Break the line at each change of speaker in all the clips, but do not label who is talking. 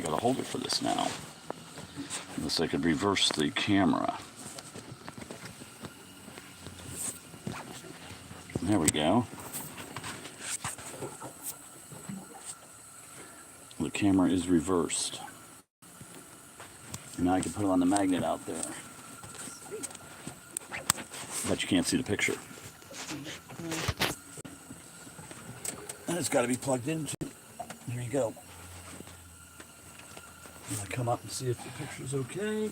got a holder for this now. Unless I could reverse the camera. There we go. The camera is reversed. And now I can put it on the magnet out there. But you can't see the picture. And it's got to be plugged into. There you go. I'm going to come up and see if the picture's okay.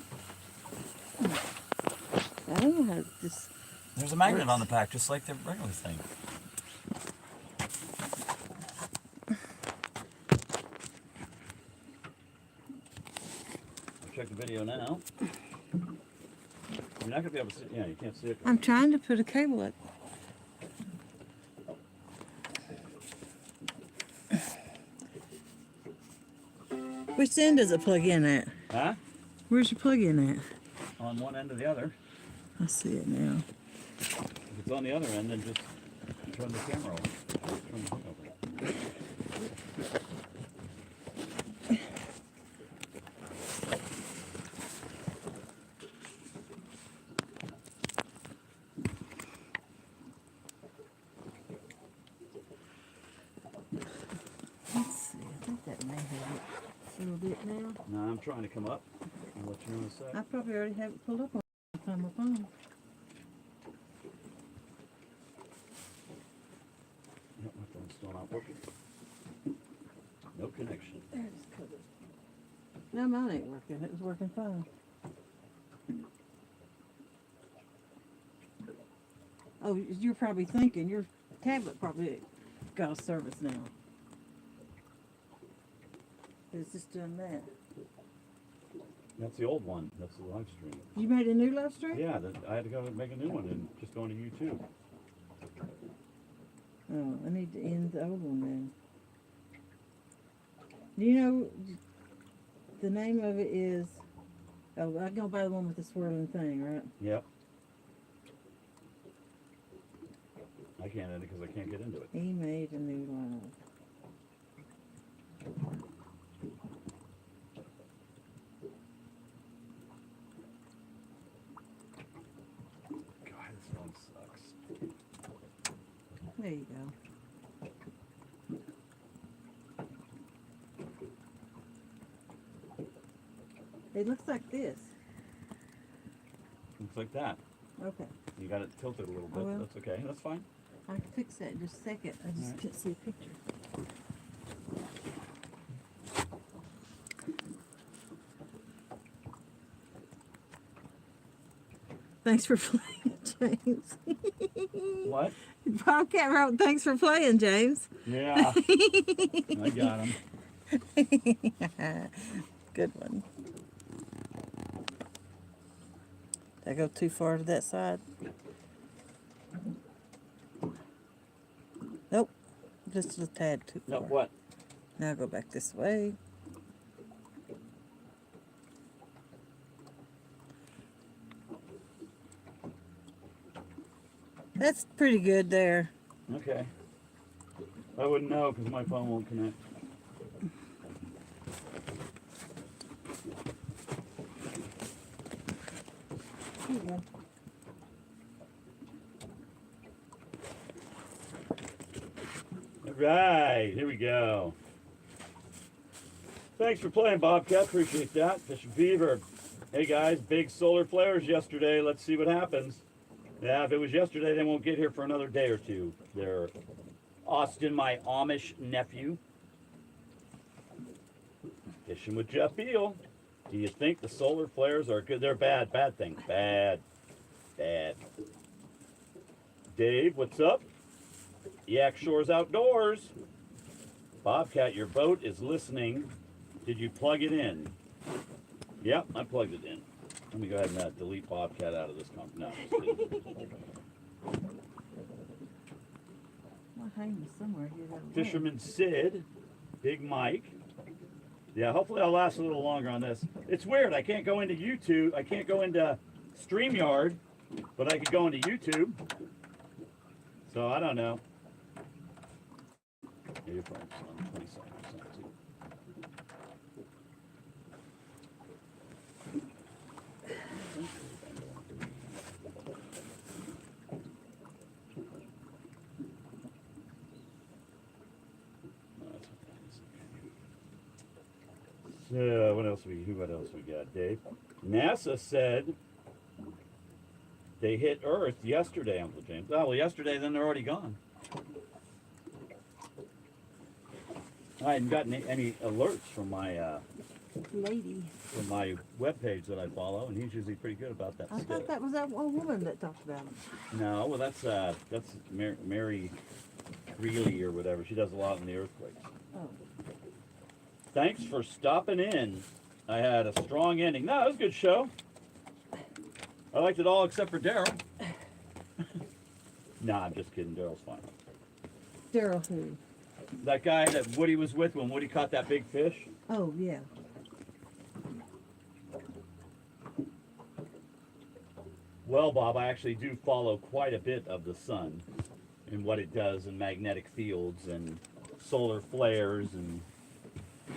I don't know how this.
There's a magnet on the pack, just like the regular thing. I'll check the video now. You're not going to be able to see it. Yeah, you can't see it.
I'm trying to put a cable up. Which end does it plug in at?
Huh?
Where's your plug in at?
On one end or the other.
I see it now.
If it's on the other end, then just turn the camera over. Turn the hook over.
Let's see. I think that may have it filled it now.
No, I'm trying to come up. I'll let you know in a sec.
I probably already have it pulled up on my phone.
Yep, my phone's still not working. No connection.
There it is covered. No, mine ain't working. It was working fine. Oh, you're probably thinking your tablet probably got a service now. It's just doing that.
That's the old one. That's the live stream.
You made a new live stream?
Yeah, I had to go and make a new one and just go into YouTube.
Oh, I need to end the old one then. Do you know the name of it is? Oh, I go by the one with the swirling thing, right?
Yep. I can't end it because I can't get into it.
He made a new live.
God, this phone sucks.
There you go. It looks like this.
Looks like that.
Okay.
You got it tilted a little bit.
I will.
That's okay. That's fine.
I can fix that in just a second. I just
Alright.
can't see a picture. Thanks for playing, James.
What?
Bobcat wrote, thanks for playing, James.
Yeah. I got him.
Good one. Did I go too far to that side? Nope. Just a tad too far.
No, what?
Now go back this way. That's pretty good there.
Okay. I wouldn't know because my phone won't connect.
Here you go.
All right, here we go. Thanks for playing, Bobcat. Appreciate that. Fish and Fever. Hey guys, big solar flares yesterday. Let's see what happens. Yeah, if it was yesterday, they won't get here for another day or two. They're Austin, my Amish nephew. Fishing with Jeff Beal. Do you think the solar flares are good? They're bad. Bad things. Bad. Bad. Dave, what's up? Yak Shores Outdoors. Bobcat, your boat is listening. Did you plug it in? Yep, I plugged it in. Let me go ahead and delete Bobcat out of this no, just kidding.
Well, hanging somewhere here.
Fisherman Sid, Big Mike. Yeah, hopefully I'll last a little longer on this. It's weird. I can't go into YouTube. I can't go into StreamYard, but I could go into YouTube. So I don't know. Yeah, you're probably on 27% too. So what else we got, Dave? NASA said they hit Earth yesterday, Uncle James. Oh well, yesterday, then they're already gone. I hadn't gotten any alerts from my
Lady.
webpage that I follow, and he's usually pretty good about that
I
stuff.
thought that was that one woman that talked about it.
No, well that's Mary Greeley or whatever. She does a lot in the earthquakes.
Oh.
Thanks for stopping in. I had a strong ending. No, it was a good show. I liked it all except for Daryl. Nah, I'm just kidding. Daryl's fine.
Daryl who?
That guy that Woody was with when Woody caught that big fish.
Oh, yeah.
Well, Bob, I actually do follow quite a bit of the sun and what it does in magnetic fields and solar flares and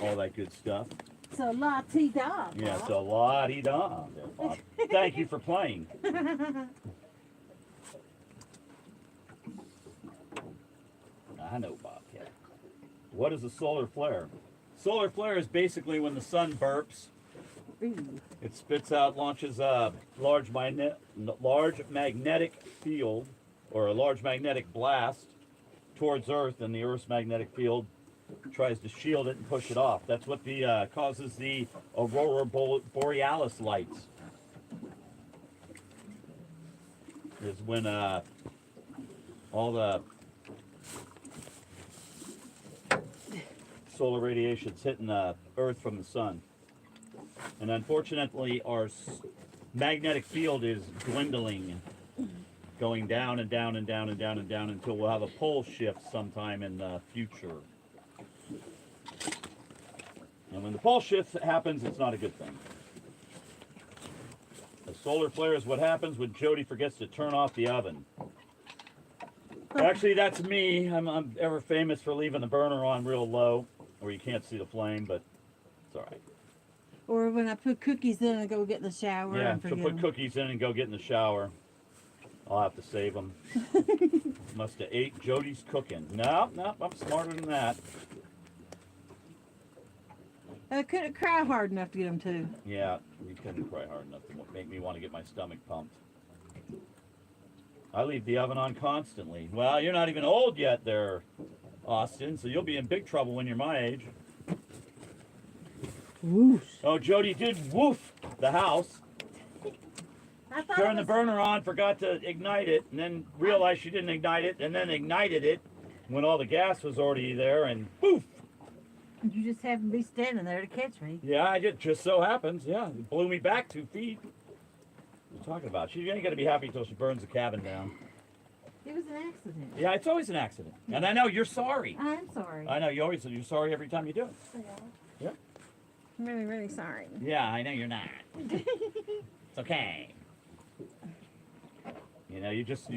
all that good stuff.
So la-ti-da.
Yeah, so la-di-da. Bob. Thank you for playing. I know, Bobcat. What is a solar flare? Solar flare is basically when the sun burps.
Ooh.
It spits out, launches a large magnetic field or a large magnetic blast towards Earth, and the Earth's magnetic field tries to shield it and push it off. That's what the causes the aurora borealis lights. Is when all the solar radiation's hitting the Earth from the sun. And unfortunately, our magnetic field is dwindling, going down and down and down and down and down until we'll have a pole shift sometime in the future. And when the pole shift happens, it's not a good thing. A solar flare is what happens when Jody forgets to turn off the oven. Actually, that's me. I'm ever famous for leaving the burner on real low, where you can't see the flame, but it's all right.
Or when I put cookies in and go get in the shower.
Yeah,
and
so
forget
put
'em.
cookies in and go get in the shower. I'll have to save them. Must have ate Jody's cooking. No, I'm smarter than that.
I couldn't cry hard enough to get them to.
Yeah, you couldn't cry hard enough to make me want to get my stomach pumped. I leave the oven on constantly. Well, you're not even old yet there, Austin, so you'll be in big trouble when you're my age.
Whoosh.
Oh, Jody did woof the house.
I thought
Turned
it
the
was,
burner on, forgot to ignite it, and then realized she didn't ignite it, and then ignited it when all the gas was already there, and poof!
you just happened to be standing there to catch me.
Yeah, I did. Just so happens. Yeah, it blew me back 2 feet. What are you talking about? She ain't gonna be happy until she burns the cabin down.
It was an accident.
Yeah, it's always an accident, and I know you're sorry.
I'm sorry.
I know you're sorry every time you do it. Yeah.
I'm really, really sorry.
Yeah, I know you're not. It's okay. You know, you just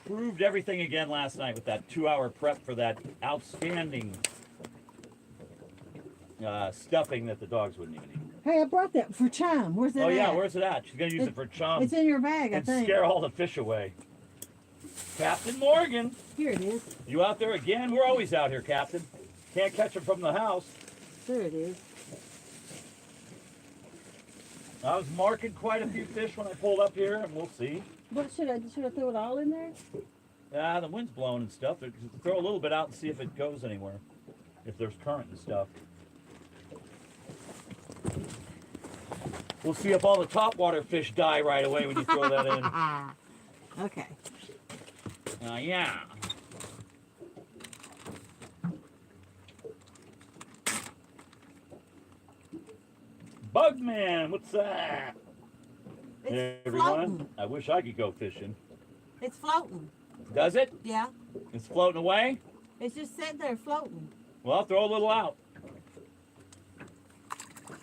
proved everything again last night with that 2-hour prep for that outstanding stuffing that the dogs wouldn't even eat.
Hey, I brought that for Chime. Where's that
Oh yeah,
at?
where's it at? She's gonna use it for chum
It's in your bag, I
and
think.
scare all the fish away. Captain Morgan,
Here it is.
you out there again? We're always out here, Captain. Can't catch them from the house.
There it is.
I was marking quite a few fish when I pulled up here, and we'll see.
What should I throw it all in there?
The wind's blowing and stuff. Throw a little bit out and see if it goes anywhere. If there's current and stuff. We'll see if all the topwater fish die right away when you throw that in.
Okay.
Yeah. Bugman, what's that?
It's
Hey, everyone,
floating.
I wish I could go fishing.
It's floating.
Does it?
Yeah.
It's floating away?
It's just sitting there floating.
Well, throw a little out.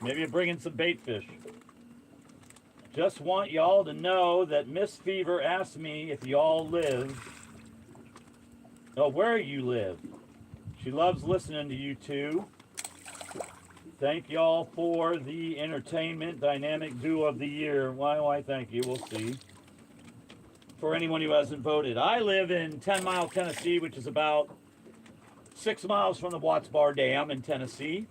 Maybe bring in some bait fish. Just want y'all to know that Miss Fever asked me if y'all live. Oh, where you live. She loves listening to you two. Thank y'all for the entertainment dynamic duo of the year. Why, thank you. We'll see. For anyone who hasn't voted, I live in 10 Mile, Tennessee, which is about 6 miles from the Watts Bar Dam in Tennessee.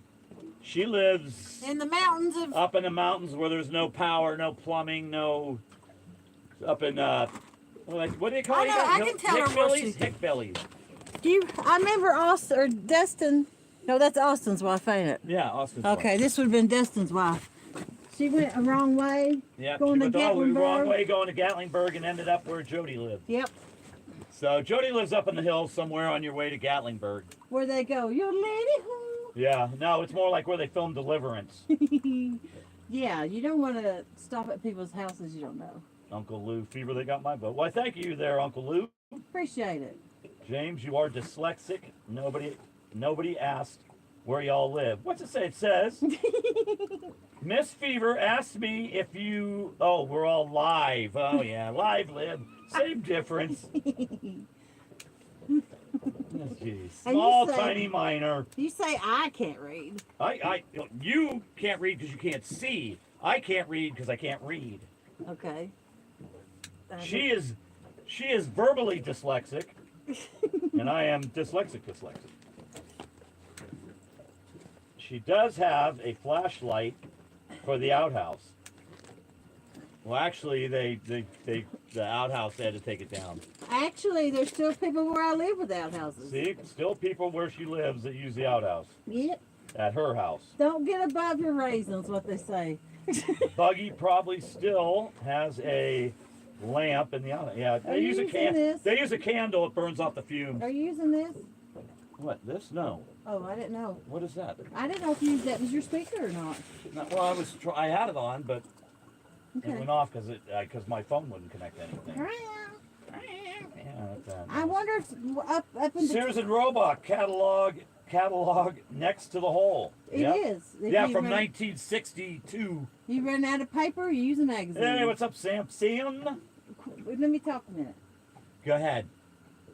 She lives
In the mountains of.
up in the mountains where there's no power, no plumbing, no. Up in what do you call
I
it?
know, I can tell her where she-
Hickbillies.
I remember Austin or Dustin. No, that's Austin's wife, ain't it?
Yeah, Austin.
Okay, this would have been Dustin's wife. She went a wrong way.
Yeah,
Going
she
to
went the wrong
Gatlinburg.
way going to Gatlinburg and ended up where Jody lived.
Yep.
So Jody lives up in the hills somewhere on your way to Gatlinburg.
Where they go, your lady home.
Yeah, no, it's more like where they filmed Deliverance.
Yeah, you don't want to stop at people's houses you don't know.
Uncle Lou Fever, they got my vote. Why, thank you there, Uncle Lou.
Appreciate it.
James, you are dyslexic. Nobody asked where y'all live. What's it say? It says, Miss Fever asked me if you. Oh, we're all live. Oh yeah, live live. Same difference. Jeez. Small,
say-
tiny, minor.
You say I can't read.
You can't read because you can't see. I can't read because I can't read.
Okay.
She is verbally dyslexic, and I am dyslexic. She does have a flashlight for the outhouse. Well, actually, the outhouse had to take it down.
Actually, there's still people where I live without houses.
See, still people where she lives that use the outhouse
Yep.
at her house.
Don't get above your raisins, what they say.
Buggy probably still has a lamp in the outhouse. Yeah,
Are
they
you
use a
using this?
They use a candle. It burns off the fumes.
Are you using this?
What? This? No.
Oh, I didn't know.
What is that?
I didn't know if that was your speaker or not.
No, well, I had it on, but
Okay.
it went off because my phone wouldn't connect to anything. Yeah, that's,
I wonder if up in the
Sears and Roebuck catalog next to the hole.
It
Yep.
is. If
Yeah,
you
from
run-
1962.
You run out of paper, or you use a magazine.
Hey, what's up, Sam? Sam?
Let me talk a minute.
Go ahead.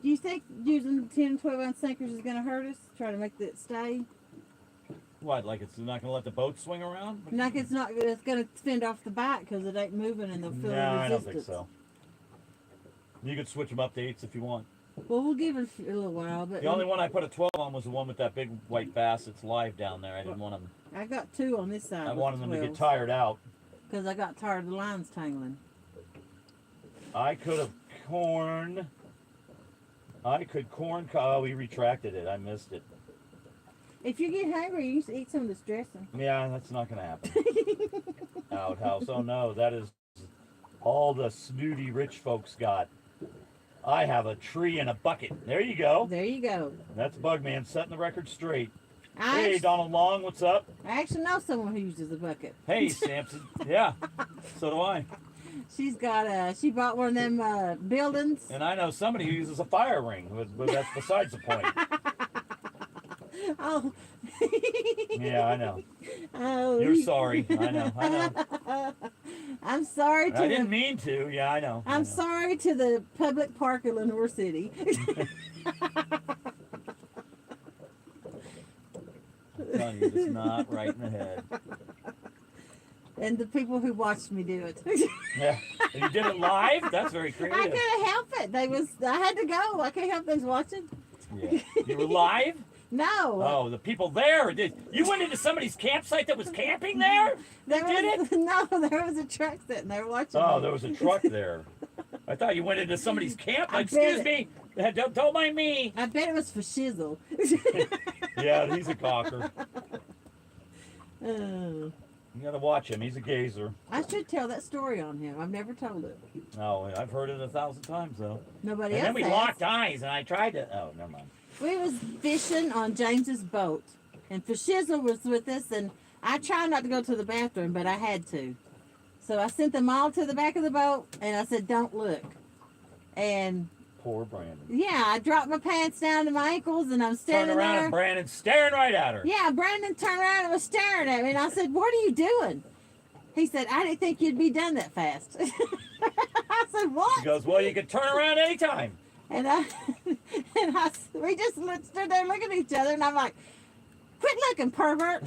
Do you think using 10 12-ounce sinkers is going to hurt us? Try to make it stay?
What? Like it's not gonna let the boat swing around?
Like it's going to fend off the back because it ain't moving and they'll feel
No,
the
I don't
resistance.
think so. You could switch them up to 8s if you want.
Well, we'll give it a little while. But
The only one I put a 12 on was the one with that big white bass that's live down there. I didn't want them.
I got 2 on this side.
I wanted them to get tired out.
Because I got tired of the lines tangling.
I could have corn. Oh, we retracted it. I missed it.
If you get hungry, you can eat some of this dressing.
Yeah, that's not going to happen. Outhouse. Oh, no. That is all the snooty rich folks got. I have a tree and a bucket. There you go.
There you go.
That's Bugman setting the record straight.
I
Hey, Donald Long, what's up?
actually know someone who uses a bucket.
Hey, Samson. Yeah, so do I.
She bought one of them buildings.
And I know somebody who uses a fire ring, but that's besides the point.
Oh.
Yeah, I know.
Oh.
You're sorry. I know.
I'm sorry to
I didn't mean to. Yeah, I know.
I'm sorry to the public park of Lenore City.
Son, you're just not right in the head.
And the people who watched me do it.
Yeah. You did it live? That's very
I
creative.
couldn't help it. I had to go. I can't help those watching.
Yeah. You were live?
No.
Oh, the people there you went into somebody's campsite that was camping there? They did it?
No, there was a truck sitting there watching.
Oh,
me.
there was a truck there. I thought you went into somebody's camp.
I
Excuse
bet
me. Don't mind me.
I bet it was for shizzle.
Yeah, he's a gawker.
Oh.
You gotta watch him. He's a gazer.
I should tell that story on him. I've never told it.
Oh, I've heard it 1,000 times though.
Nobody
And
else
then we
has.
locked eyes, and I tried to. Oh, never mind.
We was fishing on James's boat, and Fishizzle was with us, and I tried not to go to the bathroom, but I had to. So I sent them all to the back of the boat, and I said, "Don't look." And
Poor Brandon.
yeah, I dropped my pants down to my ankles, and I'm
Turned
standing
around
there.
and Brandon's staring right at her.
Yeah, Brandon turned around and was staring at me, and I said, "What are you doing?" He said, "I didn't think you'd be done that fast." I said, "What?"
He goes, well, you can turn around anytime.
And we just stood there looking at each other, and I'm like, "Quit looking, pervert!"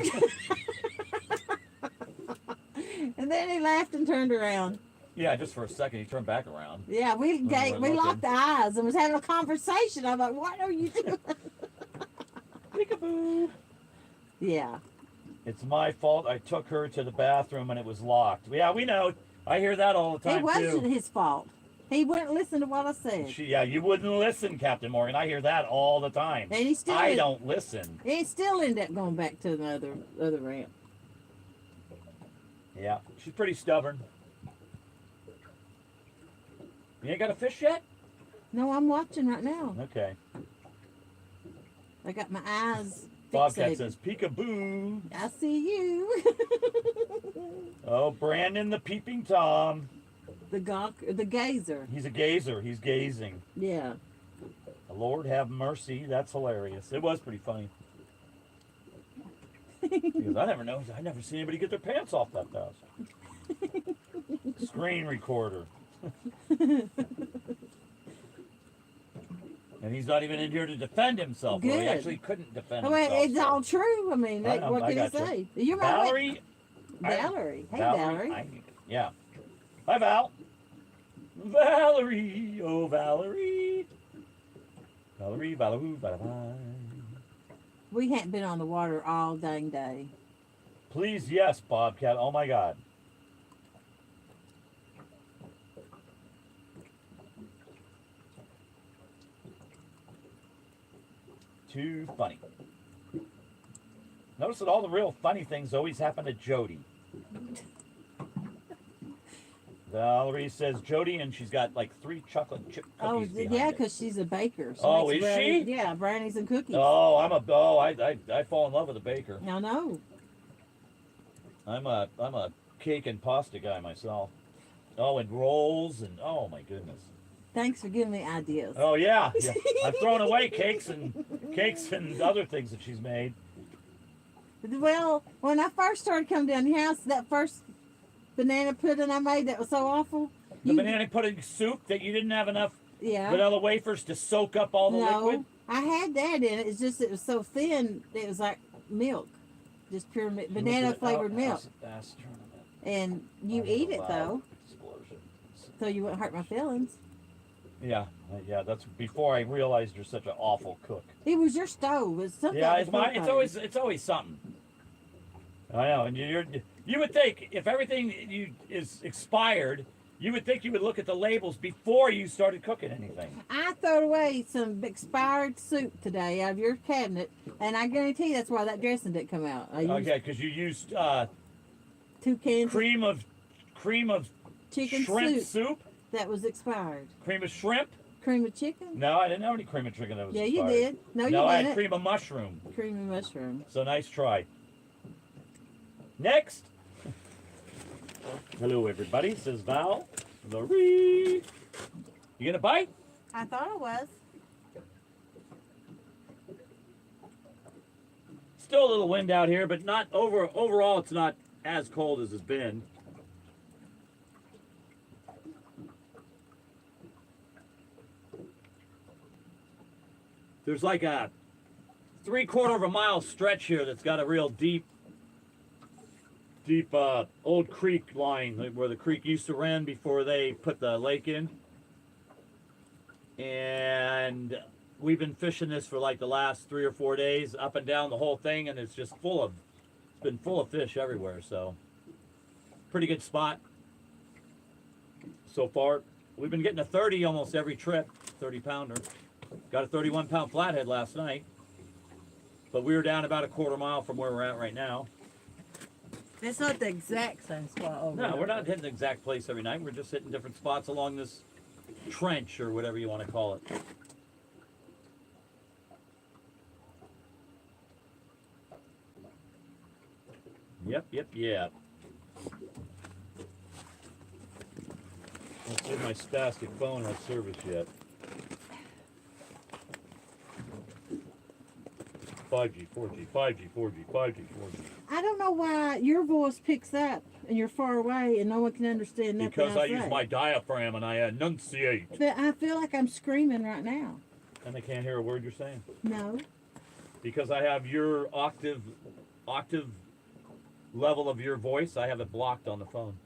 And then he laughed and turned around.
Yeah, just for a second, he turned back around.
Yeah, we
we're
locked eyes and was having a conversation. I'm like, "What are you doing?"
Peekaboo.
Yeah.
It's my fault. I took her to the bathroom and it was locked. Yeah, we know. I hear that all the time
It wasn't
too.
his fault. He wouldn't listen to what I said.
Yeah, you wouldn't listen, Captain Morgan. I hear that all the time.
And he still
I don't listen.
He still ended up going back to the other ramp.
Yeah, she's pretty stubborn. You ain't got a fish yet?
No, I'm watching right now.
Okay.
I got my eyes
Bobcat
fixated.
says, peekaboo.
I see you.
Oh, Brandon the peeping Tom.
The gazer.
He's a gazer. He's gazing.
Yeah.
Lord have mercy. That's hilarious. It was pretty funny. Because I never seen anybody get their pants off that fast. Screen recorder. And he's not even in here to defend himself. Well, he
Good.
actually couldn't defend
I mean,
himself.
it's all true. I mean,
I know,
what
I
can I
got you.
say? You're my
Valerie.
Valerie. Hey, Valerie.
Yeah. Hi, Val. Valerie. Oh, Valerie. Valerie, Valerie, Valerie.
We hadn't been on the water all dang day.
Please, yes, Bobcat. Oh, my God. Too funny. Notice that all the real funny things always happen to Jody. Valerie says Jody, and she's got like 3 chocolate chip cookies behind
yeah,
it.
because she's a baker. She
Oh,
makes
is she?
Yeah, brownies and cookies.
Oh, I fall in love with a baker.
I know.
I'm a cake and pasta guy myself. Oh, and rolls and oh my goodness.
Thanks for giving me ideas.
Oh yeah. I've thrown away cakes and other things that she's made.
Well, when I first started coming down the house, that first banana pudding I made that was so awful.
The banana pudding soup that you didn't have enough
Yeah.
vanilla wafers to soak up all the
No,
liquid.
I had that in it. It's just it was so thin. It was like milk, just pure banana flavored milk. And you eat it though, so you wouldn't hurt my feelings.
Yeah. That's before I realized you're such an awful cook.
It was your stove. It's something.
Yeah, it's always something. I know, and you would think if everything is expired, you would think you would look at the labels before you started cooking anything.
I threw away some expired soup today out of your cabinet, and I guarantee that's why that dressing didn't come out.
Okay, because you used
2 cans
cream of
chicken
shrimp soup.
that was expired.
Cream of shrimp?
Cream of chicken?
No, I didn't have any cream of chicken that was expired.
Yeah, you did. No, you
I
didn't.
had cream of mushroom.
Cream of mushroom.
So nice try. Next. Hello, everybody, says Val. Valerie. You gonna bite?
I thought it was.
Still a little wind out here, but not overall it's not as cold as it's been. There's like a 3/4 of a mile stretch here that's got a real deep old creek line where the creek used to run before they put the lake in. And we've been fishing this for like the last 3 or 4 days, up and down the whole thing, and it's been full of fish everywhere. So pretty good spot so far. We've been getting a 30 almost every trip, 30-pounder. Got a 31-pound flathead last night, but we were down about a 1/4 mile from where we're at right now.
It's not the exact same spot over
No,
there.
we're not hitting the exact place every night. We're just hitting different spots along this trench or whatever you want to call it. Yep. Let's see if my spastic phone has service yet. 5G, 4G, 5G, 4G, 5G, 4G.
I don't know why your voice picks up and you're far away and no one can understand nothing
Because I
say.
use my diaphragm and I enunciate.
But I feel like I'm screaming right now.
And they can't hear a word you're saying.
No.
Because I have your octave level of your voice, I have it blocked on the phone.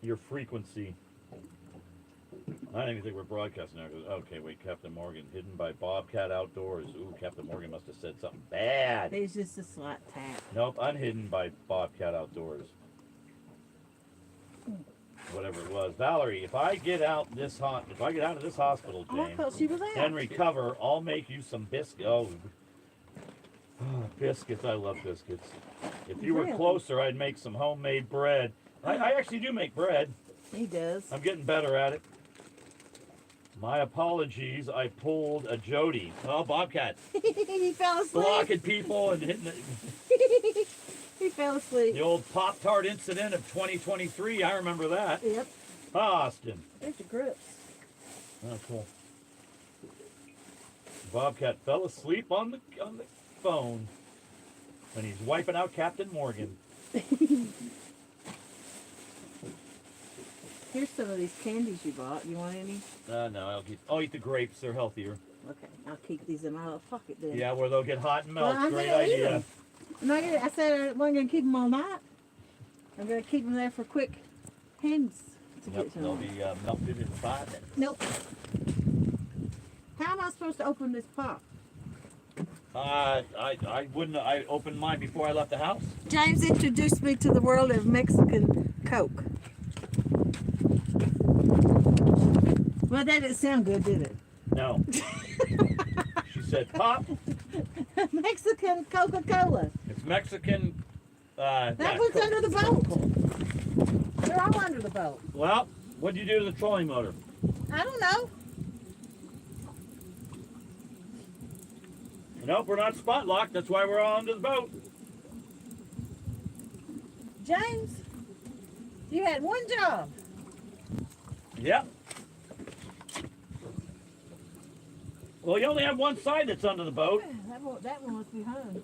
Your frequency. I don't even think we're broadcasting now. Okay, wait, Captain Morgan, hidden by Bobcat Outdoors. Ooh, Captain Morgan must have said something bad.
It's just a slight tap.
Nope, unhidden by Bobcat Outdoors. Whatever it was. Valerie, if I get out of this hospital,
Oh, I
Jane,
thought she was out.
and recover, I'll make you some biscuits. Oh, biscuits. I love biscuits. If you were
Really?
closer, I'd make some homemade bread. I actually do make bread.
He does.
I'm getting better at it. My apologies. I pulled a jodi. Oh, Bobcat.
He fell asleep.
Blocking people and hitting
He fell asleep.
the old Pop-Tart incident of 2023. I remember that.
Yep.
Austin.
There's your grips.
Oh, cool. Bobcat fell asleep on the phone when he's wiping out Captain Morgan.
Here's some of these candies you bought. You want any?
No, I'll eat the grapes. They're healthier.
Okay, I'll keep these in my little pocket then.
Yeah, where they'll get hot and melt.
Well, I'm
Great
gonna eat
idea.
them. I said I wasn't going to keep them all night. I'm going to keep them there for quick hands to
Yep,
get to
they'll
them.
be melted in 5 minutes.
Nope. How am I supposed to open this pop?
I wouldn't. I opened mine before I left the house.
James introduced me to the world of Mexican Coke. Well, that didn't sound good, did it?
No. She said, "Pop,
Mexican Coca-Cola.
it's Mexican."
That
yeah,
one's
Coke.
under the boat. They're all under the boat.
Well, what'd you do to the trolling motor?
I don't know.
Nope, we're not spot locked. That's why we're all under the boat.
James, you had one job.
Yep. Well, you only have one side that's under the boat.
That one must be home.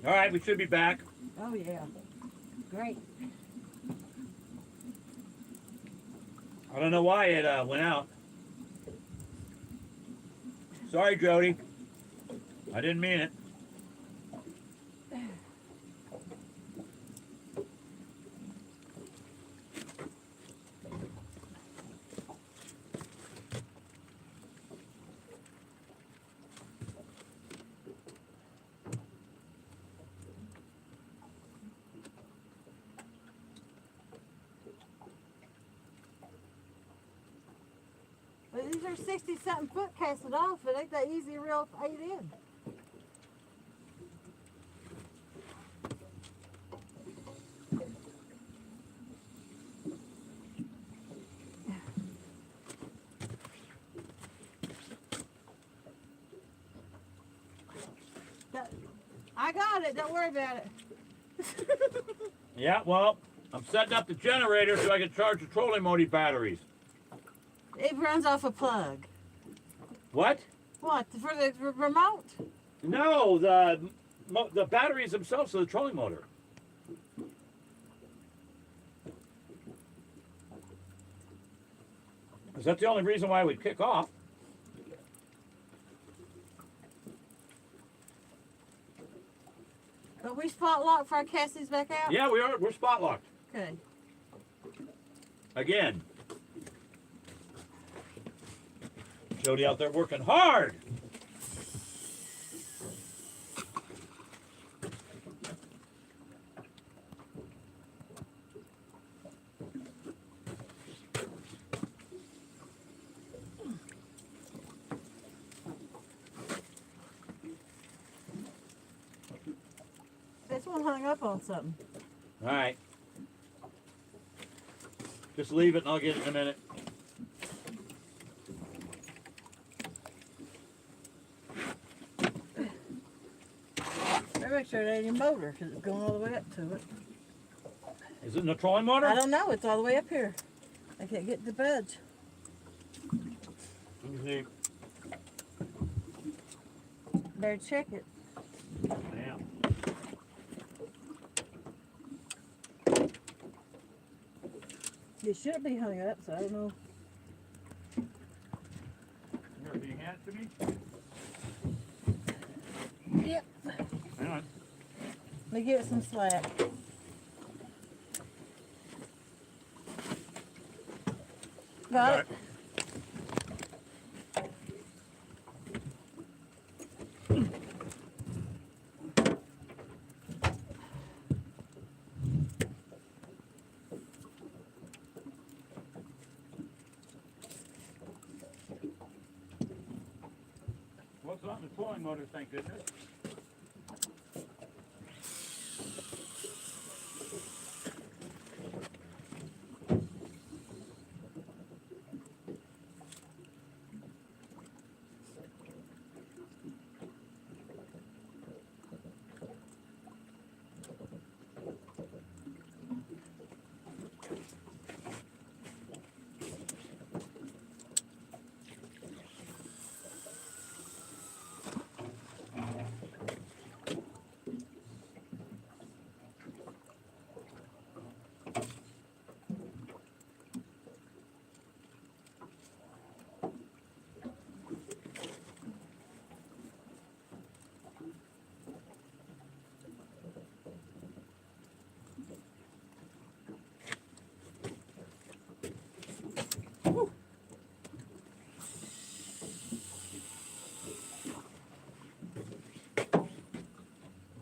All right, we should be back.
Oh, yeah. Great.
I don't know why it went out. Sorry, Jody. I didn't mean it.
But these are 60-something foot casted off. It ain't that easy to reel 8 in. I got it. Don't worry about it.
Yeah, well, I'm setting up the generator so I can charge the trolling motor batteries.
It runs off a plug.
What?
What? For the remote?
No, the batteries themselves are the trolling motor. Is that the only reason why we'd kick off?
But we spot lock before I cast these back out?
Yeah, we are. We're spot locked.
Okay.
Again. Jody out there working hard.
This one hung up on something.
All right. Just leave it and I'll get it in a minute.
Better make sure it ain't your motor because it's going all the way up to it.
Is it in the trolling motor?
I don't know. It's all the way up here. I can't get the budge.
Let me see.
Better check it.
Damn.
It should be hung up, so I don't know.
Here, can you hand it to me?
Yep.
Hang on.
Let me give it some slack. Got it.
Well, it's not the pulling motor, thank goodness.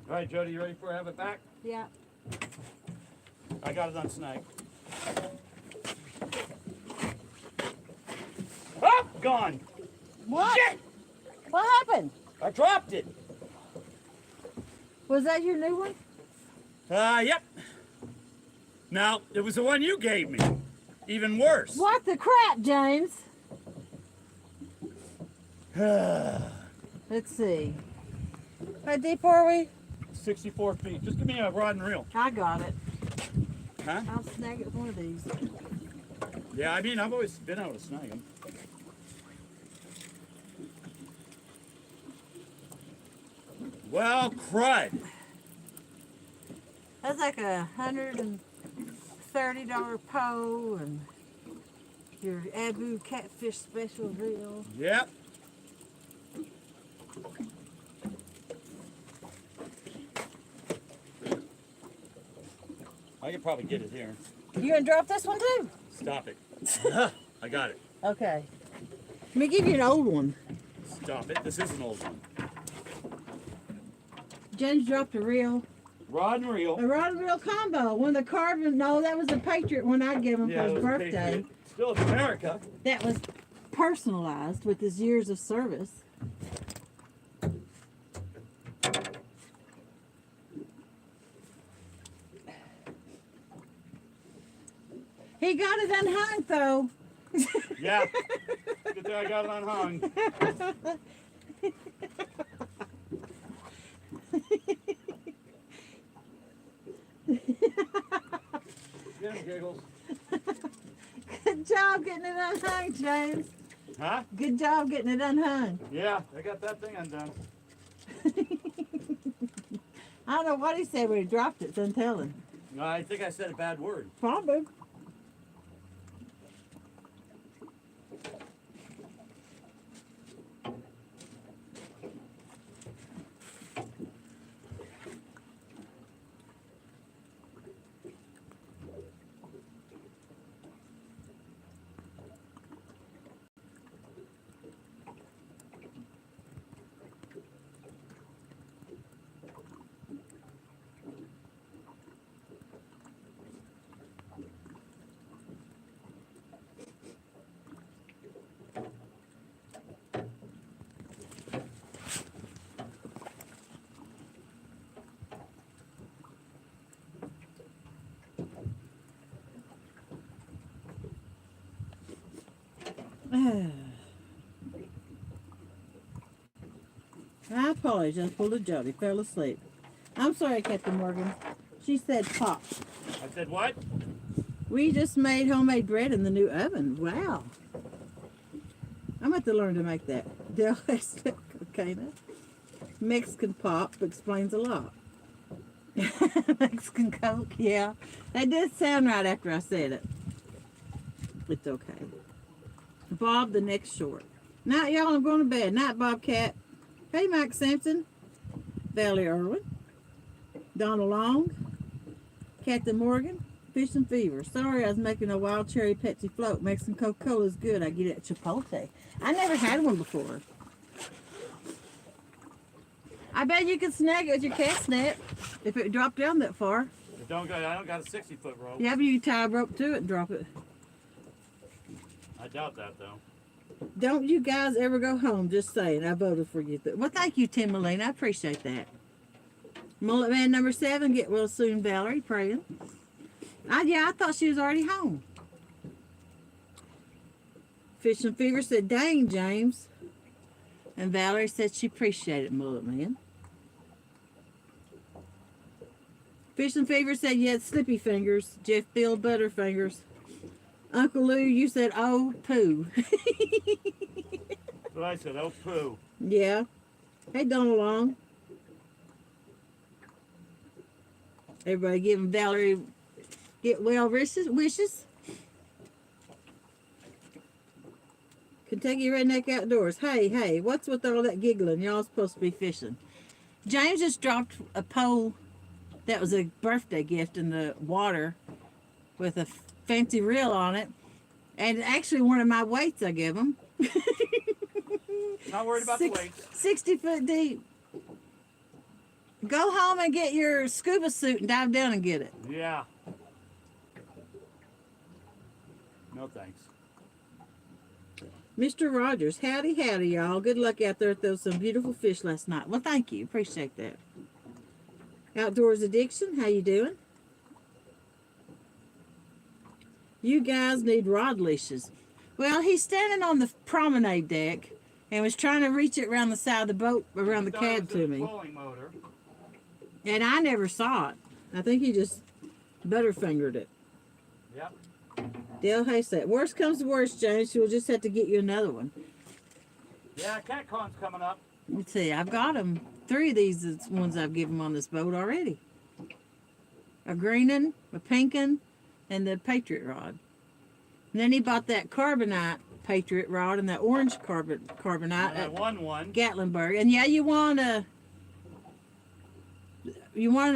All right, Jody, you ready for have it back?
Yeah.
I got it on snag. Oh, gone.
What?
Shit!
What happened?
I dropped it.
Was that your new one?
Yep. No, it was the one you gave me. Even worse.
What the crap, James? Let's see. How deep are we?
64 feet. Just give me a rod and reel.
I got it.
Huh?
I'll snag it with one of these.
Yeah, I mean, I've always been able to snag them. Well, crud.
That's like $130 pole and your Abu Catfish special reel.
Yep. I could probably get it here.
You gonna drop this one too?
Stop it. I got it.
Okay. Let me give you an old one.
Stop it. This is an old one.
James dropped a reel.
Rod and reel.
A rod and reel combo. One of the carbon, no, that was a Patriot one I gave him
Yeah,
for
it
his
was a
birthday.
Patriot. Still, it's America.
That was personalized with his years of service. He got it unhung though.
Yeah. Good thing I got it unhung. Get him, Giggles.
Good job getting it unhung, James.
Huh?
Good job getting it unhung.
Yeah, I got that thing undone.
I don't know what he said when he dropped it, so I'm telling.
No, I think I said a bad word.
Probably. I apologize. Pulled a Jody. Fell asleep. I'm sorry, Captain Morgan. She said pop.
I said what?
We just made homemade bread in the new oven. Wow. I'm going to have to learn to make that. Del Este Cocaina. Mexican pop explains a lot. Mexican Coke, yeah. That did sound right after I said it. It's okay. Bob, the next short. Night, y'all. I'm going to bed. Night, Bobcat. Hey, Mike Sampson. Valley Irwin. Donald Long. Captain Morgan. Fishing Fever. Sorry, I was making a wild cherry Pepsi float. Mexican Coca-Cola is good. I get it at Chipotle. I never had one before. I bet you could snag it with your cast net if it dropped down that far.
I don't got a 60-foot rope.
Yeah, but you tie a rope to it and drop it.
I doubt that though.
Don't you guys ever go home? Just saying. I voted for you. Well, thank you, Tim Moline. I appreciate that. Mullet Man number 7. Get well soon, Valerie. Praying. Yeah, I thought she was already home. Fishing Fever said, dang, James. And Valerie said she appreciated it, Mullet Man. Fishing Fever said, yeah, slippy fingers. Jeff Bill Butterfingers. Uncle Lou, you said, oh, poo.
What I said, oh, poo.
Yeah. Hey, Donald Long. Everybody giving Valerie get well wishes. Kentucky Redneck Outdoors. Hey, what's with all that giggling? Y'all supposed to be fishing. James just dropped a pole that was a birthday gift in the water with a fancy reel on it. And actually one of my weights I give him.
Not worried about the weights.
60 foot deep. Go home and get your scuba suit and dive down and get it.
Yeah. No thanks.
Mr. Rogers, howdy, y'all. Good luck out there. There was some beautiful fish last night. Well, thank you. Appreciate that. Outdoors Addiction, how you doing? You guys need rod leashes. Well, he's standing on the promenade deck and was trying to reach it around the side of the boat, around the cab to me.
Motor.
And I never saw it. I think he just butterfingered it.
Yep.
Dale Hay said, worst comes to worst, James, you'll just have to get you another one.
Yeah, CatCon's coming up.
Let's see, I've got them. 3 of these is ones I've given on this boat already. A green one, a pink one, and the Patriot rod. And then he bought that carbonite Patriot rod and that orange carbonite
I
at
won one.
Gatlinburg. And yeah, you want a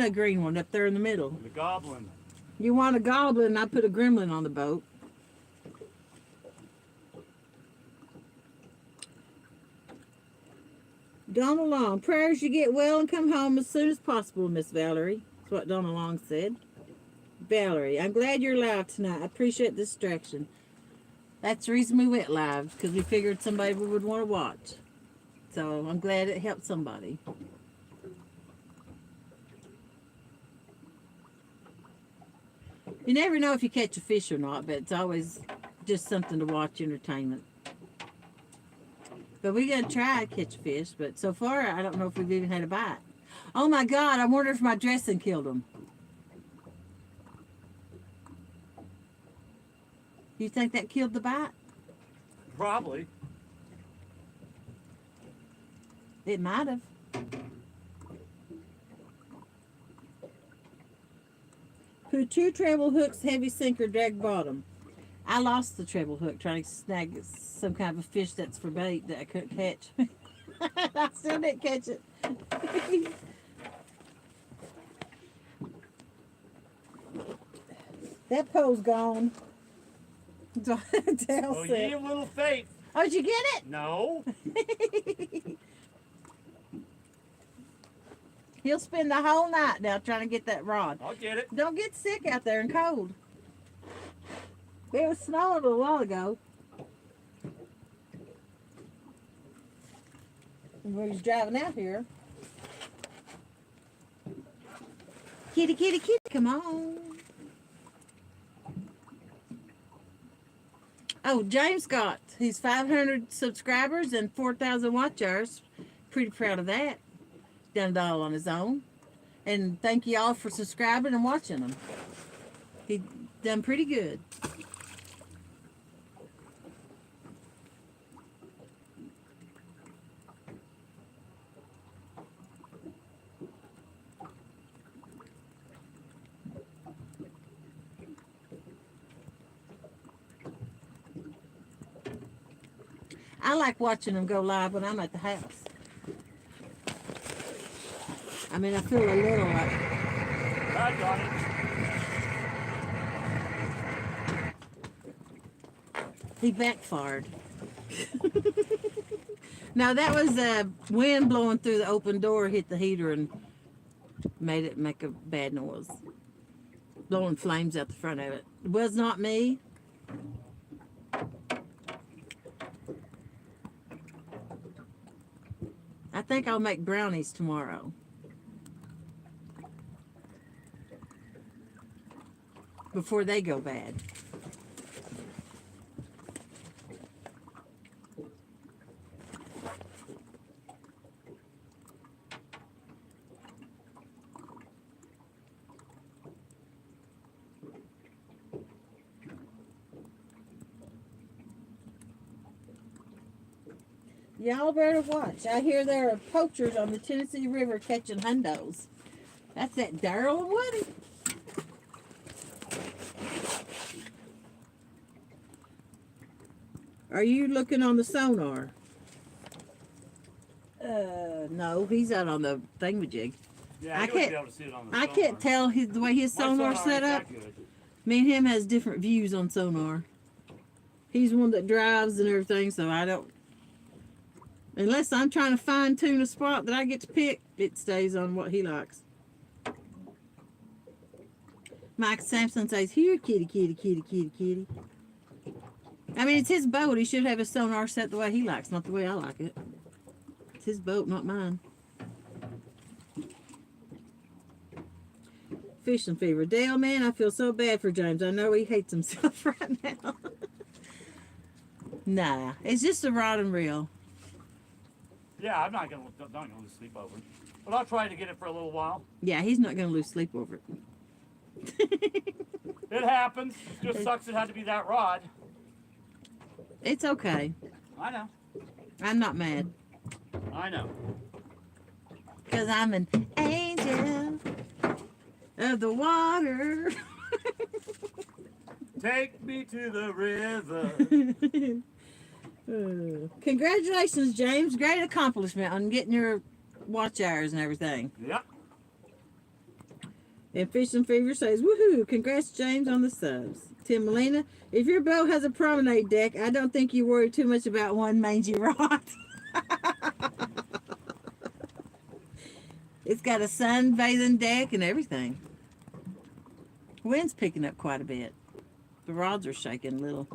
green one up there in the middle.
The Goblin.
You want a goblin, I put a gremlin on the boat. Donald Long, prayers you get well and come home as soon as possible, Miss Valerie. That's what Donald Long said. Valerie, I'm glad you're live tonight. I appreciate the distraction. That's the reason we went live, because we figured somebody would want to watch. So I'm glad it helped somebody. You never know if you catch a fish or not, but it's always just something to watch, entertainment. But we're going to try to catch a fish, but so far I don't know if we've even had a bite. Oh my God, I wonder if my dressing killed them. You think that killed the bite?
Probably.
It might have. Put 2 treble hooks, heavy sinker, drag bottom. I lost the treble hook trying to snag some kind of a fish that's for bait that I couldn't catch. I still didn't catch it. That pole's gone. Dale
Oh,
said.
ye of little faith.
Oh, did you get it?
No.
He'll spend the whole night now trying to get that rod.
I'll get it.
Don't get sick out there and cold. It was snowing a little while ago. And we was driving out here. Kitty, kitty, kitty, come on. Oh, James got his 500 subscribers and 4,000 watch hours. Pretty proud of that. Done it all on his own. And thank you all for subscribing and watching him. He done pretty good. I like watching them go live when I'm at the house. I mean, I feel a little like...
I got it.
He backfired. No, that was wind blowing through the open door, hit the heater and made it make a bad noise. Blowing flames out the front of it. It was not me. I think I'll make brownies tomorrow. Before they go bad. Y'all better watch. I hear there are poachers on the Tennessee River catching hundos. That's that Daryl and Woody. Are you looking on the sonar? No, he's out on the thingamajig.
Yeah,
I
you wouldn't
can't-
be able to see it on the
I
sonar.
can't tell the way his
My
sonar's
sonar
set
ain't
up.
that good.
Me and him has different views on sonar. He's one that drives and everything, so I don't. Unless I'm trying to fine tune a spot that I get to pick, it stays on what he likes. Mike Sampson says, "Here, kitty, kitty, kitty, kitty, kitty." I mean, it's his boat. He should have his sonar set the way he likes, not the way I like it. It's his boat, not mine. Fishing fever. Dale, man, I feel so bad for James. I know he hates himself right now. Nah, it's just a rod and reel.
Yeah, I'm not gonna lose sleep over it. But I'll try to get it for a little while.
Yeah, he's not going to lose sleep over it.
It happens. Just sucks it had to be that rod.
It's okay.
I know.
I'm not mad.
I know.
Because I'm an angel of the water.
Take me to the river.
Congratulations, James. Great accomplishment on getting your watch hours and everything.
Yep.
And Fishing Fever says, woohoo, congrats, James, on the subs. Tim Molina, if your boat has a promenade deck, I don't think you worry too much about one mangy rod. It's got a sunbathing deck and everything. Wind's picking up quite a bit. The rods are shaking a little.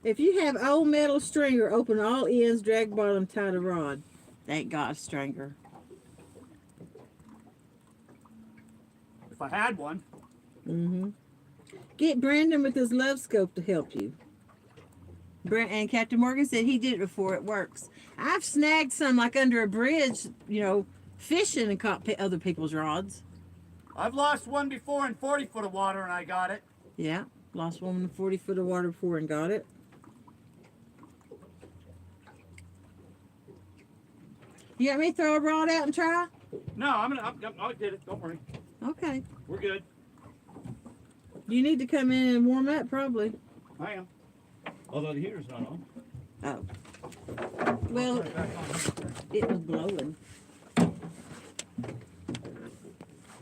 If you have old metal stringer, open all ends, drag bottom, tie the rod. Thank God, stringer.
If I had one.
Mm-hmm. Get Brandon with his love scope to help you. And Captain Morgan said he did it before. It works. I've snagged some like under a bridge, fishing and caught other people's rods.
I've lost one before in 40 foot of water and I got it.
Yeah, lost one in 40 foot of water before and got it. You want me to throw a rod out and try?
No, I'll get it. Don't worry.
Okay.
We're good.
You need to come in and warm up, probably.
I am. Although the heater's not on.
Oh. Well,
Turn it back on.
it was blowing.
I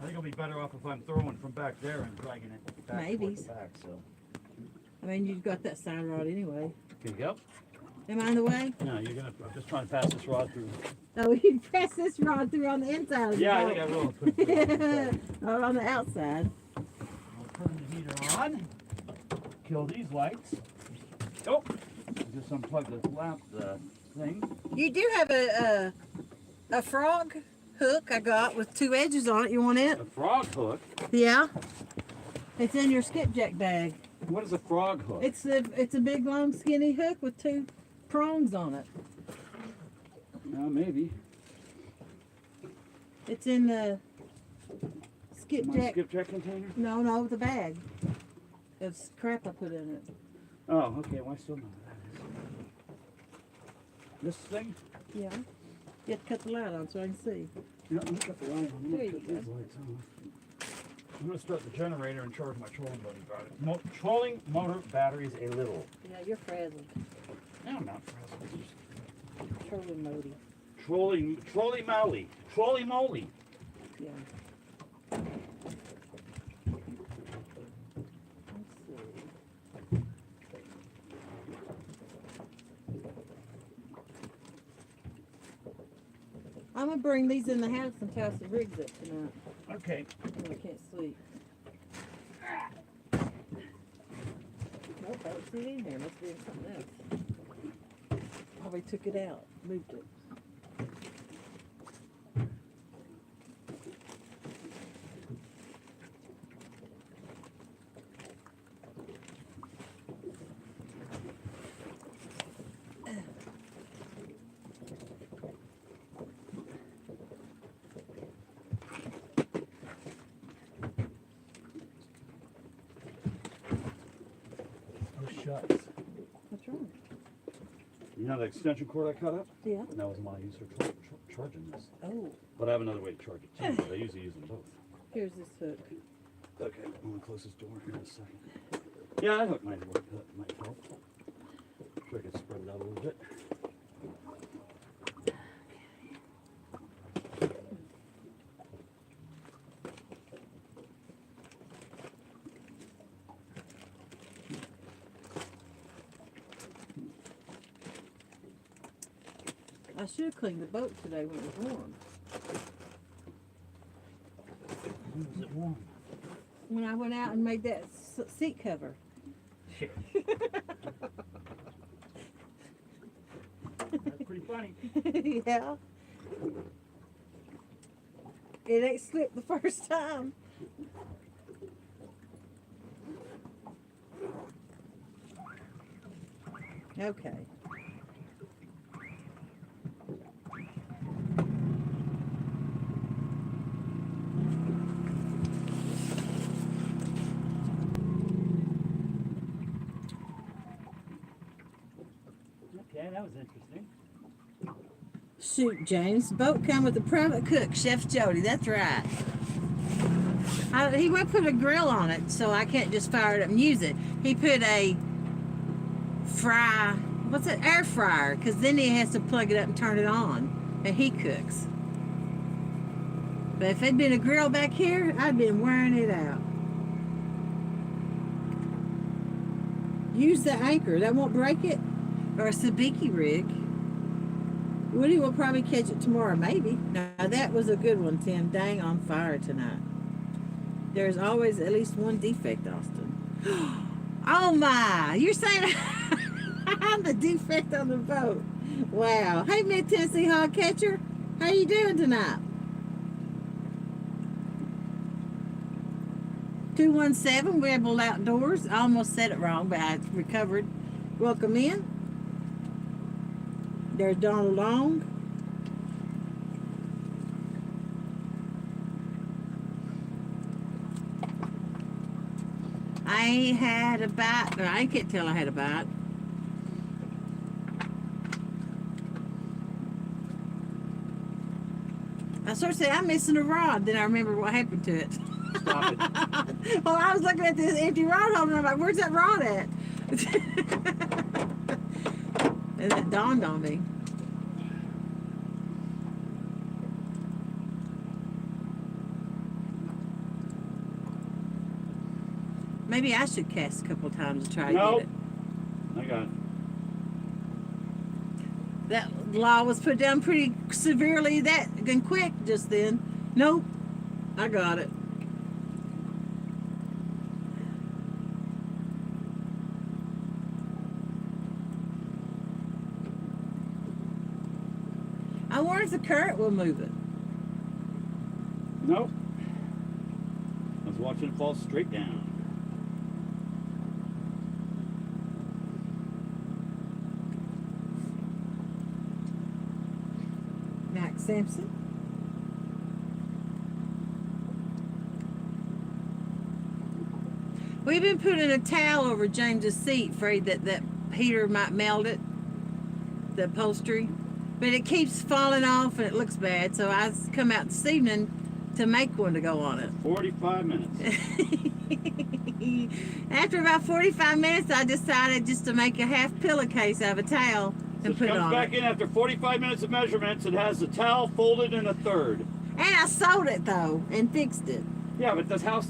think it'll be better off if I'm throwing from back there and dragging it back
Maybe.
towards the back. So.
I mean, you've got that side rod anyway.
Here you go.
Am I in the way?
No, I'm just trying to pass this rod through.
Oh, you press this rod through on the inside of the
Yeah, I
boat.
think I will. Put it through.
Or on the outside.
I'll turn the heater on. Kill these lights. Oh, just unplug the thing.
You do have a frog hook I got with 2 edges on it. You want it?
A frog hook?
Yeah. It's in your skipjack bag.
What is a frog hook?
It's a big long skinny hook with 2 prongs on it.
Maybe.
It's in the
My
skipjack.
skipjack container?
No, the bag. It's crap I put in it.
Oh, okay. Well, I still know what that is. This thing?
Yeah. You have to cut the light on so I can see.
You know, look at the light on.
There you
Put
go.
these lights on. I'm going to start the generator and charge my trolling motor battery. Trolling motor batteries a little.
Yeah, you're frazzled.
No, I'm not frazzled.
Trolling modi.
Trolley moly. Trolley moly.
Yeah. Let's see. I'm gonna bring these in the house and toss the rigs up tonight.
Okay.
When I can't sleep. Nope, I don't see it in here. Must be in something else. Probably took it out, moved it.
Shucks.
What's wrong?
You know the extension cord I cut up?
Yeah.
That was my use for charging this.
Oh,
But I have another way to charge it too. But I usually use them both.
here's this hook.
Okay, I'm gonna close this door here in a second. Yeah, that hook might work. That might help. Sure I can spread it out a little bit.
I should have cleaned the boat today when it was warm.
When was it warm?
When I went out and made that seat cover.
That's pretty funny.
Yeah. It ain't slipped the first time. Okay.
Okay, that was interesting.
Shoot, James. Boat come with a private cook, Chef Jody. That's right. He won't put a grill on it, so I can't just fire it up and use it. He put a air fryer, because then he has to plug it up and turn it on, and he cooks. But if it'd been a grill back here, I'd been wearing it out. Use the anchor. That won't break it. Or a sabiki rig. Woody will probably catch it tomorrow, maybe. Now that was a good one, Tim. Dang, on fire tonight. There's always at least one defect, Austin. Oh my! You're saying I'm the defect on the boat? Wow. Hey, Mid Tennessee Hog Catcher, how you doing tonight? 217 Rebel Outdoors. I almost said it wrong, but I recovered. Welcome in. There's Donald Long. I had a bite. I can't tell I had a bite. I sort of said, I'm missing a rod. Then I remember what happened to it.
Stop it.
Well, I was looking at this empty rod holder and I'm like, where's that rod at? And it dawned on me. Maybe I should cast a couple times to try to
Nope.
get it.
I got it.
That law was put down pretty severely and quick just then. Nope. I got it. I wonder if the current will move it.
Nope. I was watching it fall straight down.
Max Sampson. We've been putting a towel over James's seat, afraid that heater might melt it, the upholstery. But it keeps falling off and it looks bad, so I come out this evening to make one to go on it.
45 minutes.
After about 45 minutes, I decided just to make a half pillowcase out of a towel
So
and
it
put it
comes
on
back
it.
in after 45 minutes of measurements and has the towel folded in a third.
And I sewed it though and fixed it.
Yeah, but this house,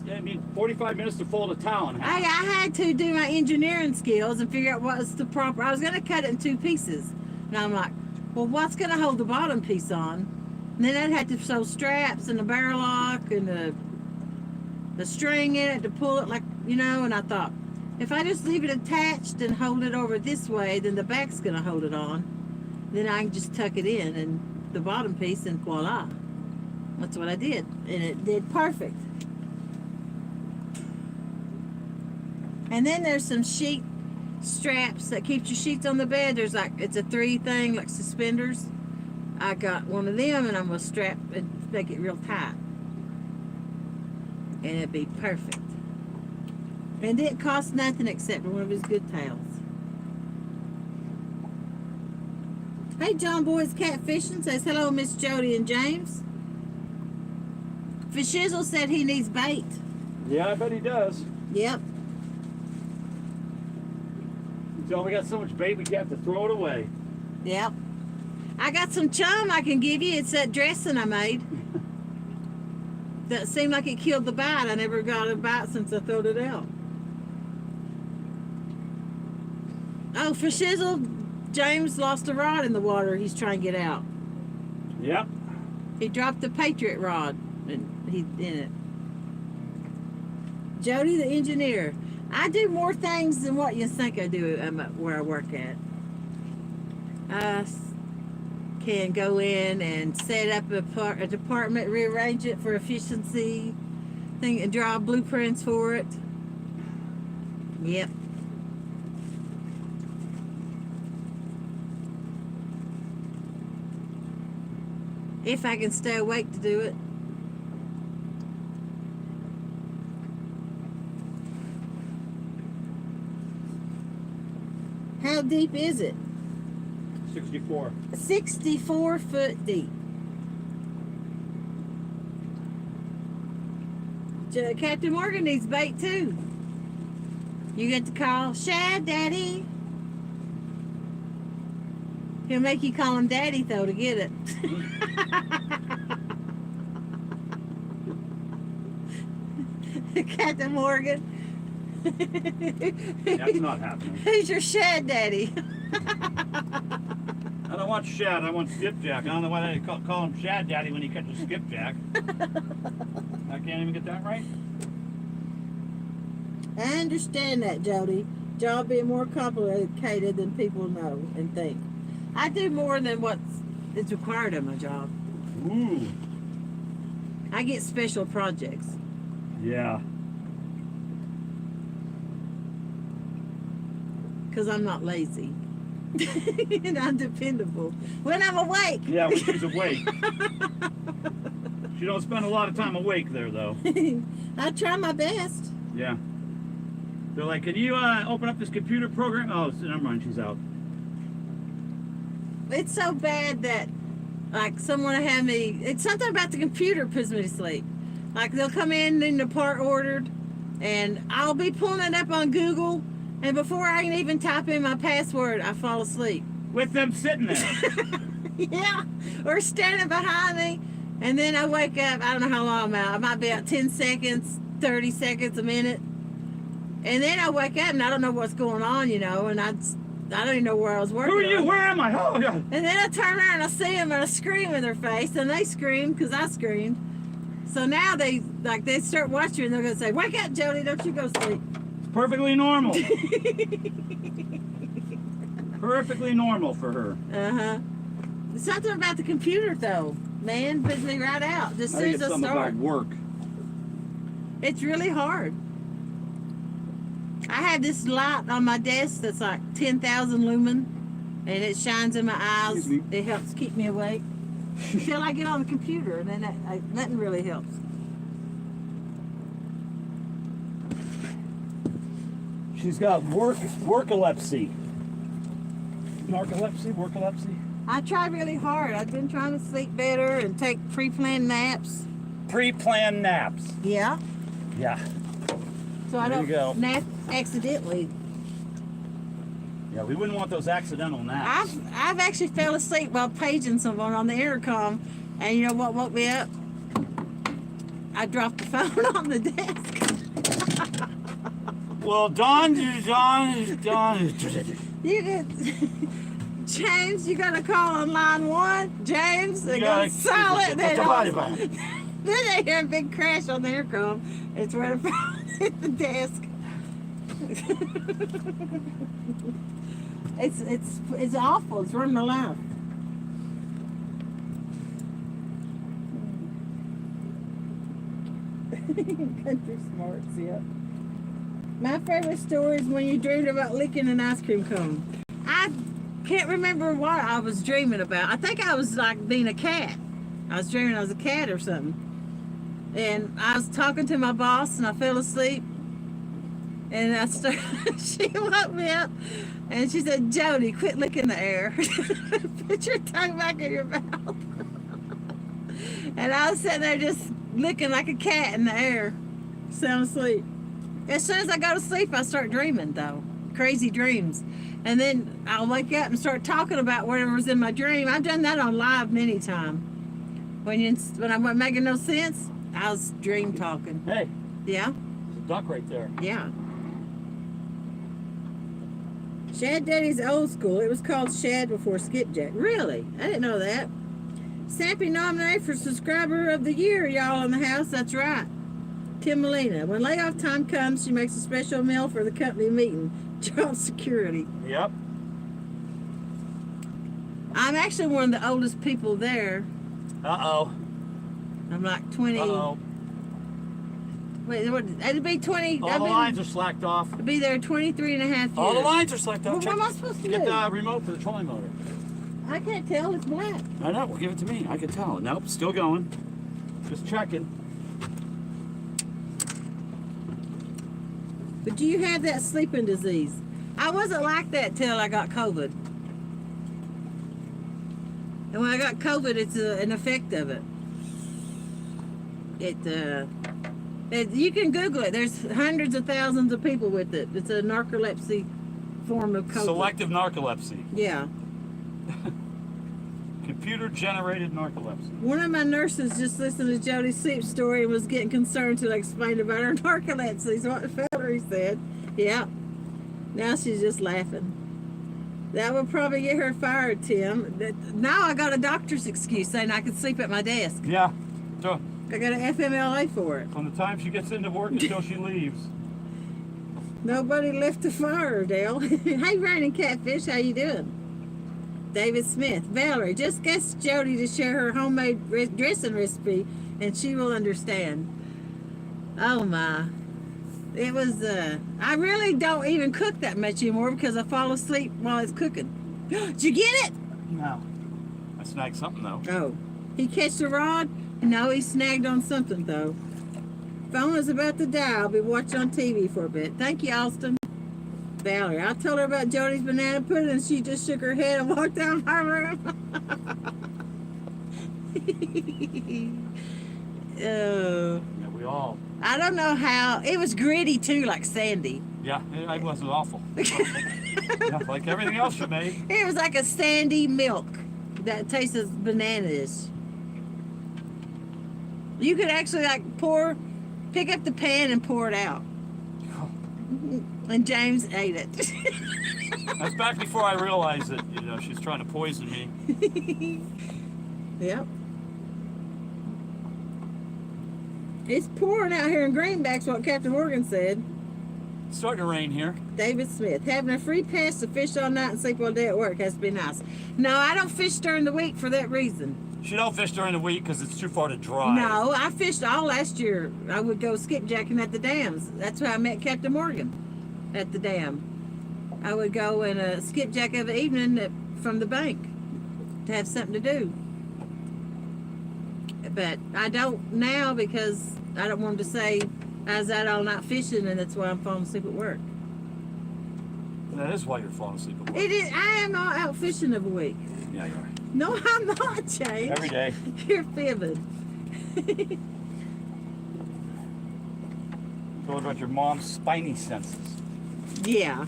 45 minutes to fold a towel in half.
I had to do my engineering skills and figure out what was the proper. I was going to cut it in two pieces. And I'm like, well, what's going to hold the bottom piece on? And then I'd have to sew straps and the barrel lock and the string in it to pull it like, you know, and I thought, if I just leave it attached and hold it over this way, then the back's going to hold it on. Then I can just tuck it in and the bottom piece and voila. That's what I did. And it did perfect. And then there's some sheet straps that keeps your sheets on the bed. There's like, it's a 3 thing, like suspenders. I got one of them and I'm going to strap and make it real tight. And it'd be perfect. And it didn't cost nothing except for one of his good towels. Hey, John Boy's Catfishing says, hello, Miss Jody and James. Fishizzle said he needs bait.
Yeah, I bet he does.
Yep.
So we got so much bait we have to throw it away.
Yep. I got some chum I can give you. It's that dressing I made. That seemed like it killed the bite. I never got a bite since I throwed it out. Oh, for shizzle, James lost a rod in the water he's trying to get out.
Yep.
He dropped the Patriot rod and he in it. Jody the engineer. I do more things than what you think I do where I work at. I can go in and set up a department, rearrange it for efficiency, and draw blueprints for it. Yep. If I can stay awake to do it. How deep is it?
64.
64 foot deep. Captain Morgan needs bait too. You get to call Shad Daddy. He'll make you call him Daddy though to get it. Captain Morgan.
That's not happening.
Who's your Shad Daddy?
I don't want shad, I want skipjack. I don't know why they call him Shad Daddy when he catches skipjack. I can't even get that right.
I understand that, Jody. Job being more complicated than people know and think. I do more than what is required of my job.
Ooh.
I get special projects.
Yeah.
Because I'm not lazy. And I'm dependable. When I'm awake.
Yeah, when she's awake. She don't spend a lot of time awake there, though.
I try my best.
Yeah. They're like, can you open up this computer program? Oh, never mind, she's out.
It's so bad that, like, someone had me, it's something about the computer puts me to sleep. Like, they'll come in and the part ordered, and I'll be pulling it up on Google, and before I can even type in my password, I fall asleep.
With them sitting there.
Yeah, or standing behind me, and then I wake up, I don't know how long I'm out, I might be out 10 seconds, 30 seconds, a minute, and then I wake up and I don't know what's going on, you know, and I don't even know where I was working.
Who are you?
on.
Where am I? Oh, yeah.
And then I turn around and I see them and I scream in their face, and they scream because I screamed. So now they start watching and they're going to say, wake up, Jody, don't you go sleep.
It's perfectly normal. Perfectly normal for her.
Uh-huh. Something about the computer, though. Man, puts me right out. Just as
I
soon
think
as
it's
I
something
start.
about work.
It's really hard. I have this light on my desk that's like 10,000 lumen, and it shines in my eyes.
Excuse me.
It helps keep me awake until I get on the computer, and then nothing really helps.
She's got workolepsy. Workolepsy?
I try really hard. I've been trying to sleep better and take pre-planned naps.
Pre-planned naps.
Yeah.
Yeah.
So I
There
don't
you go.
nap accidentally.
Yeah, we wouldn't want those accidental naps.
I've actually fell asleep while paging someone on the intercom, and you know what woke me up? I dropped the phone on the desk.
Well, Don.
You did. James, you gotta call on line 1. James, it
gotta-
goes silent. Then
Bye-bye.
they hear a big crash on the intercom. It's right up at the desk. It's awful. It's running my life. Country smarts, yeah. My favorite story is when you dreamed about licking an ice cream cone. I can't remember what I was dreaming about. I think I was like being a cat. I was dreaming I was a cat or something. And I was talking to my boss and I fell asleep. And she woke me up and she said, Jody, quit licking the air. Put your tongue back in your mouth. And I was sitting there just licking like a cat in the air, sound asleep. As soon as I go to sleep, I start dreaming, though. Crazy dreams. And then I'll wake up and start talking about whatever was in my dream. I've done that on live many times. When I wasn't making no sense, I was dream talking.
Hey,
Yeah?
there's a duck right there.
Yeah. Shad Daddy's old school. It was called Shad before Skipjack. Really? I didn't know that. Sappy nominated for Subscriber of the Year, y'all in the house. That's right. Tim Molina. When layoff time comes, she makes a special meal for the company meeting. Job security.
Yep.
I'm actually one of the oldest people there.
Uh-oh.
I'm like 20.
Uh-oh.
Wait, what? It'd be 20.
All the lines are slacked off.
I'd be there 23 and a half years.
All the lines are slacked
Well,
off.
what am I supposed to
Get
do?
the remote for the trolling motor.
I can't tell. It's black.
I know. Well, give it to me. I can tell. Nope. Still going. Just checking.
But do you have that sleeping disease? I wasn't like that till I got COVID. And when I got COVID, it's an effect of it. You can Google it. There's hundreds of thousands of people with it. It's a narcolepsy form of COVID.
Selective narcolepsy.
Yeah.
Computer-generated narcolepsy.
One of my nurses just listened to Jody's sleep story and was getting concerned till I explained about her narcolepsy. Is what Valerie said. Yeah. Now she's just laughing. That would probably get her fired, Tim. Now I got a doctor's excuse saying I could sleep at my desk.
Yeah. So,
I got an FMLA for it.
from the time she gets into work until she leaves.
Nobody left to fire her, Dale. Hey, Raining Catfish, how you doing? David Smith. Valerie, just ask Jody to share her homemade dressing recipe and she will understand. Oh my. It was, I really don't even cook that much anymore because I fall asleep while it's cooking. Did you get it?
No. I snagged something, though.
Oh. He catch the rod? No, he snagged on something, though. Phone is about to die. I'll be watching on TV for a bit. Thank you, Austin. Valerie, I told her about Jody's banana pudding and she just shook her head and walked down my room. Oh.
Yeah, we all.
I don't know how. It was gritty too, like sandy.
Yeah, it was awful. Yeah, like everything else you made.
It was like a sandy milk that tastes of bananas. You could actually like pick up the pan and pour it out. And James ate it.
That's back before I realized that, she's trying to poison me.
Yep. It's pouring out here in Greenback's what Captain Morgan said.
It's starting to rain here.
David Smith. Having a free pass to fish all night and sleep all day at work has to be nice. No, I don't fish during the week for that reason.
She don't fish during the week because it's too far to drive.
No, I fished all last year. I would go skipjacking at the dams. That's where I met Captain Morgan, at the dam. I would go and skipjack of the evening from the bank to have something to do. But I don't now because I don't want them to say I was out all night fishing and that's why I'm falling asleep at work.
That is why you're falling asleep at work.
It is. I am all out fishing of a week.
Yeah, you are.
No, I'm not, James.
Every day.
You're fibbing.
What about your mom's spiny senses?
Yeah.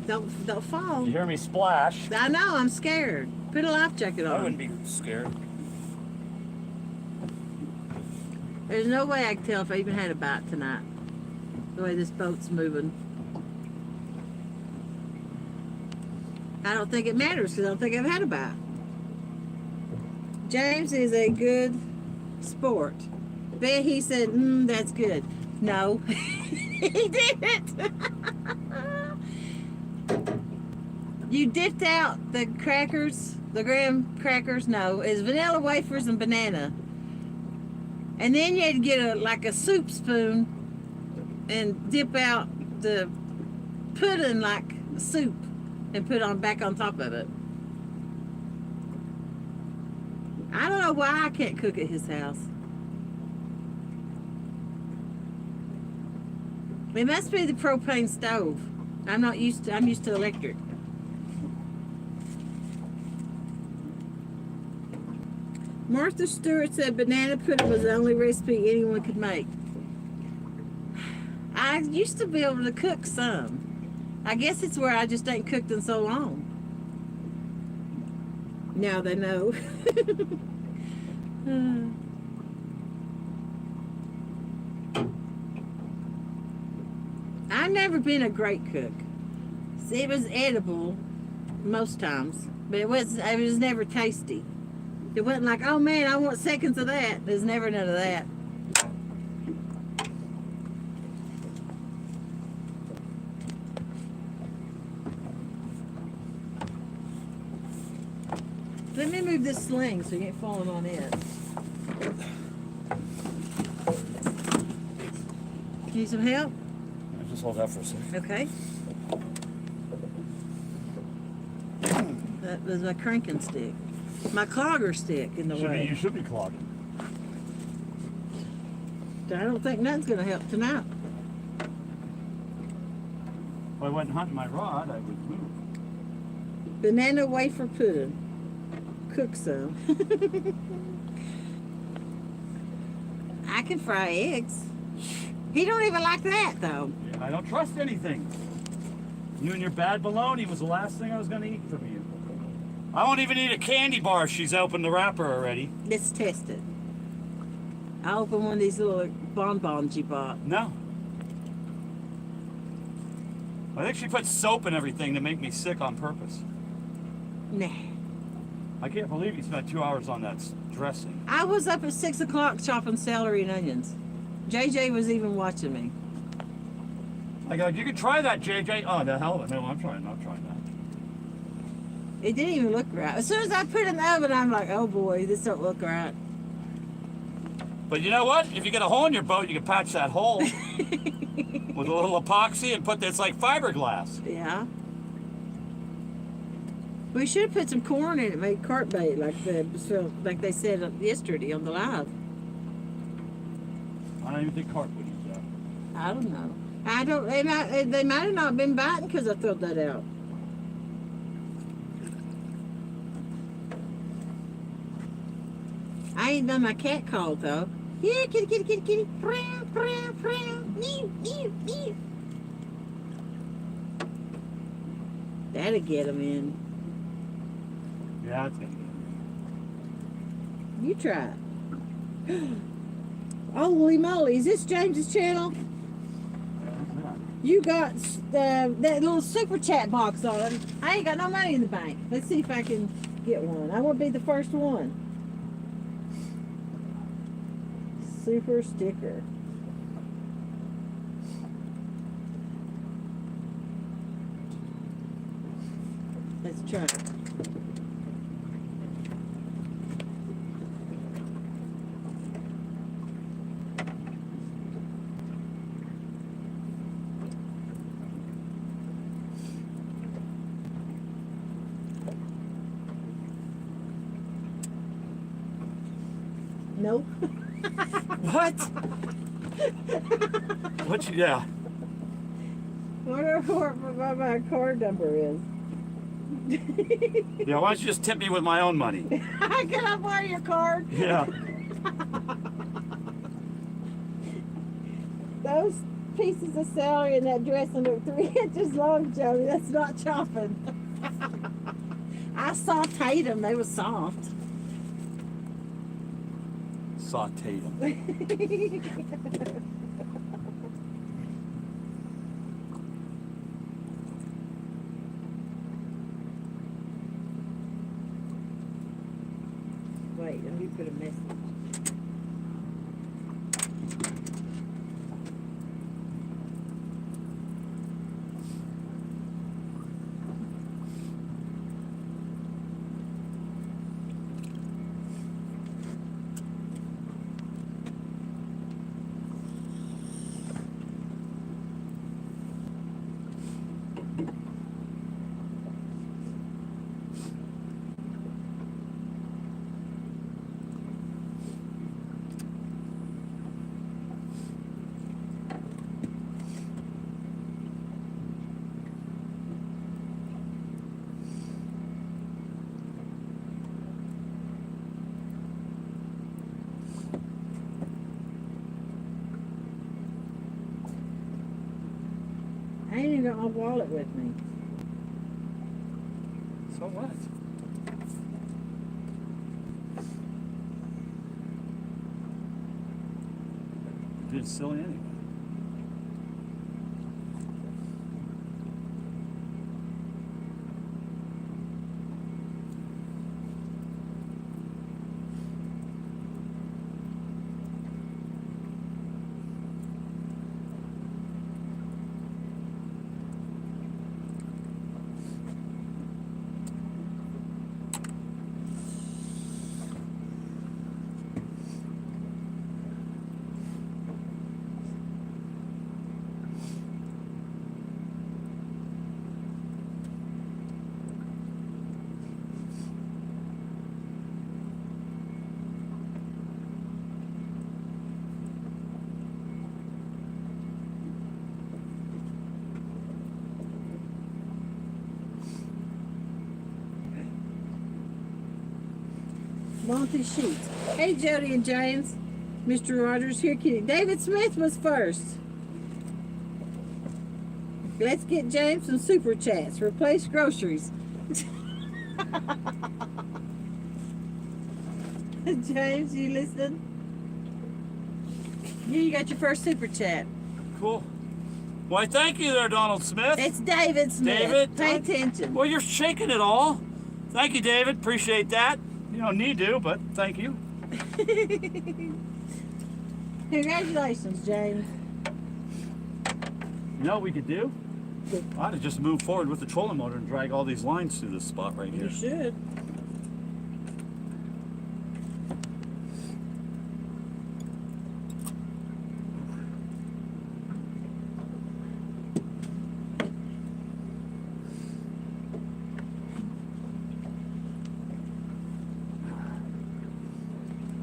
Don't fall.
You hear me splash?
I know, I'm scared. Put a life jacket
I
on.
wouldn't be scared.
There's no way I can tell if I even had a bite tonight. the way this boat's moving. I don't think it matters because I don't think I've had a bite. James is a good sport. Bet he said, that's good. No, he didn't. You dipped out the crackers, the graham crackers. No, it's vanilla wafers and banana. And then you had to get a soup spoon and dip out the pudding like soup and put on back on top of it. I don't know why I can't cook at his house. It must be the propane stove. I'm used to electric. Martha Stewart said banana pudding was the only recipe anyone could make. I used to be able to cook some. I guess it's where I just ain't cooked in so long. Now they know. I've never been a great cook. See, it was edible most times, but it was never tasty. It wasn't like, oh man, I want seconds of that. There's never none of that. Let me move this sling so you ain't falling on it. Need some help?
Just hold that for a second.
Okay. That was my cranking stick. My clogger stick in the way.
You should be clogging.
I don't think nothing's going to help tonight.
If I went hunting my rod, I would move.
Banana wafer pudding. Cook some. I can fry eggs. He don't even like that though.
Yeah, I don't trust anything. You and your bad bologna was the last thing I was going to eat from you. I won't even eat a candy bar if she's opened the wrapper already.
Let's test it. I open one of these little bonbons you bought.
No. I think she put soap in everything to make me sick on purpose.
Nah.
I can't believe you spent 2 hours on that dressing.
I was up at 6 o'clock chopping celery and onions. JJ was even watching me.
I go, you can try that, JJ. Oh, the hell of it. No, I'm trying that.
It didn't even look right. As soon as I put it in the oven, I'm like, oh boy, this don't look right.
But you know what? If you get a hole in your boat, you can patch that hole with a little epoxy and put this like fiberglass.
Yeah. We should have put some corn in it, made carp bait like they said yesterday on the live.
I don't even think carp would use that.
I don't know. They might have not been biting because I threw that out. I ain't done my cat call though. Yeah, kitty, kitty, kitty, kitty. Meow, meow, meow. Meow, meow, meow. That'll get them in.
Yeah, it's gonna be.
You try it. Holy moly, is this James's channel? You got that little super chat box on. I ain't got no money in the bank. Let's see if I can get one. I want to be the first one. Super sticker. Let's try it. Nope.
What? Yeah.
Wonder what my card number is.
Yeah, why don't you just tip me with my own money?
Can I borrow your card?
Yeah.
Those pieces of celery in that dressing look 3 inches long, Jody. That's not chopping. I sauteed them. They were soft.
Sauteed them.
Wait, let me put a message. I ain't even got my wallet with me.
So what? It's silly anyway.
Monty Sheets. Hey, Jody and James. Mr. Rogers here. David Smith was first. Let's get James some super chats. Replace groceries. James, you listening? You got your first super chat.
Cool. Why, thank you there, Donald Smith.
It's David Smith.
David?
Pay attention.
Well, you're shaking it all. Thank you, David. Appreciate that. You don't need to, but thank you.
Congratulations, James.
You know what we could do? I ought to just move forward with the trolling motor and drag all these lines through this spot right here.
You should.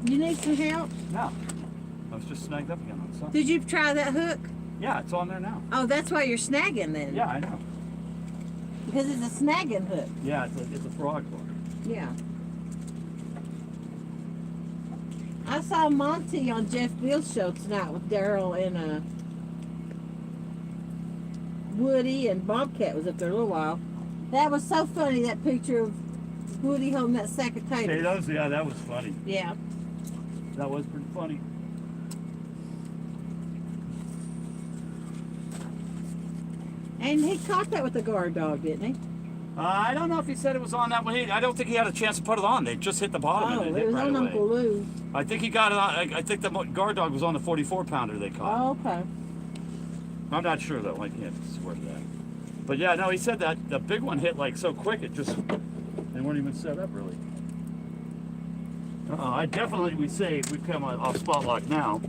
You need some help?
No. I was just snagged up again on something.
Did you try that hook?
Yeah, it's on there now.
Oh, that's why you're snagging then.
Yeah, I know.
Because it's a snagging hook.
Yeah, it's a frog hook.
Yeah. I saw Monty on Jeff Bill's show tonight with Daryl and Woody, and Bobcat was up there a little while. That was so funny, that picture of Woody holding that sack of taters.
Potatoes? Yeah, that was funny.
Yeah.
That was pretty funny.
And he caught that with the guard dog, didn't he?
I don't know if he said it was on that one. I don't think he had a chance to put it on. They just hit the bottom
Oh,
and
it
it hit
was
right
on
away.
Uncle Lou.
I think he got it on. I think the guard dog was on the 44 pounder they caught.
Oh, okay.
I'm not sure though. I can't swear to that. But yeah, no, he said that the big one hit like so quick it just they weren't even set up really. I definitely would say if we come off spot lock now.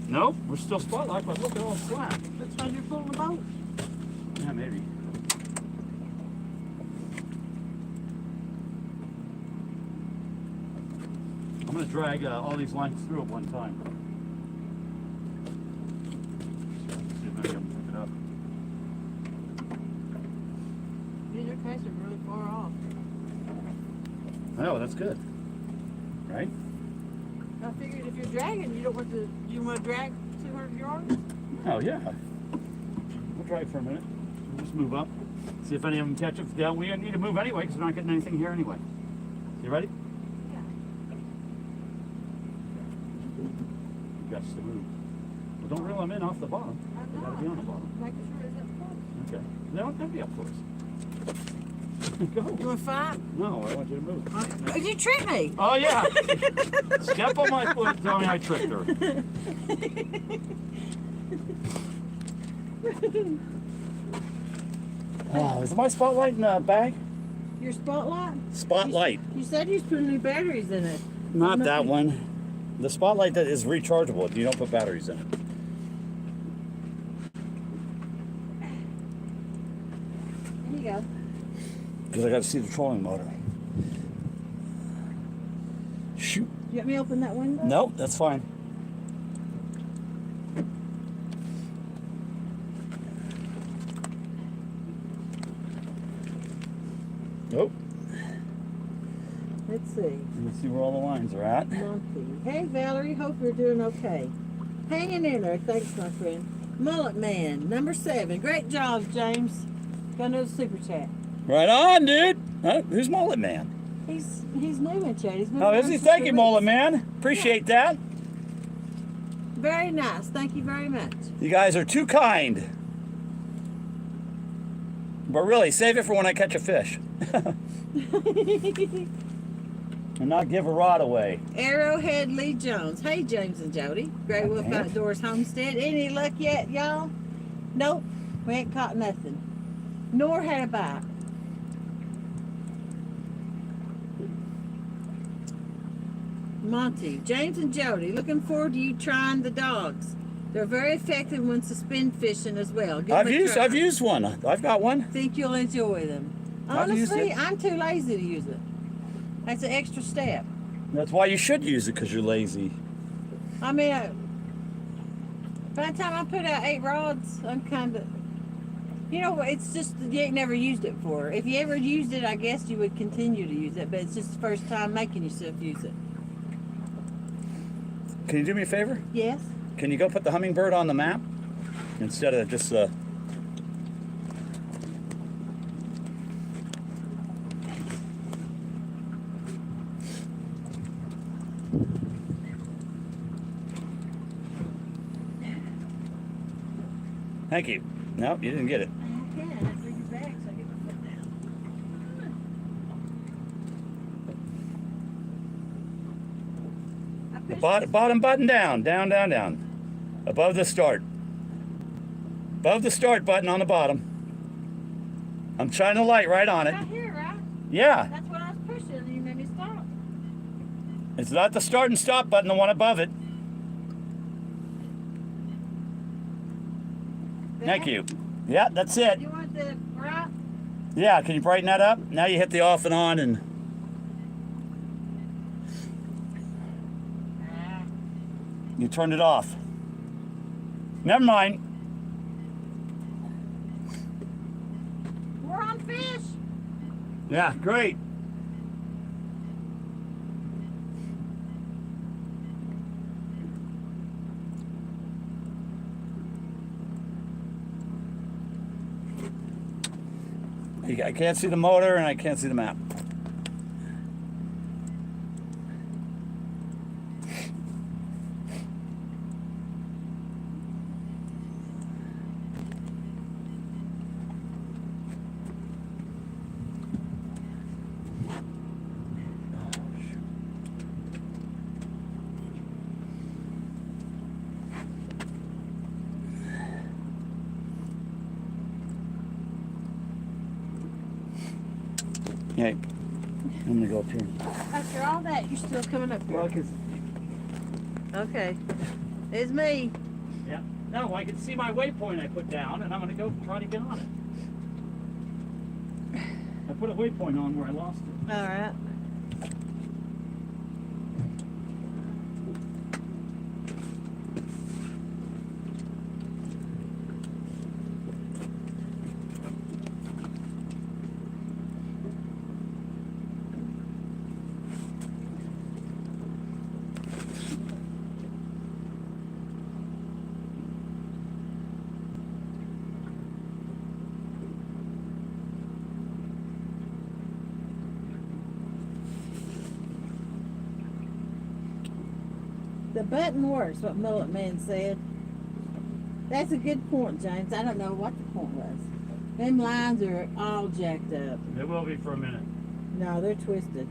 Nope, we're still spot lock, but look at all slack.
That's why you're pulling the boat.
Yeah, maybe. I'm gonna drag all these lines through at one time. See if I can pick it up.
These are guys are really far off.
Oh, that's good. Right?
I figured if you're dragging, you don't want to. You want to drag 200 yards?
Oh yeah. We'll drag for a minute. We'll just move up. See if any of them catch up. Yeah, we need to move anyway because we're not getting anything here anyway. You ready?
Yeah.
You got to move. Well, don't reel them in off the bottom. They gotta be on the bottom.
Making sure it's up close.
Okay. They'll be up close. Go.
You want to fight?
No, I want you to move.
Oh, you tricked me.
Oh, yeah. Step on my foot and tell me I tricked her. Oh, is my spotlight in the bag?
Your spotlight?
Spotlight.
You said you was putting new batteries in it.
Not that one. The spotlight that is rechargeable. You don't put batteries in it.
There you go.
Because I got to see the trolling motor. Shoot.
You want me to open that window?
No, that's fine. Nope.
Let's see.
Let's see where all the lines are at.
Monty. Hey, Valerie. Hope you're doing okay. Hanging in there. Thanks, my friend. Mullet Man, number 7. Great job, James. Got another super chat.
Right on, dude. Huh? Who's Mullet Man?
He's new in chat. He's been
Oh, is
around
he?
for
Thank
3
you,
weeks.
Mullet Man. Appreciate that.
Very nice. Thank you very much.
You guys are too kind. But really, save it for when I catch a fish. And not give a rod away.
Arrowhead Lee Jones. Hey, James and Jody. Grey Wolf
Okay.
Outdoors Homestead. Any luck yet, y'all? Nope. We ain't caught nothing. Nor had a bite. Monty. James and Jody. Looking forward to you trying the dogs. They're very effective when suspend fishing as well. Give them a try.
I've used one. I've got one.
Think you'll enjoy them.
I've used
Honestly,
it.
I'm too lazy to use it. That's an extra step.
That's why you should use it, because you're lazy.
I mean, by the time I put out 8 rods, I'm kind of, you know, it's just you ain't never used it before. If you ever used it, I guess you would continue to use it, but it's just the first time making yourself use it.
Can you do me a favor?
Yes?
Can you go put the hummingbird on the map instead of just the... Thank you. No, you didn't get it.
I can. I bring it back so I get my foot down.
Bottom button down, down, down, down. Above the start. Above the start button on the bottom. I'm shining a light right on it.
Right here, right?
Yeah,
That's what I was pushing and you made me stop.
it's not the start and stop button, the one above it. Thank you. Yeah, that's it.
You want the right?
Yeah, can you brighten that up? Now you hit the off and on and
Ah.
you turned it off. Never mind.
We're on fish.
Yeah, great. I can't see the motor and I can't see the map. Okay, I'm gonna go up here.
After all that, you're still coming up here.
Well, 'cause
Okay. It's me.
yeah, no, I can see my waypoint I put down, and I'm gonna go try to get on it. I put a waypoint on where I lost it.
All right. The button works, what Mullet Man said. That's a good point, James. I don't know what the point was. Them lines are all jacked up.
It will be for a minute.
No, they're twisted.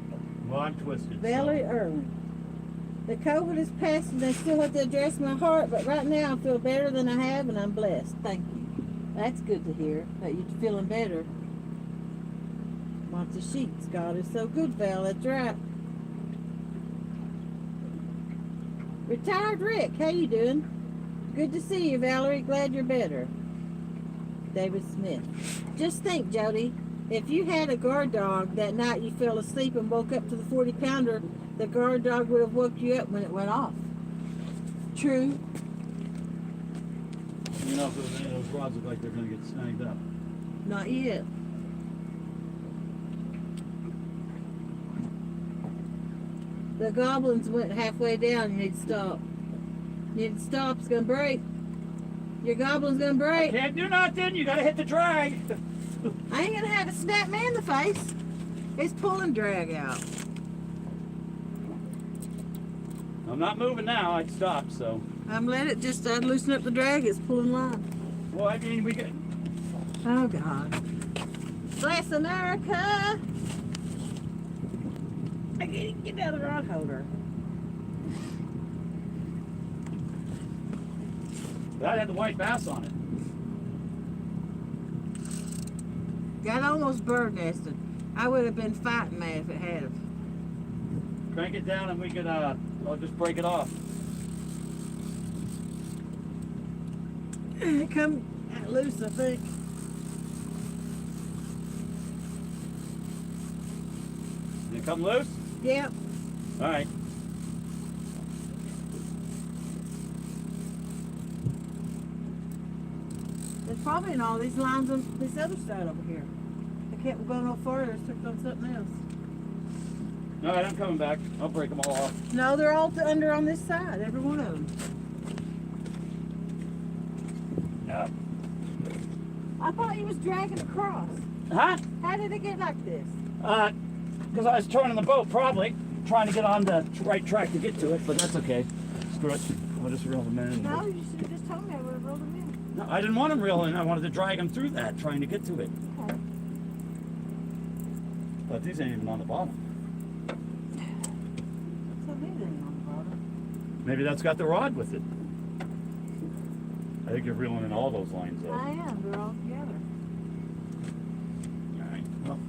Well, I'm twisted.
Valerie
so.
Irwin. The COVID is past and they still have to address my heart, but right now I feel better than I have and I'm blessed. Thank you. That's good to hear, that you're feeling better. Lots of sheets. God is so good, Val. That's right. Retired Rick, how you doing? Good to see you, Valerie. Glad you're better. David Smith. Just think, Jody, if you had a guard dog that night you fell asleep and woke up to the 40-pounder, the guard dog would have woke you up when it went off. True.
You know, if any of those rods look like they're going to get snagged up.
Not yet. The goblins went halfway down. You need to stop. You need to stop. It's going to break. Your goblin's going to break.
Can't do nothing. You got to hit the drag.
I ain't going to have it snap me in the face. It's pulling drag out.
I'm not moving now. I stopped, so.
I'm letting it just loosen up the drag. It's pulling line.
Well, I mean, we get.
Oh, God. Bless America. I can't get out of the rod holder.
That had the white bass on it.
Got almost bird nested. I would have been fighting that if it had.
Crank it down and we could, I'll just break it off.
It come loose, I think.
Did it come loose?
Yep.
All right.
There's probably in all these lines on this other side over here. I can't go no further. It's hooked on something else.
All right, I'm coming back. I'll break them all off.
No, they're all under on this side. Every one of them.
Yeah.
I thought you was dragging across.
Huh?
How did it get like this?
Because I was turning the boat, probably trying to get on the right track to get to it, but that's okay. Screw it. I'll just reel them in.
No, you should have just told me. I would have rolled them in.
No, I didn't want them reeling. I wanted to drag them through that, trying to get to it.
Okay.
But these ain't even on the bottom.
So they didn't on the bottom.
Maybe that's got the rod with it. I think you're reeling in all those lines though.
I am. They're all together.
All right. Well,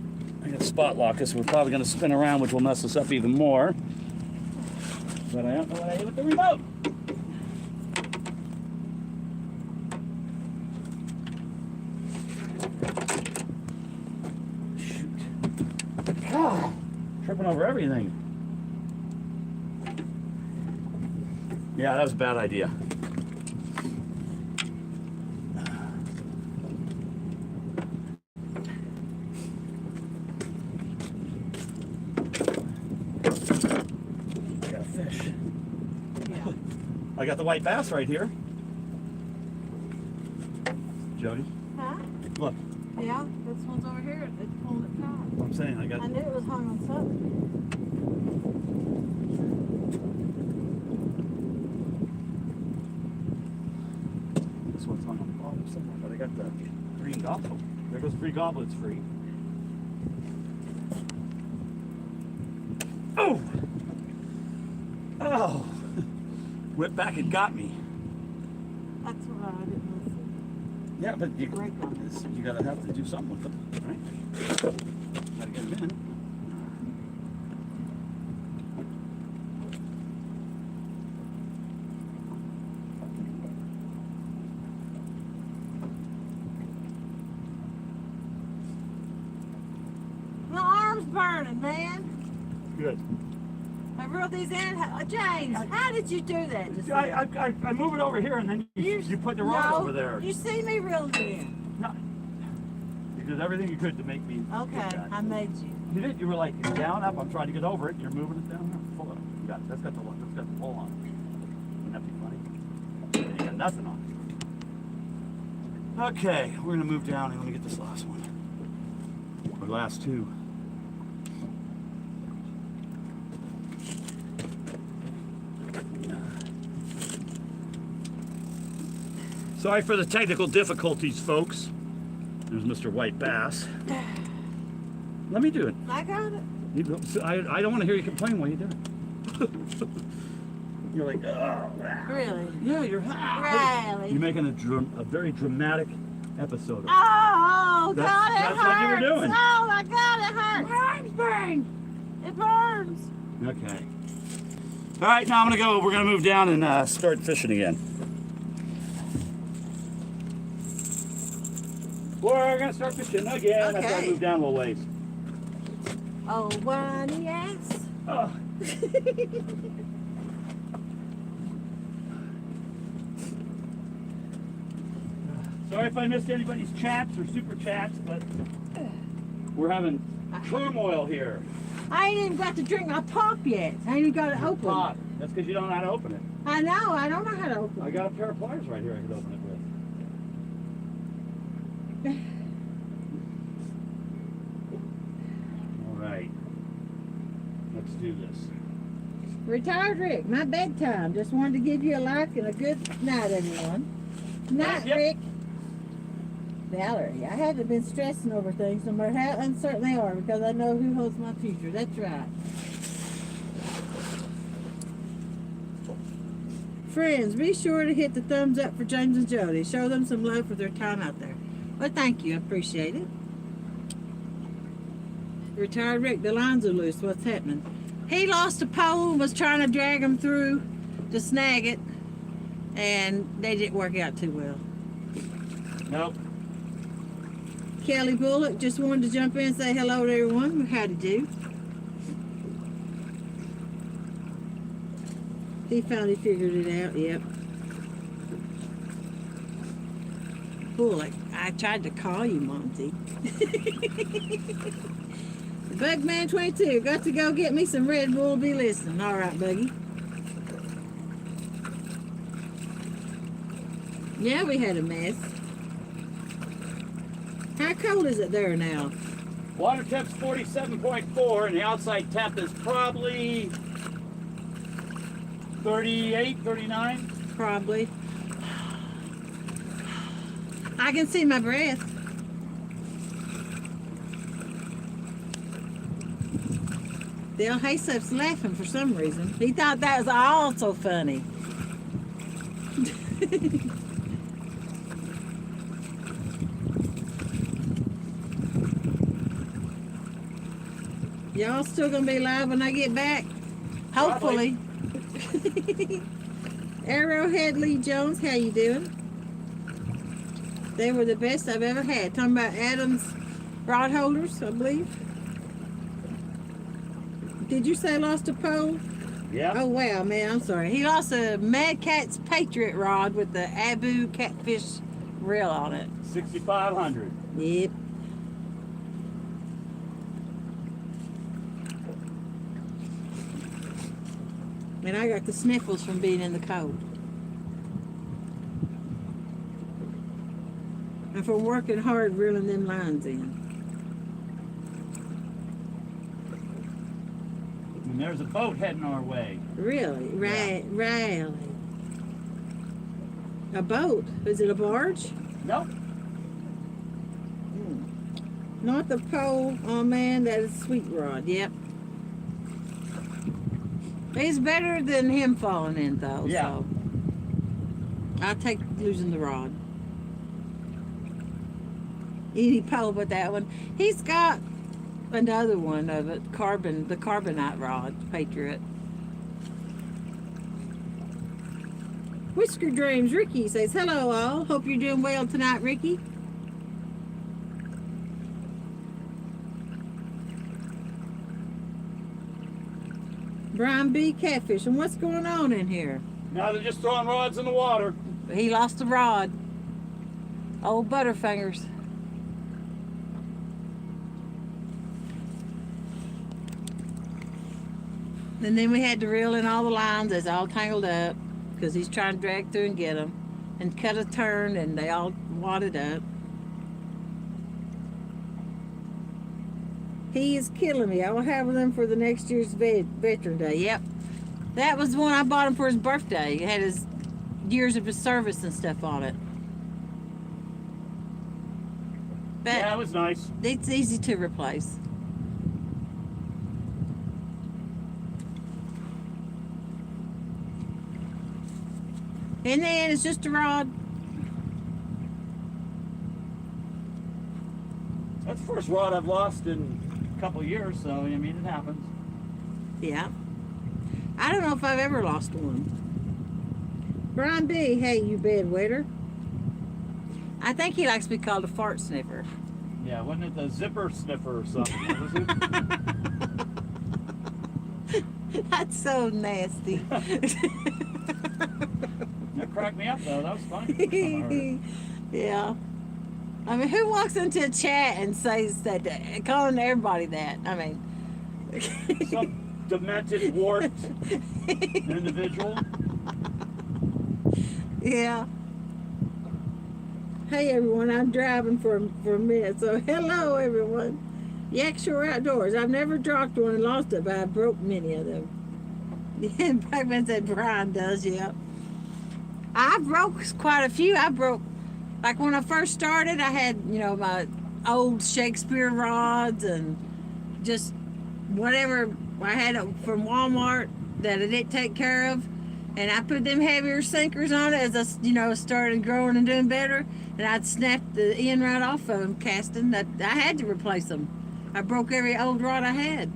I got spot lock us. We're probably going to spin around, which will mess us up even more. But I don't know what I did with the remote. Shoot. God, tripping over everything. Yeah, that was a bad idea. I got the white bass right here. Jody,
Huh?
look.
Yeah, this one's over here. It's pulling it tight.
I'm saying I got.
I knew it was hung on something.
This one's hung on the bottom somewhere, but I got the green goblet. There goes 3 goblets free. Oh! Oh! Whipped back and got me.
That's what I didn't listen.
Yeah, but you
Break on this.
you gotta have to do something with them, right? Gotta get them in.
My arm's burning, man.
Good.
I reeled these in. James, how did you do that? Just
I move it over here and then you put the rod
no,
over there.
You see me reeling it in.
No. You did everything you could to make me.
Okay,
get that.
I made you.
You did. You were like down, up. I'm trying to get over it. You're moving it down. Pull it. You got. That's got the pull on it. Wouldn't that be funny? You got nothing on it. Okay, we're gonna move down and let me get this last one. Or last 2. Sorry for the technical difficulties, folks. There's Mr. White Bass. Let me do it.
I got it.
I don't want to hear you complain while you do it. You're like, oh.
Really?
Yeah, you're.
Really?
You're making a very dramatic episode. Of
Oh,
That's-
God, it
that's
hurts.
what you were doing.
Oh, my God, it hurts. My arms burn. It burns.
Okay. All right, now we're gonna move down and start fishing again. We're gonna start fishing again after I
Okay.
move down a little ways.
Oh, whiny ass.
Oh. Sorry if I missed anybody's chats or super chats, but we're having turmoil here.
I ain't even got to drink my pop yet. I ain't even got it open.
Pop. That's because you don't know how to open it.
I know. I don't know how to open
I
it.
got a pair of pliers right here I could open it with. All right. Let's do this.
Retired Rick, my bedtime. Just wanted to give you a like and a good night, everyone. Night,
Yep.
Rick. Valerie, I haven't been stressing over things, no matter how uncertain they are, because I know who holds my future. That's right. Friends, be sure to hit the thumbs up for James and Jody. Show them some love for their time out there. Well, thank you. I appreciate it. Retired Rick, the lines are loose. What's happening? He lost a pole and was trying to drag him through to snag it, and they didn't work out too well.
Nope.
Kelly Bullock just wanted to jump in and say hello to everyone. How to do? He finally figured it out. Yep. Bullock, I tried to call you, Monty. Bugman 22, got to go get me some Red Bull. Be listening. All right, Buggy. Yeah, we had a mess. How cold is it there now?
Water temp's 47.4 and the outside temp is probably 38, 39.
Probably. I can see my breath. Dale Haysup's laughing for some reason. He thought that was also funny. Y'all still gonna be live when I get back? Hopefully. Arrowhead Lee Jones, how you doing? They were the best I've ever had. Talking about Adam's rod holders, I believe. Did you say lost a pole?
Yeah.
Oh wow, man, I'm sorry. He lost a Mad Cat's Patriot rod with the Abu Catfish reel on it.
6,500.
Yep. And I got the sniffles from being in the cold. And from working hard reeling them lines in.
And there's a boat heading our way.
Really?
Yeah.
Really? A boat? Is it a barge?
Nope.
Not the pole. Oh man, that is sweet rod. Yep. He's better than him falling in though.
Yeah.
So I'll take losing the rod. Any pole but that one. He's got another one of it, the carbonite rod, Patriot. Whisker Dreams, Ricky says, hello all. Hope you're doing well tonight, Ricky. Brian B. Catfish, and what's going on in here?
Now they're just throwing rods in the water.
He lost the rod. Old Butterfingers. And then we had to reel in all the lines. It's all tangled up because he's trying to drag through and get them. And cut a turn and they all wadded up. He is killing me. I will have them for the next year's Veteran Day. Yep. That was the one I bought him for his birthday. It had his years of his service and stuff on it. But
Yeah, it was nice.
it's easy to replace. In the end, it's just a rod.
That's the first rod I've lost in a couple of years, so I mean, it happens.
Yeah. I don't know if I've ever lost one. Brian B, hey, you bedwetter. I think he likes to be called a fart sniffer.
Yeah, wasn't it the zipper sniffer or something? What was it?
That's so nasty.
That cracked me up, though. That was funny.
Yeah. I mean, who walks into a chat and says that, calling everybody that? I mean,
Some demented, warped individual.
yeah. Hey everyone, I'm driving for a minute, so hello everyone. Yak Shore Outdoors. I've never dropped one and lost it, but I broke many of them. Yeah, Pac-Man said Brian does, yeah. I broke quite a few. I broke, like when I first started, I had, you know, my old Shakespeare rods and just whatever I had from Walmart that I didn't take care of. And I put them heavier sinkers on it as I, you know, started growing and doing better. And I'd snap the end right off of them casting. That I had to replace them. I broke every old rod I had.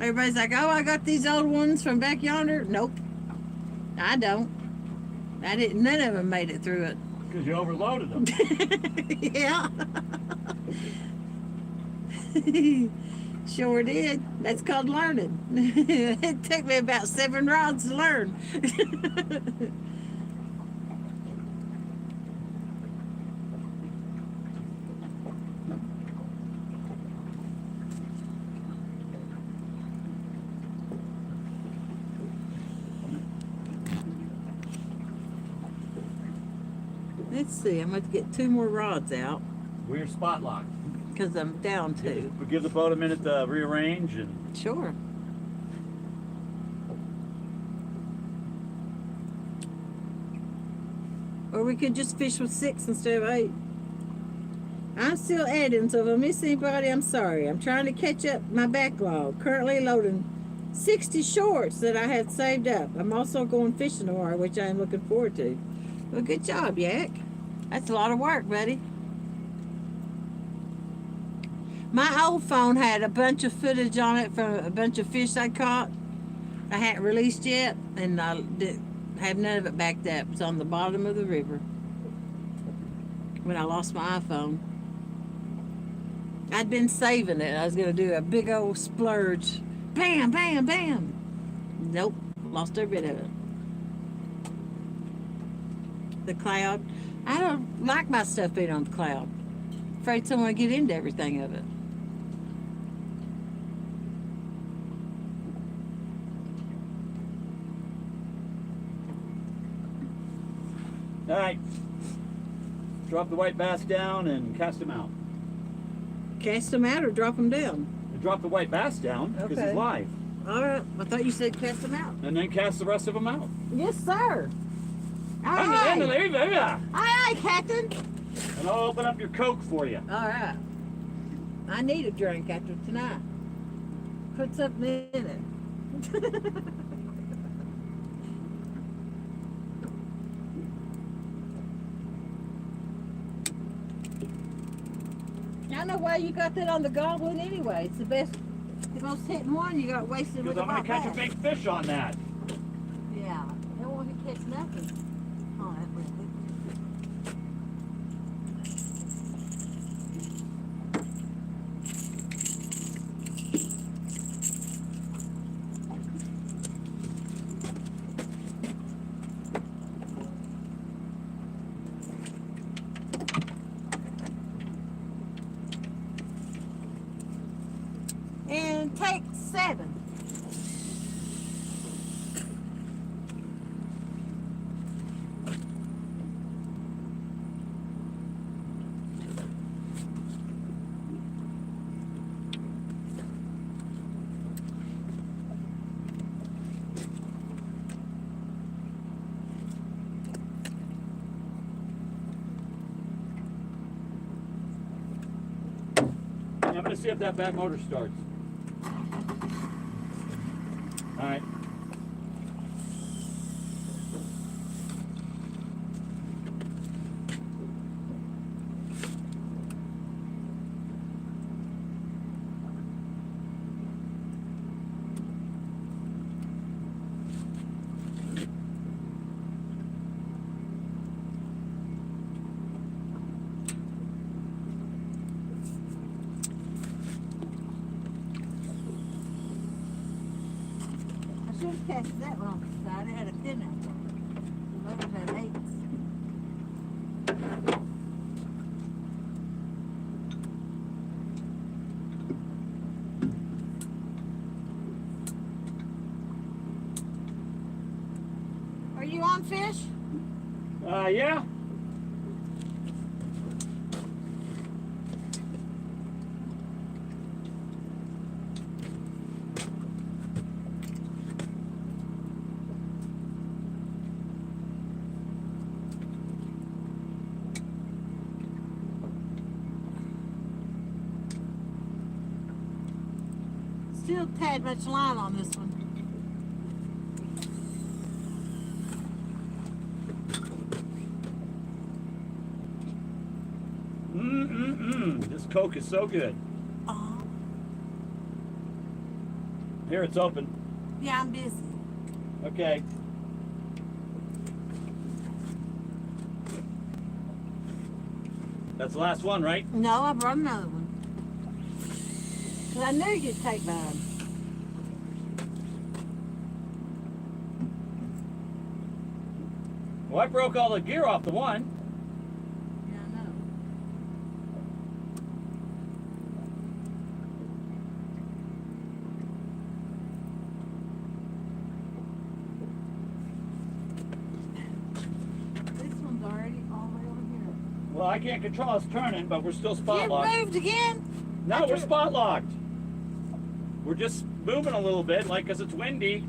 Everybody's like, oh, I got these old ones from back yonder. Nope, I don't. I didn't. None of them made it through it.
Because you overloaded them.
Yeah. Sure did. That's called learning. It took me about 7 rods to learn. Let's see, I'm going to get 2 more rods out
We're spot locked.
because I'm down 2.
We give the boat a minute to rearrange and
Sure. Or we could just fish with 6 instead of 8. I'm still adding, so if I miss anybody, I'm sorry. I'm trying to catch up my backlog. Currently loading 60 shorts that I had saved up. I'm also going fishing tomorrow, which I am looking forward to. Well, good job, Yak. That's a lot of work, buddy. My old phone had a bunch of footage on it from a bunch of fish I caught. I hadn't released yet, and I have none of it backed up. It's on the bottom of the river when I lost my iPhone. I'd been saving it. I was going to do a big old splurge. Bam, bam, bam. Nope, lost every bit of it. The cloud. I don't like my stuff being on the cloud. Afraid someone will get into everything of it.
all right. Drop the white bass down and cast him out.
Cast them out or drop them down?
And drop the white bass down because
Okay.
he's live.
All right. I thought you said cast them out.
And then cast the rest of them out.
Yes, sir. Aye,
And
aye. Aye, aye, Captain.
I'll open up your Coke for you.
All right. I need a drink after tonight. Put something in it. I don't know why you got that on the goblin anyway. It's the best, the most hitting one you got wasted with
Because
a
I'm going to
white
catch a
bass.
big fish on that.
Yeah, no one can catch nothing on that with it. And take 7.
see if that back motor starts. All right.
I should have casted that one on the side. It had a pin out there. The motors had 8s. Are you on, Fish?
Yeah.
Still a tad much line on this one.
This Coke is so good.
Oh,
Here, it's open.
yeah, I'm busy.
Okay. That's the last one, right?
No, I brought another one. 'Cause I knew you'd take mine.
Well, I broke all the gear off the one.
Yeah, I know. This one's already all the way over here.
Well, I can't control us turning, but we're still spot
You
locked.
moved again?
No, we're spot locked. We're just moving a little bit, like, 'cause it's windy.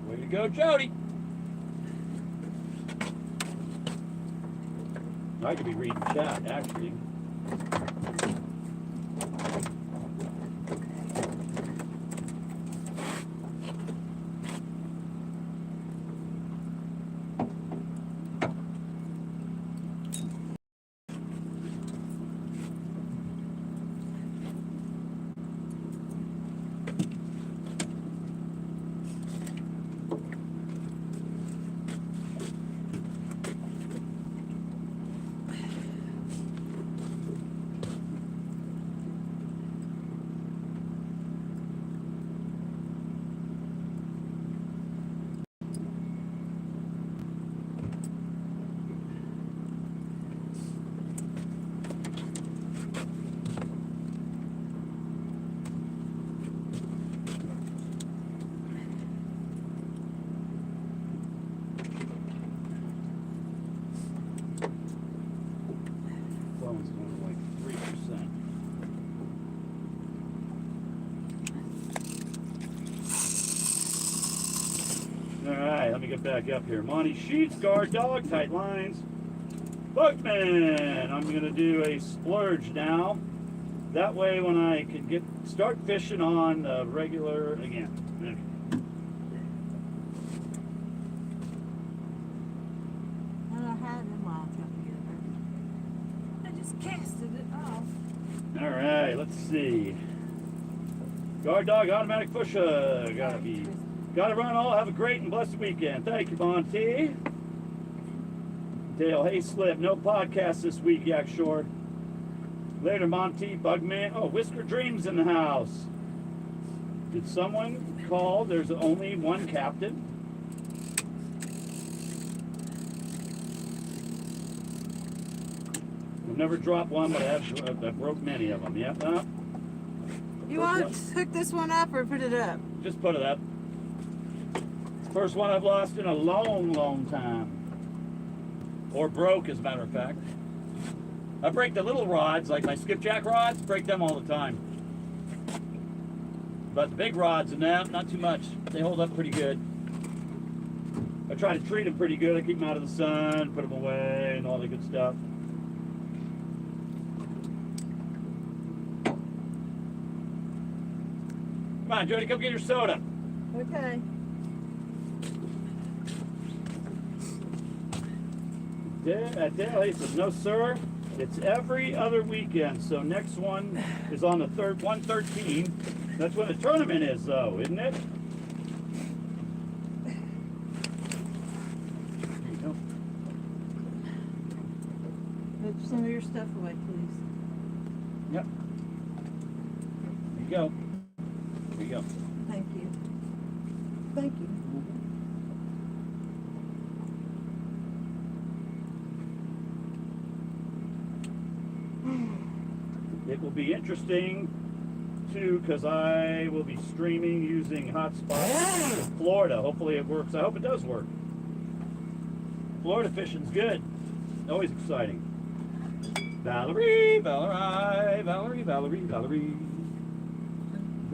Way to go, Jody. I could be reading chat, actually. get back up here. Monty Sheets, guard dog, tight lines. Boatman, I'm gonna do a splurge now. That way when I can start fishing on regular again.
I don't know how them all come together. I just casted it off.
All right, let's see. Guard dog, automatic pusher. Gotta run all. Have a great and blessed weekend. Thank you, Monty. Dale, hey Slip, no podcast this week, Yak Shore. Later, Monty, Bugman. Oh, Whisker Dreams in the house. Did someone call? There's only one captain. I've never dropped one, but I've broke many of them. Yep.
You want to hook this one up or put it up?
Just put it up. It's the first one I've lost in a long, long time. Or broke, as a matter of fact. I break the little rods, like my skipjack rods, break them all the time. But the big rods and that, not too much. They hold up pretty good. I try to treat them pretty good. I keep them out of the sun, put them away, and all the good stuff. Come on, Jody, come get your soda.
Okay.
Dale, he says, no, sir. It's every other weekend. So next one is on the 113. That's when the tournament is, though, isn't it? There you go.
Put some of your stuff away, please.
Yep. There you go. There you go.
Thank you. Thank you.
It will be interesting, too, because I will be streaming using Hotspot in Florida. Hopefully it works. I hope it does work. Florida fishing's good. Always exciting. Valerie. Got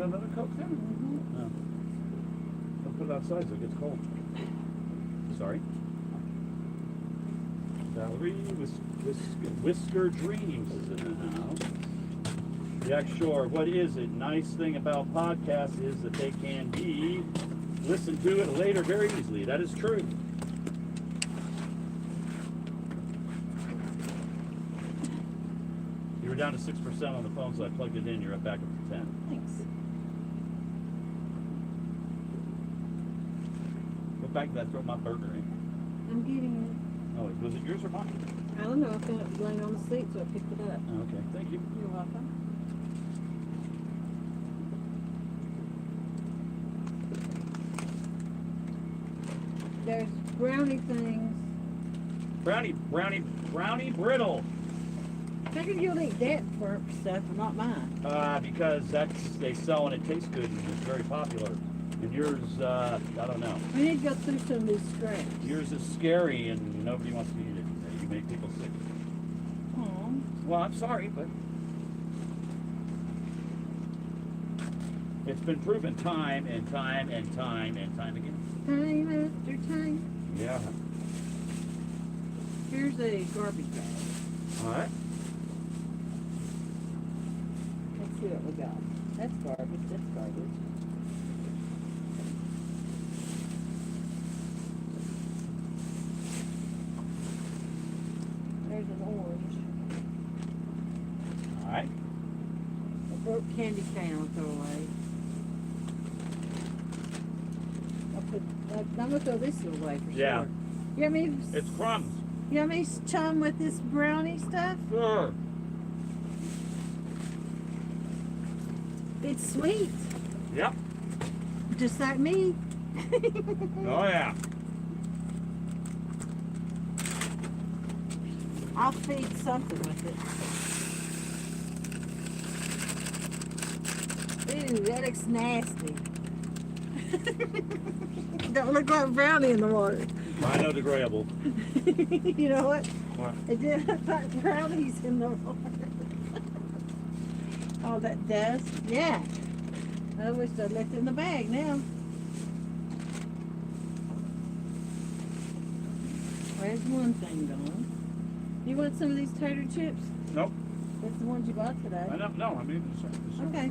another Coke there? No. Don't put it outside so it gets cold. Sorry. Valerie Whisker Dreams is in the house. Yeah, sure. What is it? Nice thing about podcasts is that they can be listened to it later very easily. That is true. You were down to 6% on the phone, so I plugged it in. You're back up to 10.
Thanks.
Go back to that. Throw my burger in.
I'm getting it.
Oh, was it yours or mine?
I don't know. I found it laying on the seat, so I picked it up.
Oh, okay. Thank you.
You're welcome. There's brownie things.
Brownie brittle.
I figured you'll eat that for stuff, but not mine.
Because they sell and it tastes good and it's very popular. And yours, I don't know.
We need to go through some of these scraps.
Yours is scary and nobody wants to eat it. You make people sick.
Aw.
Well, I'm sorry, but it's been proven time and time and time and time again.
Time after time.
Yeah.
Here's a garbage bag.
All right.
Let's see what we got. That's garbage. That's garbage. There's an orange.
All right.
A broke candy cane I'll throw away. I'm gonna throw this away for
Yeah.
sure. You want me?
It's crumbs.
You want me to chum with this brownie stuff?
Sure.
It's sweet,
Yep.
just like me.
Oh yeah.
I'll feed something with it. Ooh, that looks nasty. Don't look like brownie in the water.
Biodegradable.
You know what?
What?
It did look like brownies in the water. Oh, that does? Yeah. I wish I'd left it in the bag now. There's one thing gone. You want some of these tater chips?
Nope.
That's the ones you bought today.
I don't know. I mean, the
Okay.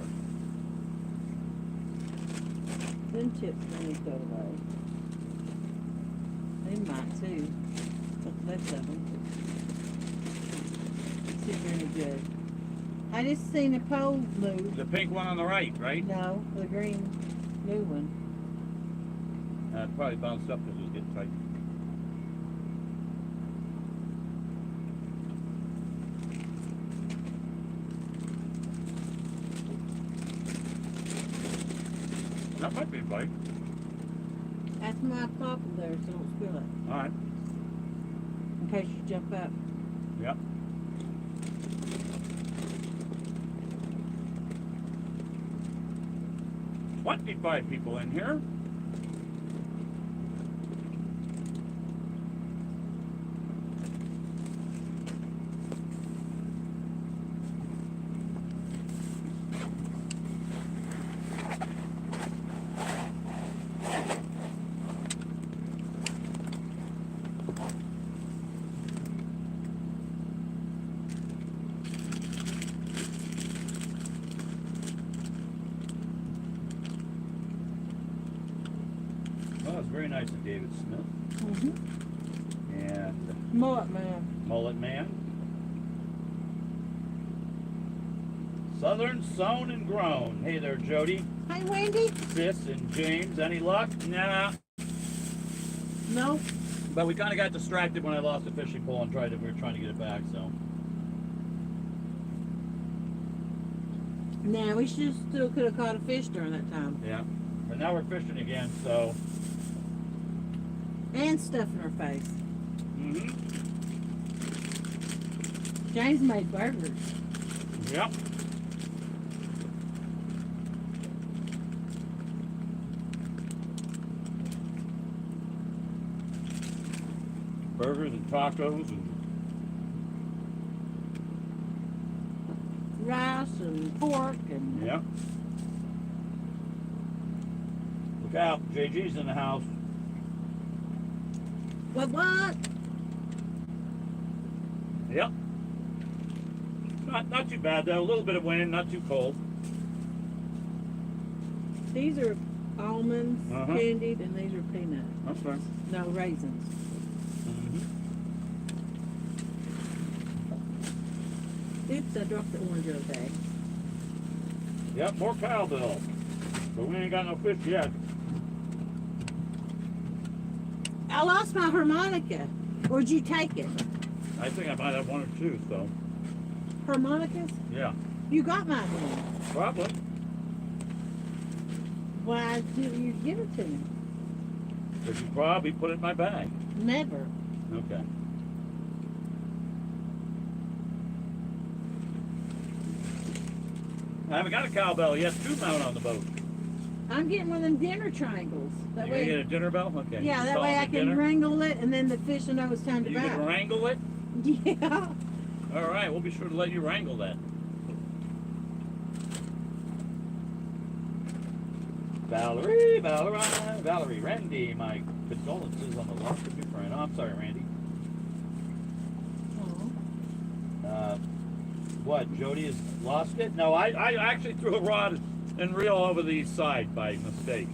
Them chips may go away. They might too. What's left of them? It's really good. I just seen a pole move.
The pink one on the right, right?
No, the green new one.
It probably bounced up because it was getting tight. That might be a bite.
That's my pop there, so don't spill it.
All right.
In case you jump up.
Yep. $25 people in here. Well, it's very nice of David Smith.
Mm-hmm.
And
Mullet man.
Mullet Man. Southern Sown and Grown. Hey there, Jody.
Hi, Wendy.
Sis and James. Any luck? Nah.
No.
But we kind of got distracted when I lost the fishing pole and we were trying to get it back, so.
Nah, we still could have caught a fish during that time.
Yeah. But now we're fishing again, so.
And stuff in our face.
Mm-hmm.
James made burgers.
Yep. Burgers and tacos and
Rice and pork and...
yep. Look out, JG's in the house.
What?
Yep. Not too bad though. A little bit of wind, not too cold.
These are almonds,
Uh-huh.
candied, and these are peanuts.
That's right.
No, raisins. Oops, I dropped the orange the other day.
Yep, more cowbell. But we ain't got no fish yet.
I lost my harmonica. Where'd you take it?
I think I might have one or two, so.
Harmonicas?
Yeah.
You got mine then.
Probably.
Why didn't you give it to me?
But you probably put it in my bag.
Never.
Okay. I haven't got a cowbell yet to mount on the boat.
I'm getting one of them dinner triangles. That
You
way,
gonna get a dinner bell? Okay.
yeah,
You
that
call
way
it
I can
dinner?
wrangle it, and then the fish will know it's time to
You can
back.
wrangle it?
Yeah.
All right, we'll be sure to let you wrangle that. Valerie, Randy, my condolences on the loss of your friend. Oh, I'm sorry, Randy. What, Jody has lost it? No, I actually threw a rod and reel over the side by mistake.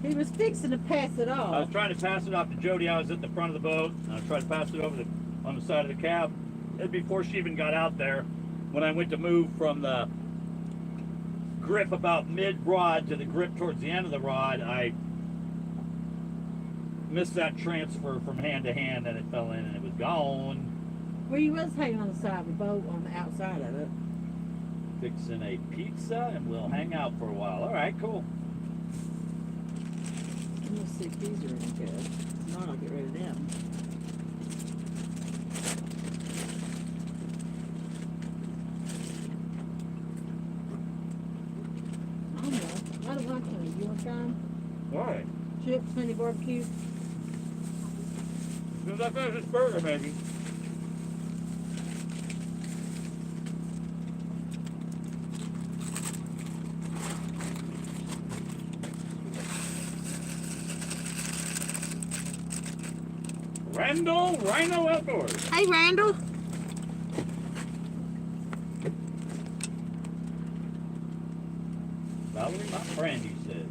He was fixing to pass it
I
off.
was trying to pass it off to Jody. I was at the front of the boat, and I tried to pass it over on the side of the cab. And before she even got out there, when I went to move from the grip about mid-rod to the grip towards the end of the rod, I missed that transfer from hand to hand, and it fell in, and it was gone.
Well, he was hanging on the side of the boat on the outside of it.
Fixing a pizza, and we'll hang out for a while. All right, cool.
I'm gonna see if these are any good. If not, I'll get rid of them. I don't know. I don't like honey. You want to try them?
All right.
Chips, honey barbecue.
As soon as I finish this burger, maybe. Randall Rhino Outdoors.
Hey, Randall.
Valerie, my friend, he says.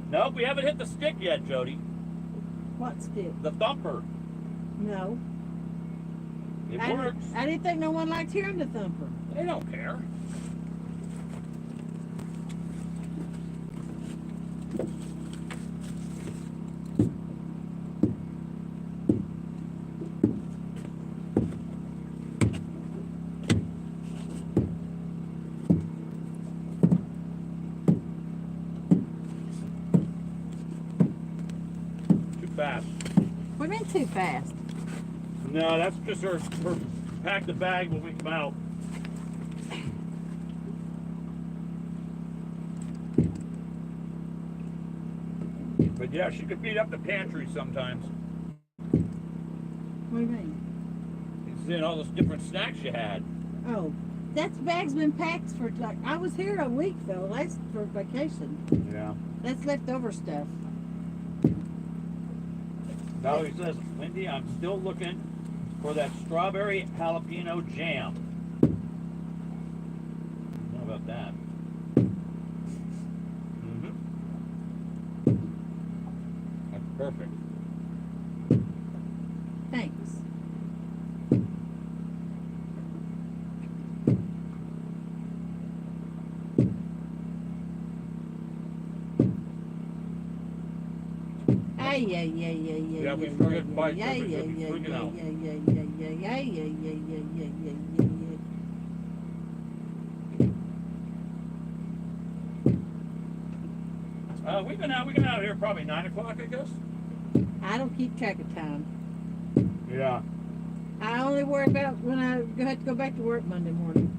Nope, we haven't hit the stick yet, Jody.
What stick?
The thumper.
No.
It
I
works.
I didn't think no one liked hearing the thumper.
They don't care. Too fast.
What do you mean too fast?
No, that's just her pack the bag when we come out. But yeah, she could beat up the pantry sometimes.
What do you mean?
Seeing all those different snacks you had.
Oh, that bag's been packed for like I was here a week though, last for vacation.
Yeah.
That's leftover stuff.
Valerie says, Wendy, I'm still looking for that strawberry jalapeno jam. How about that? Mm-hmm. That's perfect.
Thanks. Yeah.
Yeah, we forget to buy
Yeah.
something, she'll be freaking out. We've been out here probably 9 o'clock, I guess.
I don't keep track of time.
Yeah.
I only worry about when I have to go back to work Monday morning.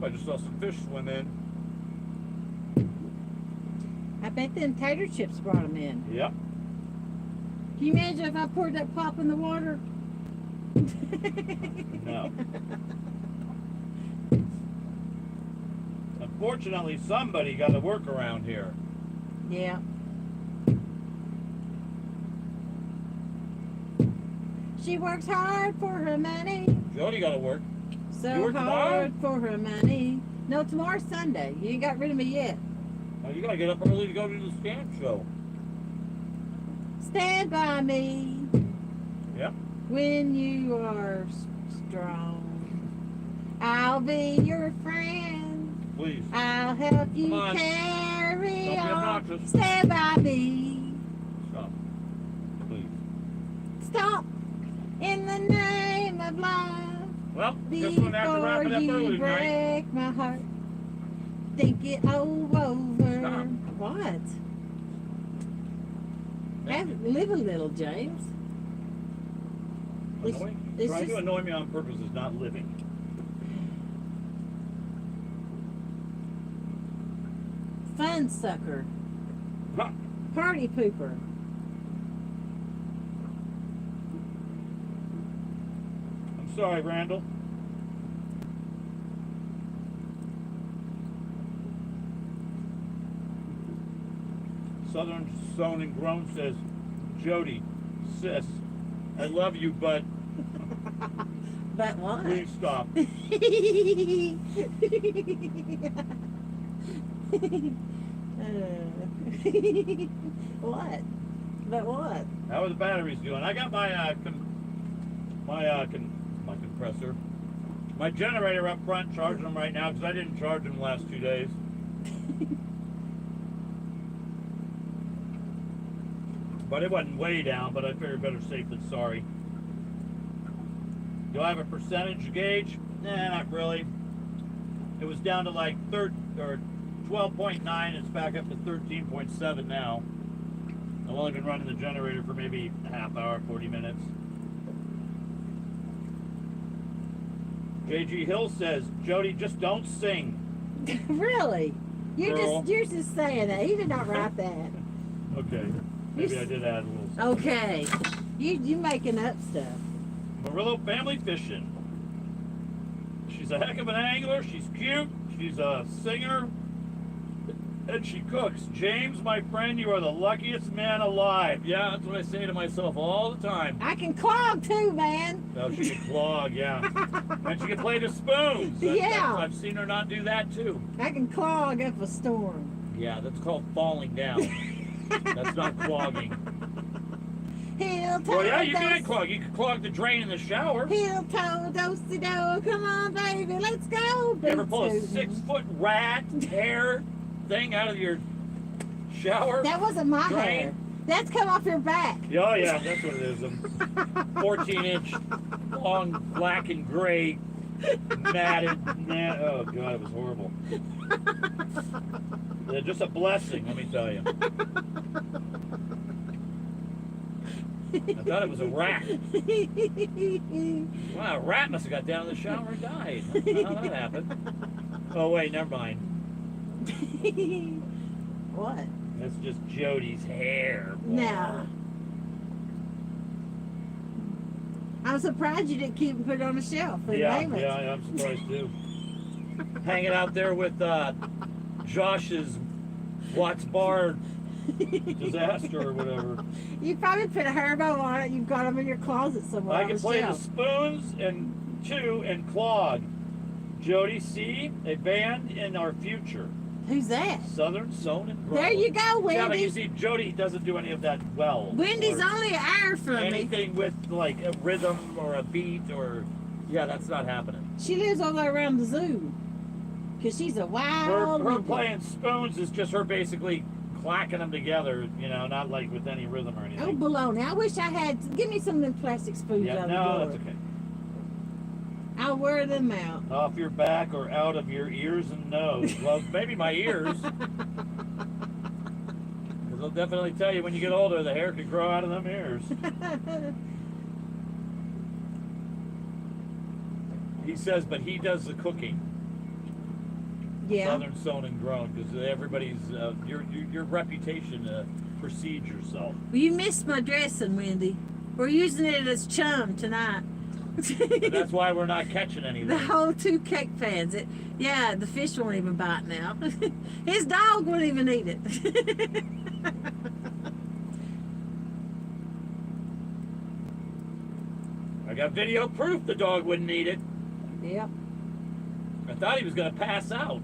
I just saw some fish swim in.
I bet them tater chips brought them in.
Yep.
Can you imagine if I poured that pop in the water?
No. Unfortunately, somebody got to work around here.
Yeah. She works hard for her money.
Jody got to work. You
So
work
hard for her money. No, tomorrow's Sunday. You ain't got rid of me yet.
Oh, you got to get up early to go to the stamp show.
Stand by me
Yep.
when you are strong. I'll be your friend.
Please.
I'll help you
Come on.
carry
Don't be
on.
obnoxious.
Stand by me.
Stop. Please.
Stop in the name of love.
Well, just when after
Before
wrapping up
you
early tonight.
break my heart, think it all over.
Stop.
What?
Thank
Live a little, James. It's-
Annoying?
it's
Trying to
just-
annoy me on purpose is not living.
Fun sucker.
Huh.
Party pooper.
I'm sorry, Randall. Southern Sown and Grown says, Jody, sis, I love you, but
But what?
please stop.
What? But what?
How are the batteries doing? I got my my compressor, my generator up front, charging them right now because I didn't charge them the last 2 days. But it wasn't way down, but I figured better safe than sorry. Do I have a percentage gauge? Nah, not really. It was down to like 12.9. It's back up to 13.7 now. I've only been running the generator for maybe a half hour, 40 minutes. JG Hill says, Jody, just don't sing.
Really?
Girl.
You're just saying that. He did not write that.
Okay. Maybe I did add a little something.
Okay. You making up stuff.
Murillo Family Fishing. She's a heck of an angler. She's cute. She's a singer. And she cooks. James, my friend, you are the luckiest man alive. Yeah, that's what I say to myself all the time.
I can clog too, man.
No, she can clog, yeah. And she can play the spoons.
Yeah.
I've seen her not do that too.
I can clog up a storm.
Yeah, that's called falling down. That's not clogging.
Heel toe.
Well, yeah, you can clog. You can clog the drain in the shower.
Heel toe, dosey do. Come on, baby, let's go.
You ever pull a
Boots.
6-foot rat hair thing out of your shower?
That wasn't my
drain?
hair. That's come off your back.
Oh, yeah, that's what it is. 14-inch, long, black and gray, matted. Oh, God, it was horrible. Just a blessing, let me tell you. I thought it was a rat. Wow, a rat must have got down in the shower and died. I don't know how that happened. Oh, wait, never mind.
What?
That's just Jody's hair.
No. I'm surprised you didn't keep it put it on the shelf. And name it.
Yeah, I'm surprised too. Hanging out there with Josh's Watts Bar disaster or whatever.
You probably put a herbo on it. You've got them in your closet somewhere.
I
on
can
the
play the
shelf.
spoons and clog. Jody, see a band in our future.
Who's that?
Southern Sewn and Grown.
There you go, Wendy.
Yeah, but you see, Jody doesn't do any of that well.
Wendy's
Or
only an hour from me.
anything with like a rhythm or a beat or yeah, that's not happening.
She lives all the way around the zoo. Because she's a wild
Her
Wendy.
playing spoons is just her basically clacking them together, you know, not like with any rhythm or anything.
Oh, baloney. I wish I had. Give me some of them plastic spoons
Yeah,
out
no,
of the
that's
door.
okay.
I'll wear them out.
Off your back or out of your ears and nose. Well, maybe my ears. Because they'll definitely tell you when you get older, the hair could grow out of them ears. He says, but he does the cooking.
Yeah.
Southern Sewn and Grown, because everybody's your reputation precedes yourself.
Well, you missed my dressing, Wendy. We're using it as chum tonight.
But that's why we're not catching anything.
The whole 2 cake pans. Yeah, the fish won't even bite now. His dog won't even eat it.
I got video proof the dog wouldn't eat it.
Yep.
I thought he was going to pass out.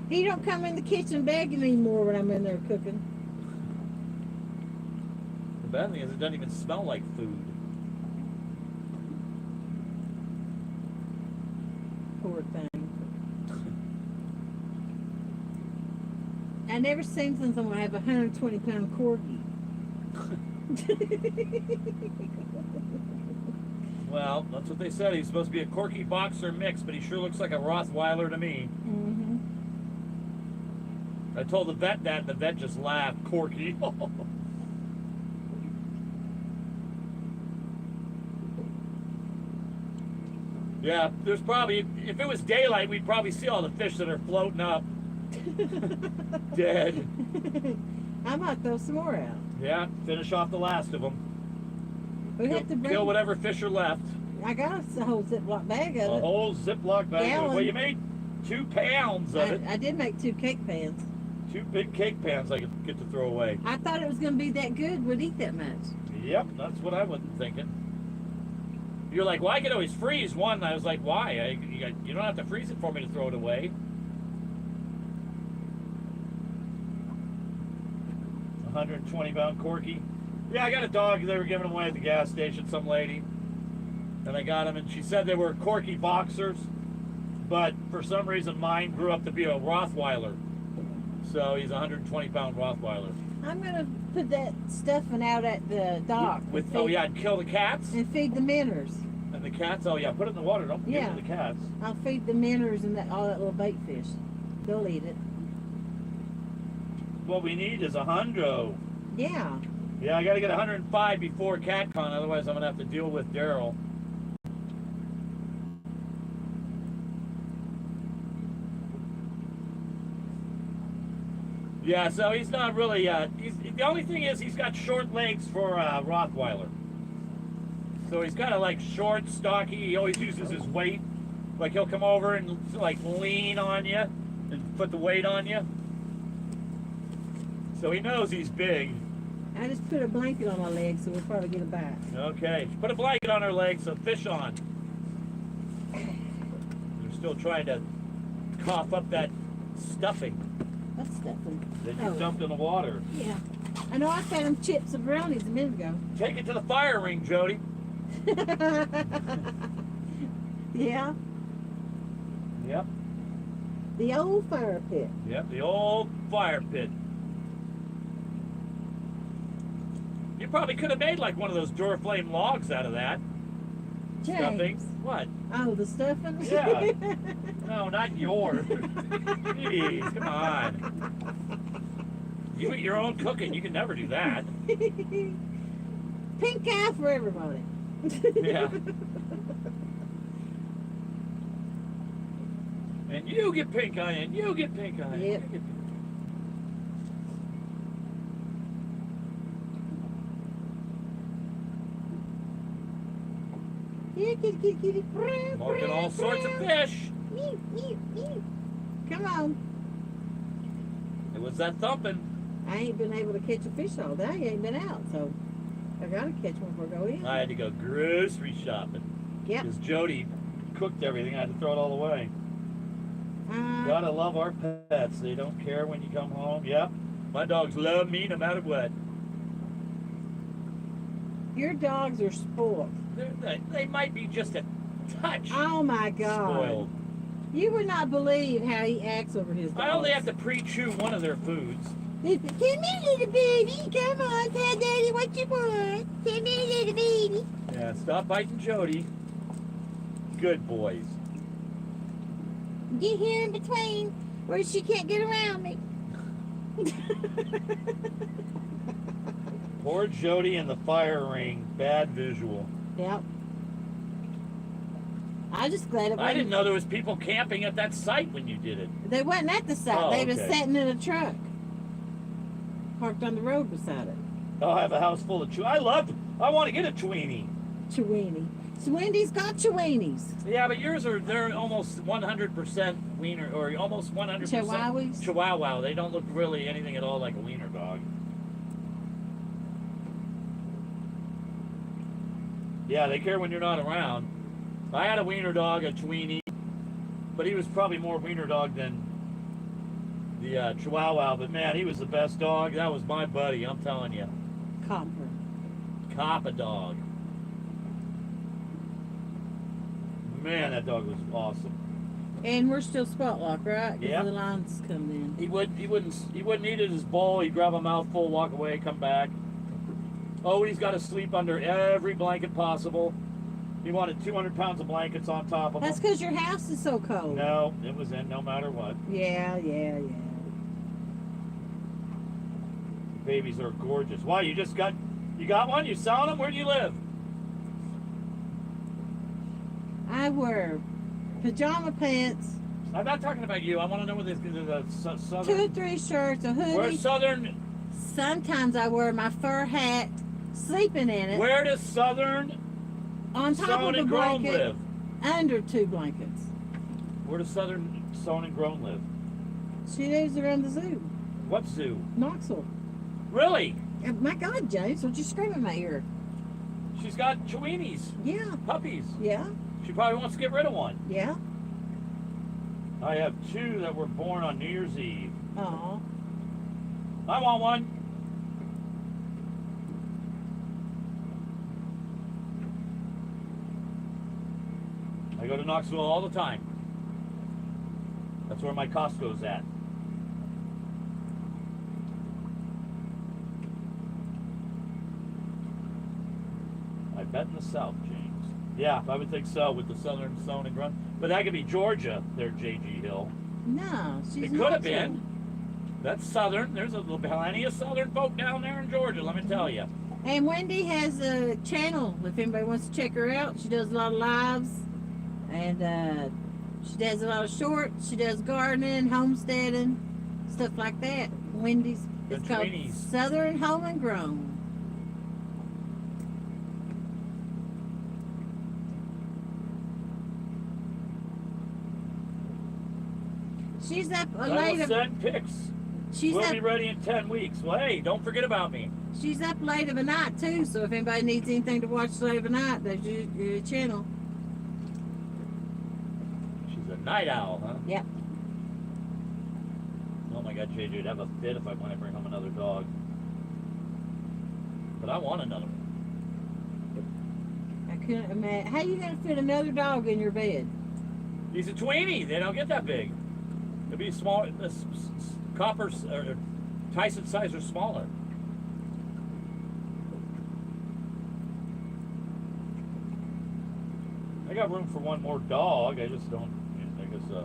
He don't come in the kitchen begging anymore when I'm in there cooking.
The bad thing is it doesn't even smell like food.
Poor thing. I never seen something when I have a 120-pound corgi.
Well, that's what they said. He's supposed to be a Corky boxer mix, but he sure looks like a Rottweiler to me.
Mm-hmm.
I told the vet that, and the vet just laughed. Corky. Yeah, there's probably, if it was daylight, we'd probably see all the fish that are floating up. Dead.
I might throw some more out.
Yeah, finish off the last of them.
We have to bring.
Kill whatever fish are left.
I got a whole Ziploc bag
A
of it.
whole Ziploc bag.
Gallon.
Well, you made 2 pounds of it.
I did make 2 cake pans.
2 big cake pans I could get to throw away.
I thought it was going to be that good. Would eat that much.
Yep, that's what I wasn't thinking. You're like, well, I could always freeze one. I was like, why? You don't have to freeze it for me to throw it away. 120-pound Corky. Yeah, I got a dog. They were giving them away at the gas station, some lady. And I got him, and she said they were Corky boxers. But for some reason, mine grew up to be a Rottweiler. So he's a 120-pound Rottweiler.
I'm gonna put that stuffing out at the dock.
With oh yeah, and kill the cats?
And feed the minnows.
And the cats? Oh yeah, put it in the water. Don't give it to the cats.
I'll feed the minnows and all that little bait fish. They'll eat it.
What we need is a hundo.
Yeah.
Yeah, I gotta get 105 before CatCon, otherwise I'm gonna have to deal with Daryl. Yeah, so he's not really, the only thing is he's got short legs for Rottweiler. So he's kind of like short, stocky, he always uses his weight. Like he'll come over and like lean on you and put the weight on you. So he knows he's big.
I just put a blanket on my leg, so we'll probably get a bite.
Okay, put a blanket on her leg, so fish on. They're still trying to cough up that stuffing
What's stuffing?
that you dumped in the water.
Yeah. I know I fed him chips and brownies a minute ago.
Take it to the fire ring, Jody.
Yeah.
Yep.
The old fire pit.
Yep, the old fire pit. You probably could have made like one of those Duraflame logs out of that. Stuffing.
James.
What?
Oh, the stuffing?
Yeah. No, not yours. Jeez, come on. You eat your own cooking. You can never do that.
Pink eye for everybody.
Yeah. And you get pink eye, and you get pink eye.
Yep.
You get pink.
Yeah, kitty, kitty, kitty.
Marking all sorts of fish.
Come on.
It was that thumping.
I ain't been able to catch a fish all day. I ain't been out, so I gotta catch one before I go in.
I had to go grocery shopping.
Yep.
Because Jody cooked everything. I had to throw it all away. Gotta love our pets. They don't care when you come home. Yep. My dogs love me no matter what.
Your dogs are spoiled.
They might be just a touch
Oh my God.
spoiled.
You would not believe how he acts over his dogs.
I only have to pre-chew one of their foods.
Come here, little baby. Come on, tell Daddy what you want. Come here, little baby.
Yeah, stop biting Jody. Good boys.
Get here in between where she can't get around me.
Poor Jody in the fire ring. Bad visual.
Yep. I just glad it wasn't.
I didn't know there was people camping at that site when you did it.
They wasn't at the site.
Oh,
They was
okay.
sitting in a truck. Parked on the road beside it.
I'll have a house full of I want to get a Tweenie.
Chewini. Wendy's got Cheweenies.
Yeah, but they're almost 100% wiener, or almost 100%
Chihuahuas?
Chihuahua. They don't look really anything at all like a wiener dog. Yeah, they care when you're not around. I had a wiener dog, a Tweenie, but he was probably more wiener dog than the Chihuahua. But man, he was the best dog. That was my buddy, I'm telling you.
Copper.
Coppa dog. Man, that dog was awesome.
And we're still spot lock, right? 'Cause
Yep.
the line's coming in.
He wouldn't eat at his bowl. He'd grab a mouthful, walk away, come back. Oh, he's got to sleep under every blanket possible. He wanted 200 pounds of blankets on top of
That's
him.
because your house is so cold.
No, it was in no matter what.
Yeah.
The babies are gorgeous. Why, you got one? You selling them? Where do you live?
I wear pajama pants,
I'm not talking about you. I want to know what this is. Southern.
2 or 3 shirts, a hoodie.
Where's Southern?
Sometimes I wear my fur hat, sleeping in it,
Where does Southern
on top
Sewn
of the
and Grown
blanket,
live?
under 2 blankets.
Where does Southern Sewn and Grown live?
She lives around the zoo,
What zoo?
Knoxville.
Really?
My God, James, don't you scream in my ear?
She's got Cheweenies,
Yeah,
puppies.
yeah,
She probably wants to get rid of one.
yeah.
I have 2 that were born on New Year's Eve.
Aw.
I want one. I go to Knoxville all the time. That's where my Costco's at. I bet in the South, James. Yeah, I would think so with the southern zone and grunt. But that could be Georgia, there, J.G. Hill.
No, she's
It
not.
could have been. That's southern. There's a little plenty of southern folk down there in Georgia, let me tell you.
And Wendy has a channel if anybody wants to check her out. She does a lot of lives, and she does a lot of shorts. She does gardening, homesteading, stuff like that. Wendy's, it's called
Tweenies.
Southern Home and Grown. She's up
I
late.
will send pics.
She's
We'll
up.
be ready in 10 weeks. Well, hey, don't forget about me.
She's up late of a night too. So if anybody needs anything to watch late of a night, there's your channel.
She's a night owl, huh?
Yep.
Oh my God, JJ, I'd have a fit if I want to bring home another dog. But I want another one.
I couldn't imagine. How you gonna fit another dog in your bed?
He's a tweenie. They don't get that big. They'll be small. Coppers or Tyson size or smaller. I got room for one more dog. I just don't. I guess.
Yeah.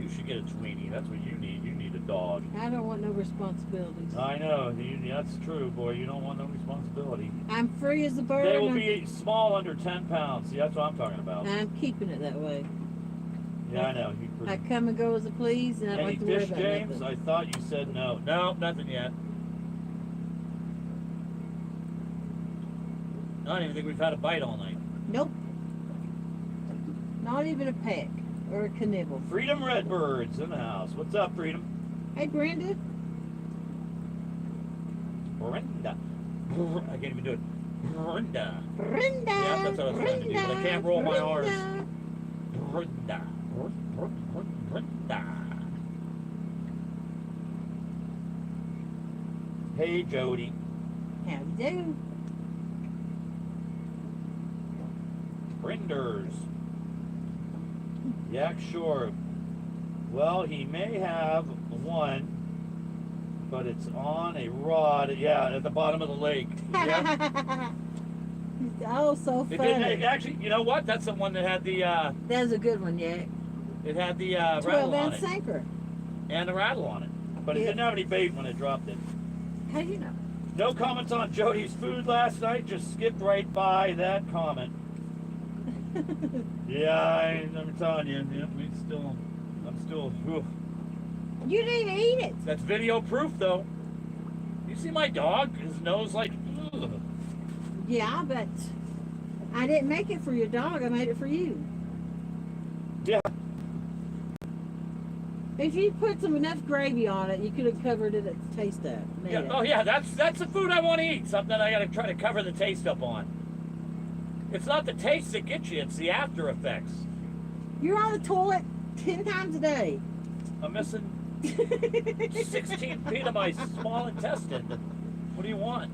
You should get a tweenie. That's what you need. You need a dog.
I don't want no responsibilities.
I know. That's true, boy. You don't want no responsibility.
I'm free as a bird.
They will be small, under 10 pounds. See, that's what I'm talking about.
I'm keeping it that way.
Yeah, I know.
I come and go as I please, and I don't
Any
have to worry
fish,
about
James?
nothing.
I thought you said no. No, nothing yet. I don't even think we've had a bite all night.
Nope. Not even a peck or a knivel.
Freedom Redbirds in the house. What's up, Freedom?
Hey, Brenda.
Brenda. I can't even do it. Brenda.
Brenda.
Yeah, that's what I was trying to do, but I can't roll my R's.
Brenda.
Brenda. Brenda. Hey, Jody.
How you do?
Brinders. Yak sure. Well, he may have one, but it's on a rod. Yeah, at the bottom of the lake. Yeah.
Oh, so
It
funny.
didn't, actually, you know what? That's the one that had the
That's a good one, yeah.
it had the rattle on
12-ounce
it
sinker.
and the rattle on it, but it
Yeah.
didn't have any bait when it dropped it.
How do you know?
No comments on Jody's food last night. Just skipped right by that comment. Yeah, I'm telling you. Yeah, I'm still. Whew.
You didn't even eat it.
That's video proof, though. You see my dog? His nose like. Ugh.
Yeah, but I didn't make it for your dog. I made it for you.
Yeah.
If you put some enough gravy on it, you could have covered it at the taste up. Made
Yeah.
it.
Oh yeah. That's the food I want to eat. Something I got to try to cover the taste up on. It's not the taste that gets you. It's the after effects.
You're on the toilet 10 times a day.
I'm missing 16 feet of my small intestine. What do you want?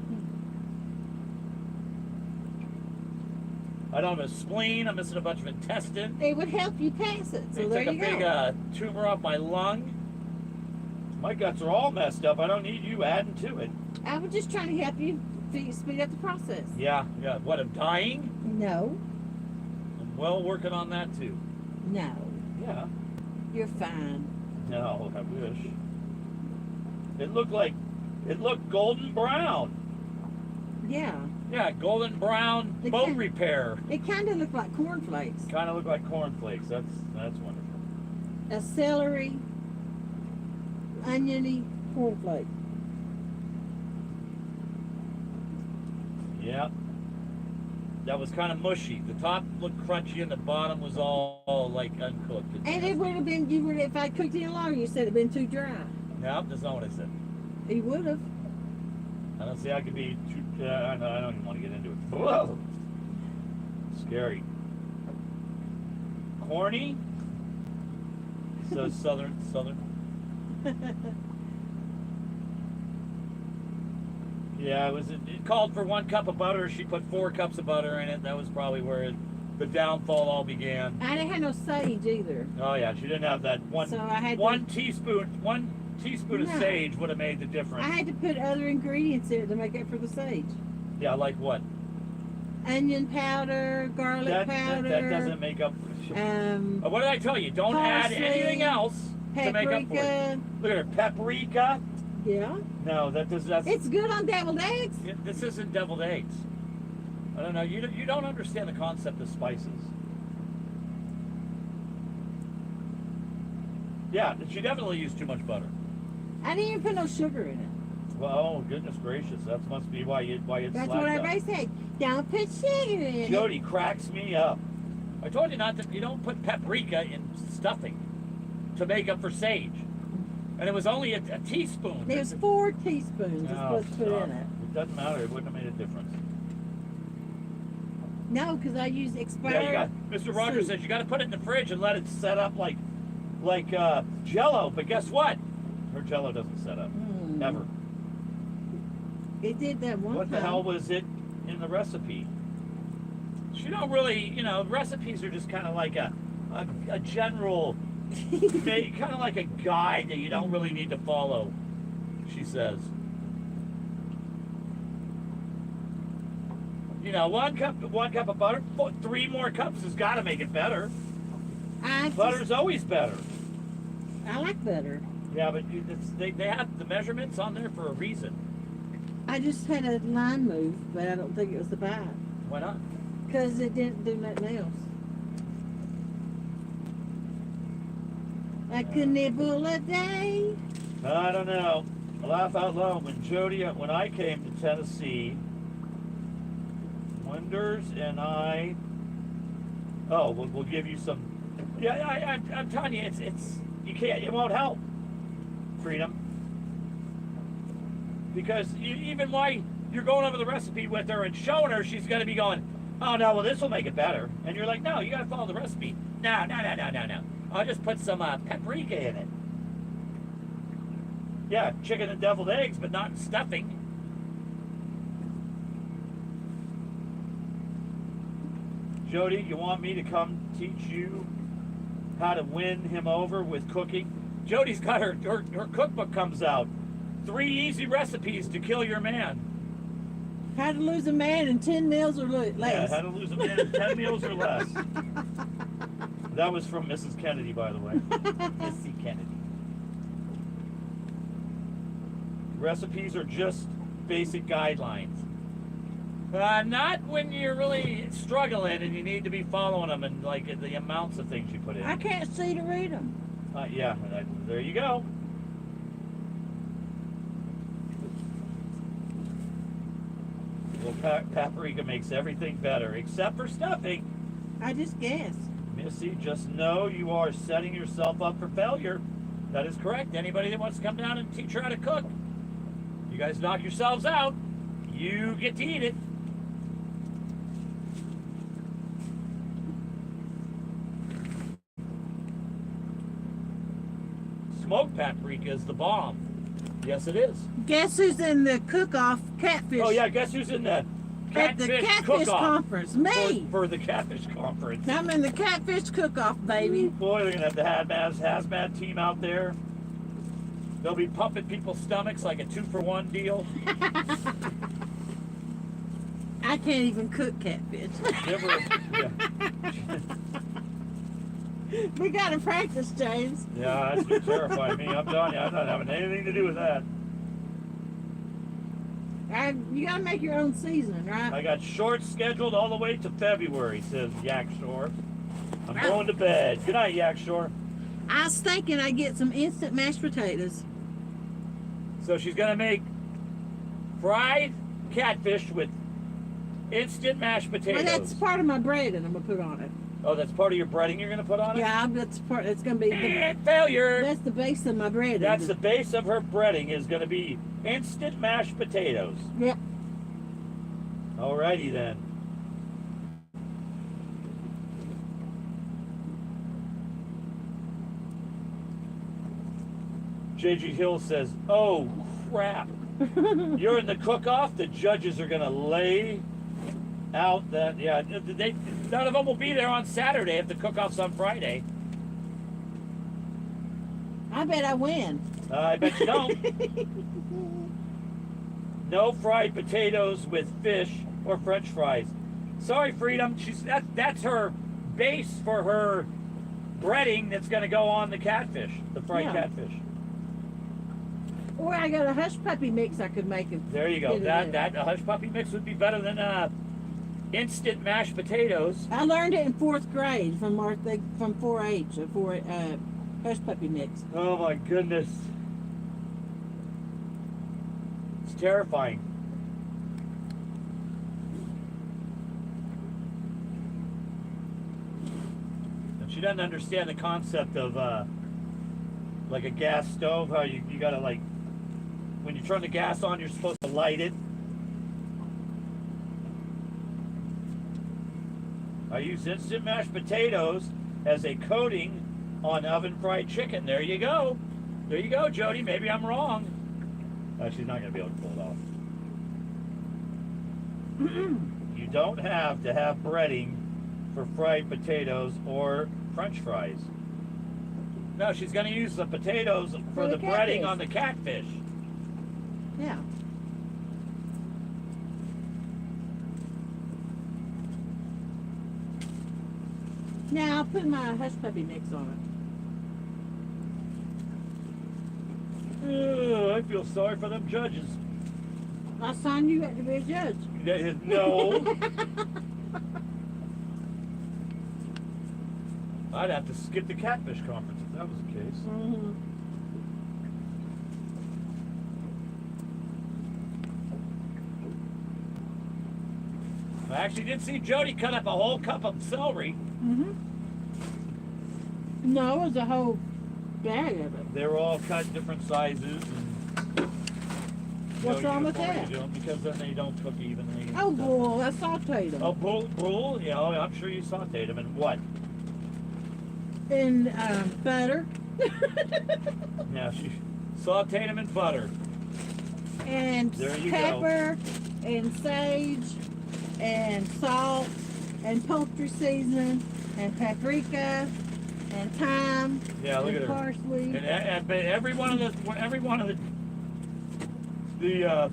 I don't have a spleen. I'm missing a bunch of intestine.
It would help you pass it. So
They
there
took a
you
big
go.
tumor off my lung. My guts are all messed up. I don't need you adding to it.
I was just trying to help you speed up the process.
Yeah. What, I'm dying?
No,
I'm well working on that too.
no,
Yeah.
you're fine.
No, I wish. It looked golden brown.
Yeah,
Yeah, golden brown
It
boat
can-
repair.
it kind of looked like cornflakes.
Kind of look like cornflakes. That's wonderful.
A celery, oniony cornflake.
Yeah. That was kind of mushy. The top looked crunchy and the bottom was all like uncooked.
And it would have been, if I cooked it any longer, you said it'd been too dry.
No, that's not what I said.
You would have.
I don't see how it could be too, I don't even want to get into it. Whoa! Scary. Corny? So southern. Yeah, it called for 1 cup of butter. She put 4 cups of butter in it. That was probably where the downfall all began.
I didn't have no sage either.
Oh yeah, she didn't have that one.
So I had
one teaspoon of
No.
sage would have made the difference.
I had to put other ingredients in it to make up for the sage.
Yeah, like what?
Onion powder, garlic powder.
That doesn't make up. What did I tell you? Don't add
parsley,
anything else to make up for it.
paprika.
Look at her, paprika.
Yeah.
No, that's.
It's good on deviled eggs.
This isn't deviled eggs. I don't know. You don't understand the concept of spices. Yeah, she definitely used too much butter.
I didn't even put no sugar in it.
Well, oh goodness gracious, that must be why it's
That's
slacked
what
up.
everybody said. Don't put sugar in it.
Jody cracks me up. I told you not to. You don't put paprika in stuffing to make up for sage. And it was only a teaspoon.
There was 4 teaspoons you're
Oh,
supposed to put
stop.
in it.
It doesn't matter. It wouldn't have made a difference.
No, because I used expired.
Yeah, you got. Mr. Rogers
soup.
says you got to put it in the fridge and let it set up like Jello. But guess what? Her Jello doesn't set up ever.
It did that one
What
time.
the hell was it in the recipe? She don't really, recipes are just kind of like a general, kind of like a guide that you don't really need to follow, she says. 1 cup of butter, 3 more cups has got to make it better. Butter's always better.
I like butter.
Yeah, but they have the measurements on there for a reason.
I just had a line move, but I don't think it was the bite.
Why not?
Because it didn't do nothing else. Like a nibble a day.
I don't know. I laugh out loud when I came to Tennessee. Wenders and I. Oh, we'll give you some. Yeah, I'm telling you, it's you can't. It won't help. Freedom. Because even while you're going over the recipe with her and showing her, she's going to be going, oh no, well this will make it better. And you're like, no, you got to follow the recipe. No. I'll just put some paprika in it. Yeah, chicken and deviled eggs, but not stuffing. Jody, you want me to come teach you how to win him over with cooking? Jody's got her cookbook comes out. 3 easy recipes to kill your man.
How to lose a man in 10 meals or less.
Yeah, how to lose a man in 10 meals or less. That was from Mrs. Kennedy, by the way. Missy Kennedy. Recipes are just basic guidelines. Not when you're really struggling and you need to be following them and like the amounts of things you put in.
I can't see to read them.
Yeah, there you go. Well, paprika makes everything better, except for stuffing.
I just guessed.
Missy, just know you are setting yourself up for failure. That is correct. Anybody that wants to come down and teach her how to cook, you guys knock yourselves out. You get to eat it. Smoked paprika is the bomb. Yes, it is.
Guess who's in the cook-off Catfish?
Oh yeah, guess who's in the
At the
Catfish
Catfish
cook-off?
conference. Me.
For the Catfish conference.
I'm in the Catfish cook-off, baby.
Boy, they're gonna have the hazmat team out there. They'll be pumping people's stomachs like a 2-for-1 deal.
I can't even cook catfish. We gotta practice, James.
Yeah, that's terrifying me. I'm telling you, I'm not having anything to do with that.
You gotta make your own seasoning, right?
I got shorts scheduled all the way to February, says Yak Shore. I'm going to bed. Good night, Yak Shore.
I was thinking I'd get some instant mashed potatoes.
So she's gonna make fried catfish with instant mashed potatoes.
Well, that's part of my bread that I'm gonna put on it.
Oh, that's part of your breading you're gonna put on it?
Yeah, that's part. It's gonna be.
Failure!
That's the base of my bread.
That's the base of her breading is gonna be instant mashed potatoes.
Yep.
Alrighty then. JG Hill says, "Oh crap! You're in the cook-off. The judges are gonna lay out that. Yeah, none of them will be there on Saturday if the cook-off's on Friday.
I bet I win.
I bet you don't. No fried potatoes with fish or French fries. Sorry, Freedom. That's her base for her breading that's gonna go on the catfish, the fried
Yeah.
catfish.
Or I got a hush puppy mix I could make it.
There you go.
Get it
That a hush puppy mix would be better than instant mashed potatoes.
I learned it in 4th grade from 4-H, hush puppy mix.
Oh my goodness. It's terrifying. And she doesn't understand the concept of like a gas stove, how you gotta like, when you turn the gas on, you're supposed to light it. I use instant mashed potatoes as a coating on oven fried chicken. There you go. There you go, Jody. Maybe I'm wrong. She's not going to be able to pull it off. You don't have to have breading for fried potatoes or French fries. No, she's going to use the potatoes for the breading on the catfish.
Yeah. Now I'll put my hush puppy mix on
Oh, I feel sorry for them judges.
it. Last time you had to be a judge.
No. I'd have to skip the catfish conference if that was the case.
Mm-hmm.
I actually did see Jody cut up a whole cup of celery.
Mm-hmm. No, it was a whole bag of it.
They were all cut different sizes. And
What's wrong with
uniformly
that?
do 'em because then they don't cook evenly.
Oh, bull, I sauteed them.
Oh, bull? Yeah, oh, I'm sure you sauteed them. And what?
In butter.
Yeah, she sauteed them in butter.
And
There you
pepper and sage and salt and poultry seasoning and paprika and thyme
Yeah, look
and
at her.
parsley.
And but every one of the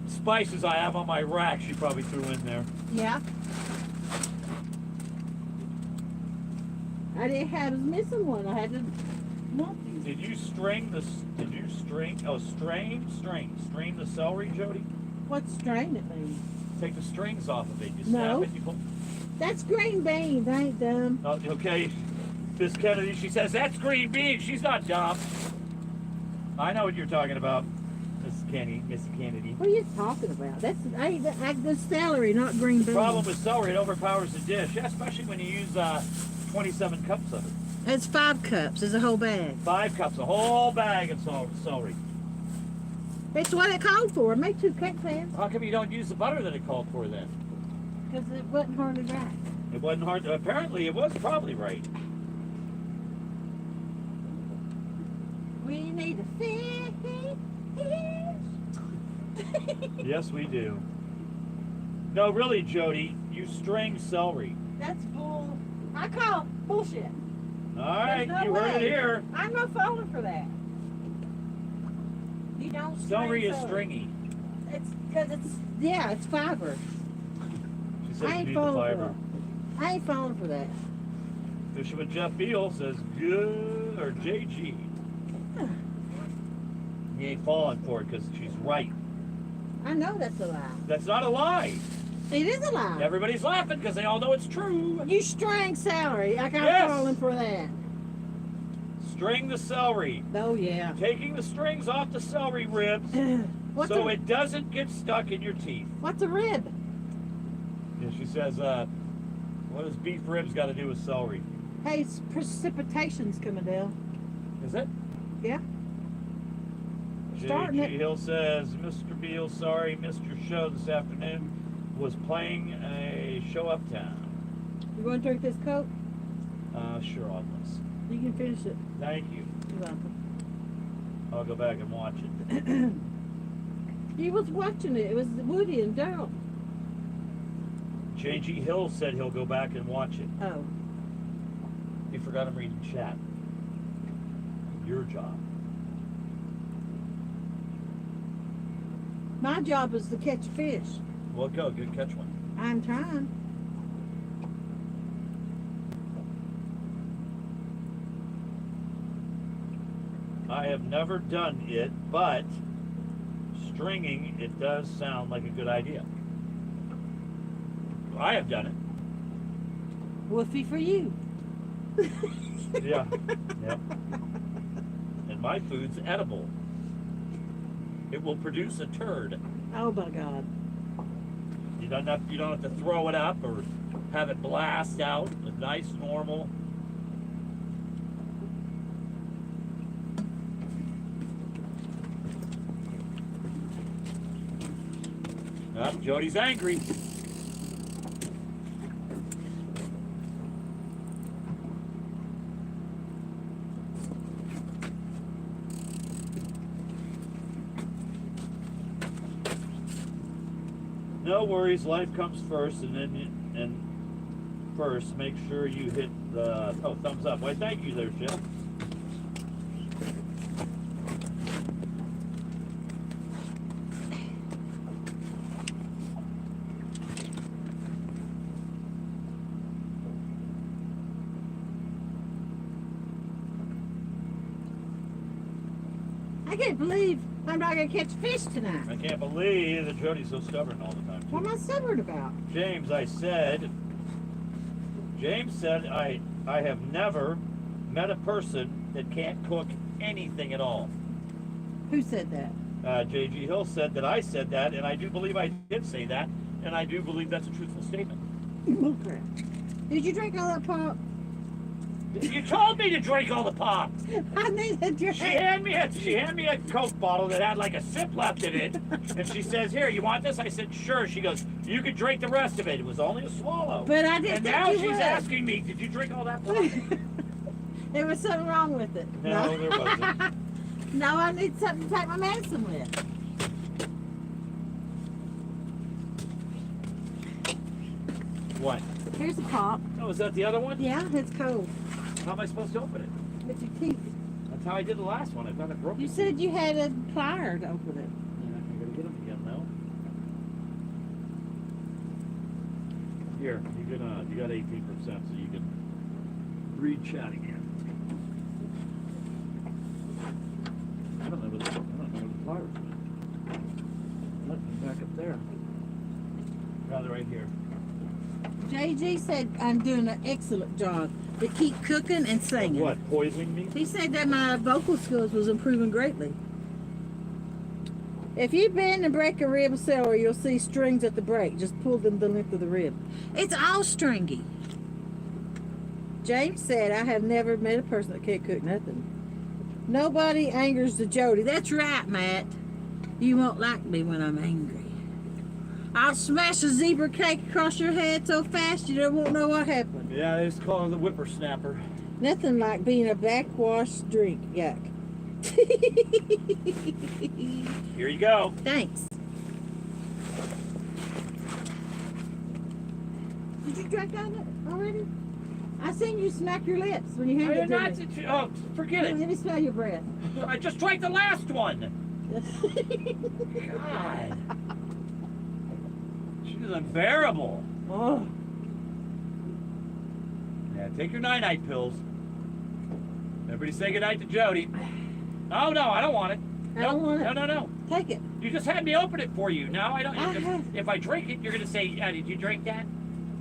spices I have on my rack, she probably threw in there.
Yeah. I didn't have, I was missing one. I had to multi.
Did you string the? Did you string? Oh, strain the celery, Jody.
What strain it means?
Take the strings off of it. You
No.
snap it. You pull.
That's green beans. I ain't dumb.
Oh, okay. Miss Kennedy, she says that's green beans. She's not dumb. I know what you're talking about, Miss Kennedy.
What are you talking about? That's the celery, not green beans.
The problem with celery, it overpowers the dish, especially when you use 27 cups of it.
It's 5 cups. It's a whole bag.
5 cups, a whole bag of celery.
It's what it called for. Make 2 cake pans.
How come you don't use the butter that it called for then?
Because it wasn't hardly right.
It wasn't hard. Apparently, it was probably right.
We need a fish.
Yes, we do. No, really, Jody, you string celery.
That's bull. I call bullshit.
All right,
There's no
you heard it
way.
here.
I'm not falling for that. You don't string
Celery is stringy.
It's because it's fiber.
She says
I
you
ain't
need the
falling for
fiber.
that. I ain't falling for that.
Fishing with Jeff Beal says good, or JG. He ain't falling for it because she's right.
I know that's a lie.
That's not a lie.
It is a lie.
Everybody's laughing because they all know it's true.
You string celery. Like I'm
Yes.
falling for that.
String the celery.
Oh yeah.
Taking the strings off the celery ribs
What's
so
a,
it doesn't get stuck in your teeth.
what's a rib?
And she says, What does beef ribs got to do with celery?
Hey, precipitation's coming down.
Is it?
Yeah. Starting
J.G.
it.
Hill says, Mr. Beal, sorry, missed your show this afternoon. Was playing a show uptown.
You want to drink this Coke?
Sure, on this.
You can finish it.
Thank you.
You're welcome.
I'll go back and watch it.
He was watching it. It was Woody and Daryl.
J.G. Hill said he'll go back and watch it.
Oh.
He forgot him reading chat. Your job.
My job is to catch fish.
Well, go. Good catch one.
I'm trying.
I have never done it, but stringing, it does sound like a good idea. I have done it.
Woofy for you.
Yeah. Yep. And my food's edible. It will produce a turd.
Oh my God.
You don't have to throw it up or have it blast out. A nice normal. Oh, Jody's angry. No worries, life comes first, and then first make sure you hit the thumbs up. Why, thank you there, Jeff.
I can't believe I'm not going to catch fish tonight.
I can't believe that Jody's so stubborn all the time.
What am I stubborn about?
James said I have never met a person that can't cook anything at all.
Who said that?
J.G. Hill said that I said that, and I do believe I did say that, and I do believe that's a truthful statement.
Oh, crap. Did you drink all that pop?
You told me to drink all the pop.
I need a drink.
She handed me a Coke bottle that had like a sip left in it, and she says, "Here, you want this?" I said, "Sure." She goes, "You can drink the rest of it. It was only a swallow."
But I didn't
And
think
now
you
she's
would.
asking me, "Did you drink all that pop?"
There was something wrong with it.
No, there wasn't.
No, I need something to take my medicine with.
What?
Here's a pop.
Oh, is that the other one?
Yeah, it's cold.
How am I supposed to open it?
With your teeth.
That's how I did the last one. I thought it broke.
You said you had a plier to open it.
Yeah, I gotta get them again now. Here, you got 18%, so you can read chat again. I don't know where the pliers went. Let them back up there. Rather right here.
JG said I'm doing an excellent job to keep cooking and singing.
What? Poisoning me?
He said that my vocal skills was improving greatly. If you bend and break a rib of celery, you'll see strings at the break. Just pull them the length of the rib. It's all stringy. James said, I have never met a person that can't cook nothing. Nobody angers the Jody. That's right, Matt. You won't like me when I'm angry. I'll smash a zebra cake across your head so fast you won't know what happened.
Yeah, they just call him the whippersnapper.
Nothing like being a backwash drink. Yuck.
Here you go.
Thanks. Did you drink on it already? I seen you smack your lips when you handed it to me.
Oh, forget
Let
it.
me smell your breath.
I just drank the last one. God. She's unbearable.
Oh.
Yeah, take your night-night pills. Everybody say goodnight to Jody. Oh, no, I don't want it.
I don't want it.
No.
Take it.
You just had me open it for you. Now I don't.
I have.
If I drink it, you're going to say, yeah, did you drink that?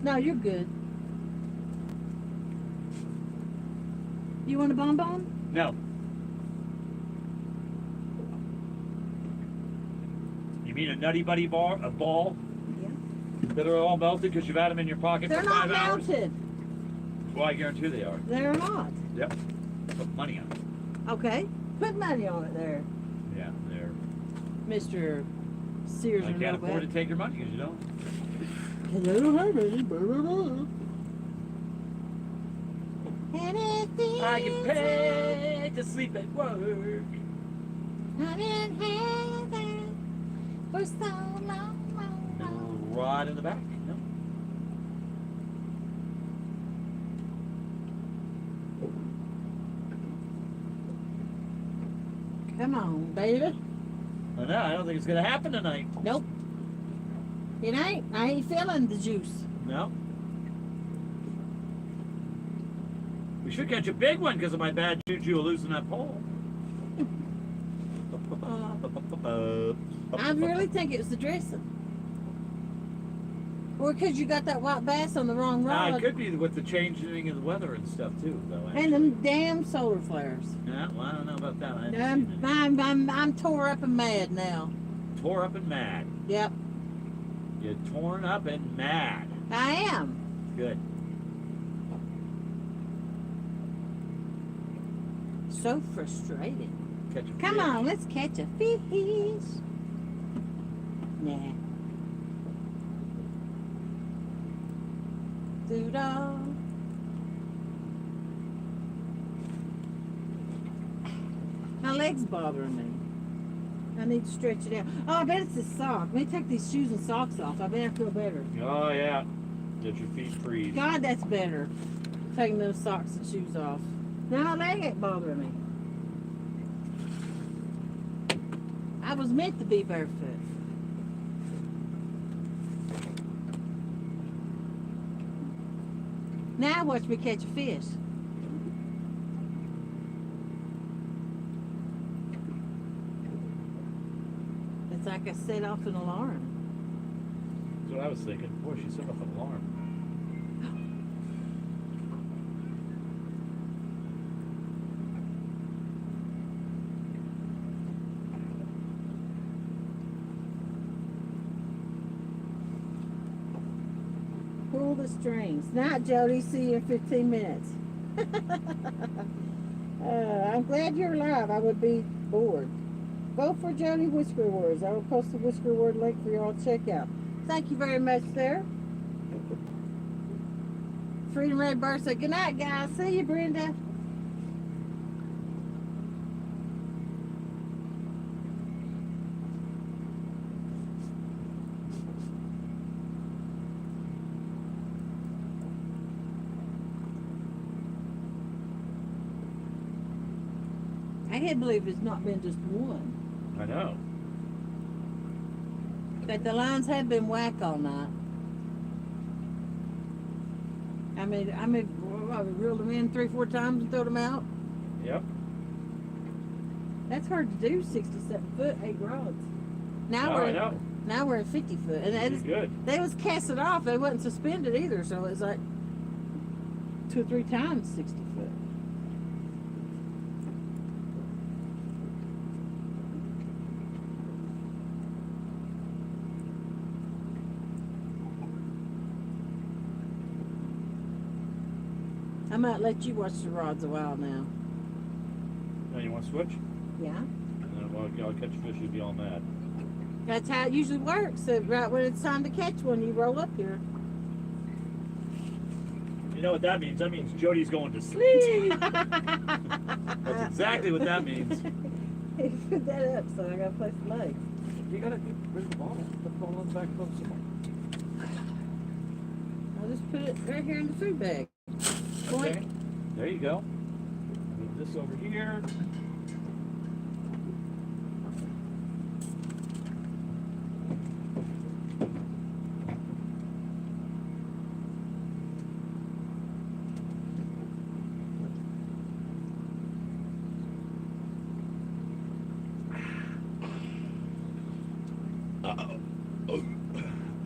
No, you're good. You want a bonbon?
No. You mean a Nutty Buddy bar, a ball?
Yeah.
That are all melted because you've had them in your pocket
They're
for
not
5 hours?
melted.
Well, I guarantee they are.
They're not.
Yep. Put money on it.
Okay. Put money on it there,
Yeah, they're.
Mr. Sears
I
and
can't afford to
Roebuck.
take your money because you don't.
Because I don't have any. Blah, blah, blah. Anything
I get paid to sleep at work.
I didn't have that for so long.
No rod in the back. No.
Come on, baby.
I know. I don't think it's gonna happen tonight.
Nope. It ain't. I ain't feeling the juice.
No. We should catch a big one because of my bad juju of losing that pole.
I really think it was the dressing. Or because you got that white bass on the wrong
Nah,
rod.
it could be with the changing of the weather and stuff too, though.
And
actually.
them damn solar flares.
Yeah, well, I don't know about that. I haven't seen
I'm tore up and mad now.
it. Tore up and mad.
Yep,
You're torn up and mad.
I am.
Good.
So frustrated.
Catch a
Come
fish.
on, let's catch a fish. Nah. Doodle. My leg's bothering me. I need to stretch it out. Oh, I bet it's the sock. Let me take these shoes and socks off. I bet I feel better.
Oh yeah. Get your feet freeze.
God, that's better. Taking those socks and shoes off. Now my leg ain't bothering me. I was meant to be barefoot. Now watch me catch a fish. It's like I set off an alarm.
That's what I was thinking. Boy, she set off an alarm.
Pull the strings. Night, Jody. See you in 15 minutes. I'm glad you're alive. I would be bored. Vote for Jody Whisper Words. I will post the Whisper Word link for you all to check out. Thank you very much, sir. Freedom Red Bird said, good night, guys. See you, Brenda. I can't believe it's not been just one.
I know.
But the lines have been whack all night. I mean, well, we reeled them in 3-4 times and throw them out.
Yep.
That's hard to do, 67 foot, 8 rods. Now
No,
we're
I know.
now we're at 50 foot, and
Pretty good.
they was casted off. They wasn't suspended either, so it's like 2 or 3 times 60 foot. I might let you watch the rods a while now.
Now you want to switch?
Yeah.
And then I'll catch a fish, you'll be all mad.
That's how it usually works. So right when it's time to catch one, you roll up here.
You know what that means? That means Jody's going to sleep. That's exactly what that means.
He put that up, so I gotta place the legs.
You gotta get rid of the ball. Put the ball on the back post some more.
I'll just put it right here in the food bag.
Okay. There you go. Move this over here.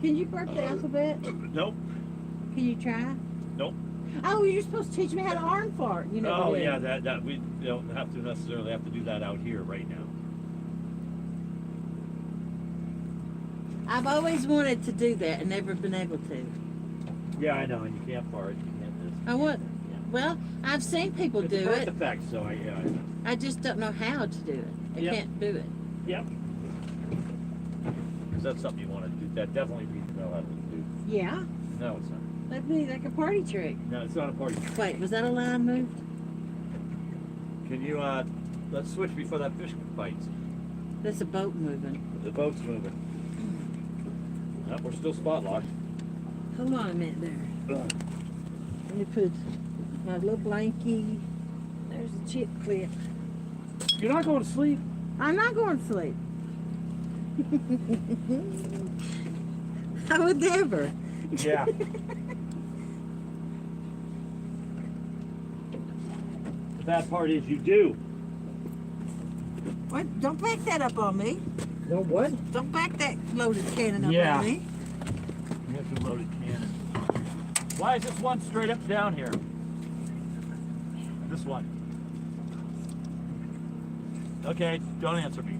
Can you burp the alphabet?
Nope.
Can you try?
Nope.
Oh, you're supposed to teach me how to arm fart. You know.
Oh yeah, that we don't have to necessarily have to do that out here right now.
I've always wanted to do that and never been able to.
Yeah, I know, and you can't fart. You can't this.
I want. Well, I've seen people
It's
do
a birth
it.
effect, so yeah.
I just don't know how to do it. I
Yep.
can't do it.
Yep. Is that something you want to do? That definitely we know how to do.
Yeah,
No, it's not.
that'd be like a party trick.
No, it's not a party.
Wait, was that a line moved?
Can you let's switch before that fish bites.
That's a boat moving.
The boat's moving. Nope, we're still spot locked.
Hold on a minute there. Let me put my little blankie. There's a chip clip.
You're not going to sleep.
I'm not going to sleep. I would never.
Yeah. The bad part is you do.
What? Don't back that up on me.
No what?
Don't back that loaded cannon up
Yeah.
on me.
You have to load a cannon. Why is this one straight up down here? This one. Okay, don't answer me.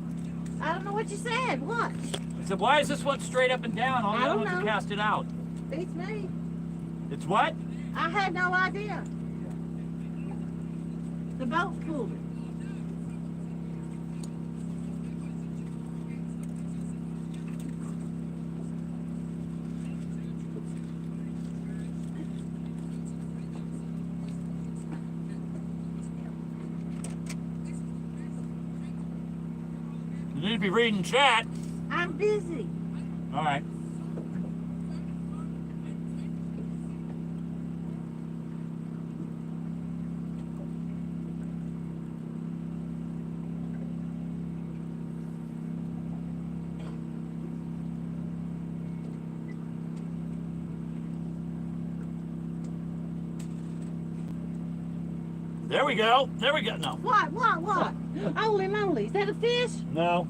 I don't know what you said. What?
I said, why is this one straight up and down? All
I
the other
don't
ones are
know.
cast it out.
Beats me.
It's what?
I had no idea. The boat pulled it.
You need to be reading chat.
I'm busy.
All right. There we go. There we go. No.
What? Holy moly. Is that a fish?
No.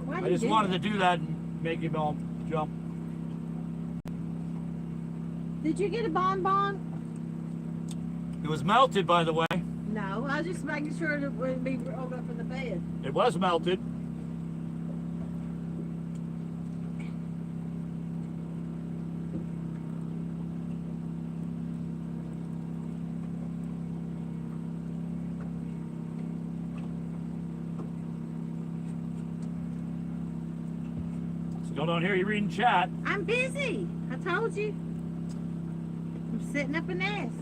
Why
I
did you
just
do
wanted
that?
to do that and make him all jump.
Did you get a bonbon?
It was melted, by the way.
No, I was just making sure that it wouldn't be rolled up in the bed.
It was melted. Still don't hear you reading chat.
I'm busy. I told you. I'm setting up a nest.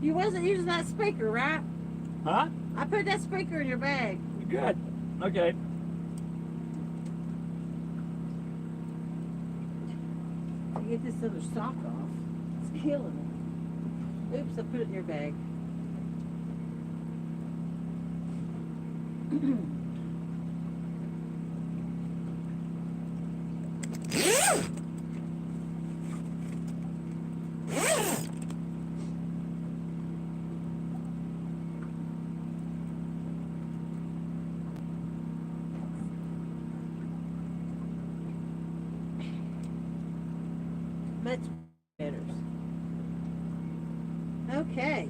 You wasn't using that speaker, right?
Huh?
I put that speaker in your bag.
Good. Okay.
To get this other sock off. It's killing me. Oops, I put it in your bag. Much better. Okay.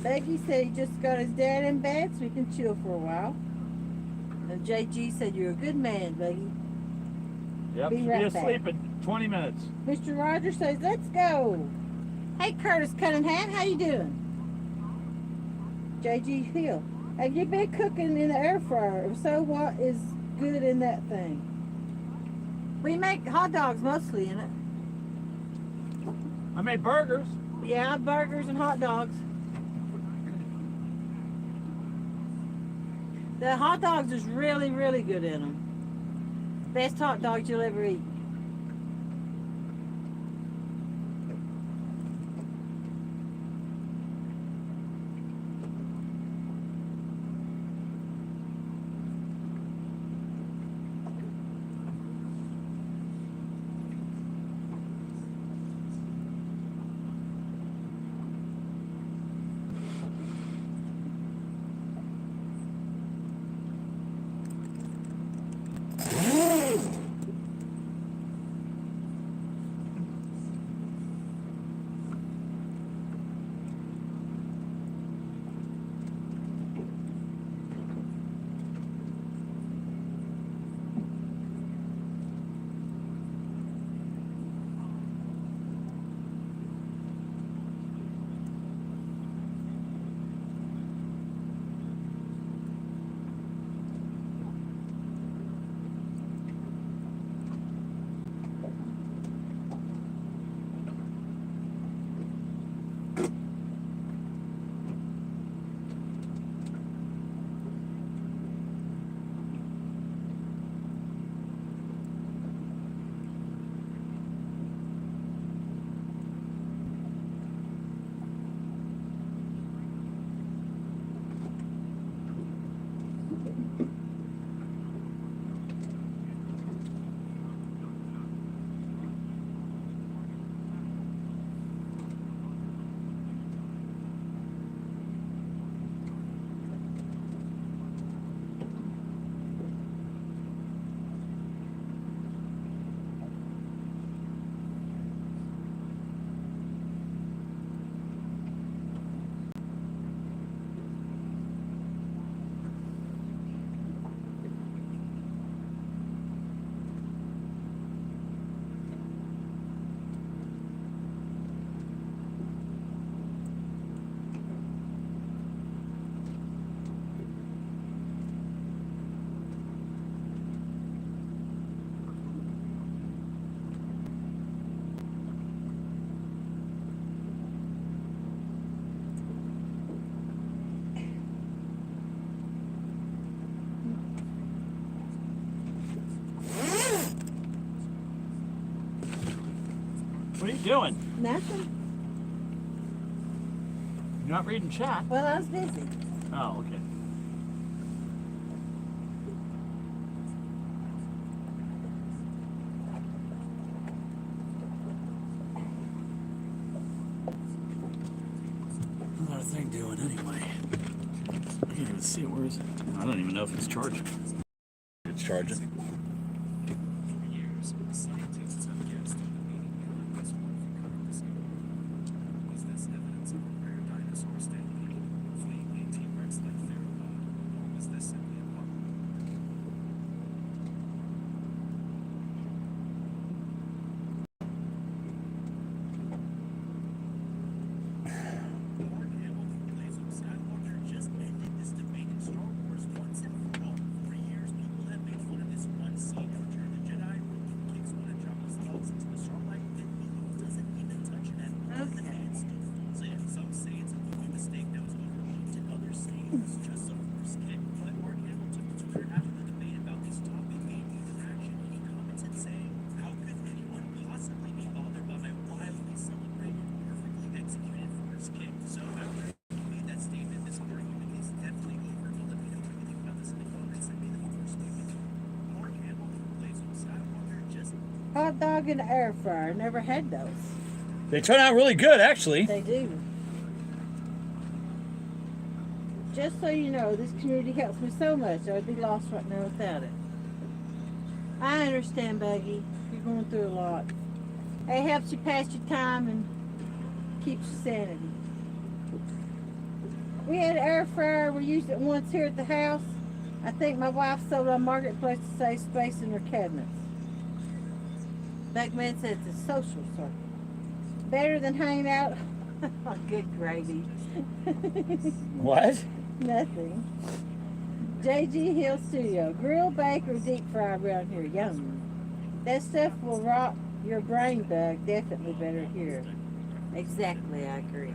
Becky said he just got his dad in bed so he can chill for a while. And JG said you're a good man, Becky.
Yep.
Be
Should
right
be
back.
asleep in 20 minutes.
Mr. Rogers says, let's go. Hey, Curtis Cunningham, how you doing? JG Hill, have you been cooking in the air fryer? If so, what is good in that thing? We make hot dogs mostly in it.
I made burgers.
Yeah, burgers and hot dogs. The hot dogs is really, really good in them. Best hot dogs you'll ever eat.
What are you doing?
Nothing.
You're not reading chat.
Well, I was busy.
Oh, okay. What's that thing doing anyway? I can't even see it. Where is it? I don't even know if it's charging. It's charging.
Hot dog in the air fryer. Never had those.
They turn out really good, actually.
They do. Just so you know, this community helps me so much. I would be lost right now without it. I understand, Buggy. You're going through a lot. It helps you pass your time and keeps your sanity. We had an air fryer. We used it once here at the house. I think my wife sold it on Marketplace to save space in her cabinets. Backman said it's a social circle. Better than hanging out. Good gravy.
What?
Nothing. JG Hill Studio. Grill, bake, or deep fry around here. Yum. That stuff will rot your brain, Bug. Definitely better here. Exactly, I agree.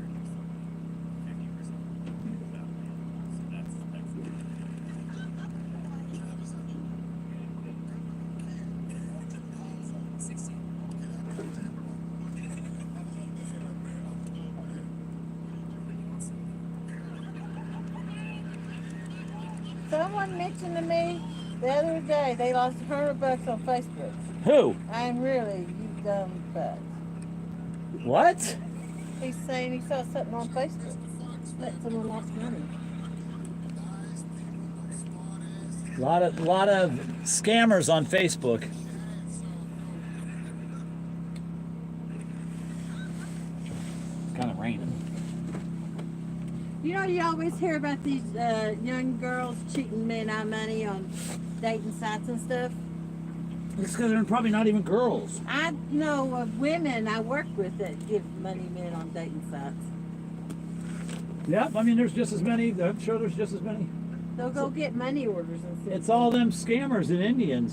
Someone mentioned to me the other day they lost $100 on Facebook.
Who?
I'm really, you dumb butt.
What?
He's saying he saw something on Facebook that someone lost money.
Lot of scammers on Facebook. It's kind of raining.
You know, you always hear about these young girls cheating men out of money on dating sites and stuff.
It's because they're probably not even girls.
I know of women I work with that give money men on dating sites.
Yeah, I mean, there's just as many. I'm sure there's just as many.
They'll go get money orders and stuff.
It's all them scammers and Indian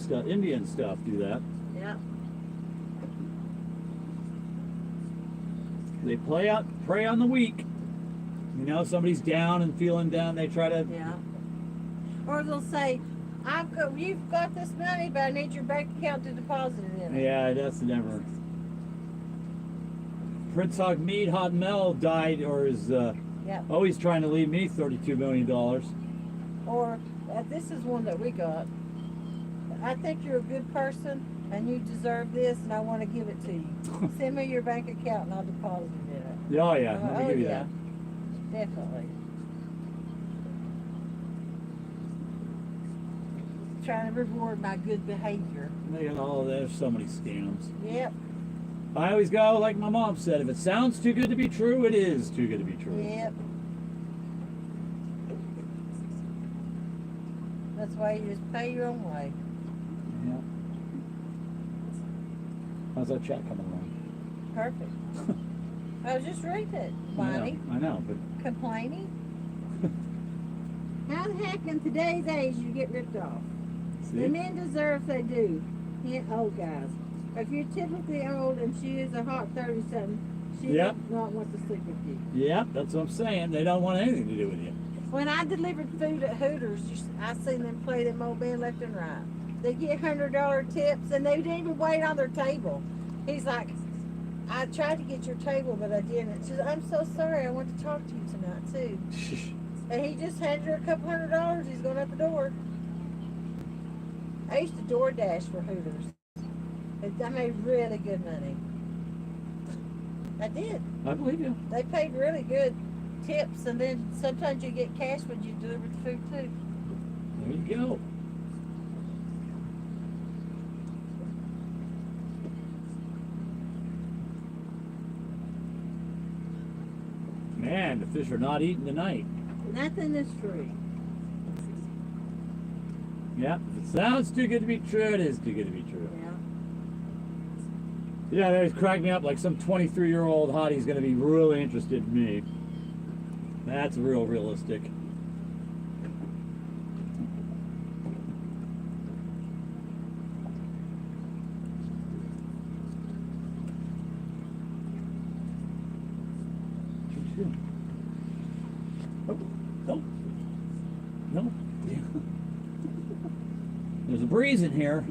stuff do that.
Yeah.
They prey on the weak. You know, somebody's down and feeling down. They try to.
Yeah. Or they'll say, you've got this money, but I need your bank account to deposit it in it.
Yeah, that's never. Prince Ahmed Mel died, or is always trying to leave me $32 million.
Or this is one that we got. I think you're a good person and you deserve this, and I want to give it to you. Send me your bank account and I'll deposit it in it.
Oh yeah, let me give you
yeah.
that.
Definitely. Trying to reward my good behavior.
There's so many scams.
Yep.
I always go like my mom said, if it sounds too good to be true, it is too good to be true.
Yep. That's why you just pay your own way.
Yeah. How's that chat coming along?
Perfect. I was just reading it, Bonnie.
I know, but
Complaining. How the heck in today's age you get ripped off?
see?
The men deserve they do. Yeah, old guys. If you're typically old and she is a hot 30-something, she
Yep.
does not want to sleep with you.
Yeah, that's what I'm saying. They don't want anything to do with you.
When I delivered food at Hooters, I seen them play them old band left and right. They get $100 tips and they didn't even wait on their table. He's like, I tried to get your table, but I didn't. She said, I'm so sorry. I want to talk to you tonight, too. And he just handed her a couple $100. He's going out the door. I used to DoorDash for Hooters. I made really good money. I did.
I believe you.
They paid really good tips, and then sometimes you get cash when you deliver the food, too.
There you go. Man, the fish are not eating tonight.
Nothing is free.
Yeah, if it sounds too good to be true, it is too good to be true.
Yeah.
Yeah, they was cracking me up like some 23-year-old hottie's going to be really interested in me. That's real realistic. Oh, no. No. There's a breeze in here.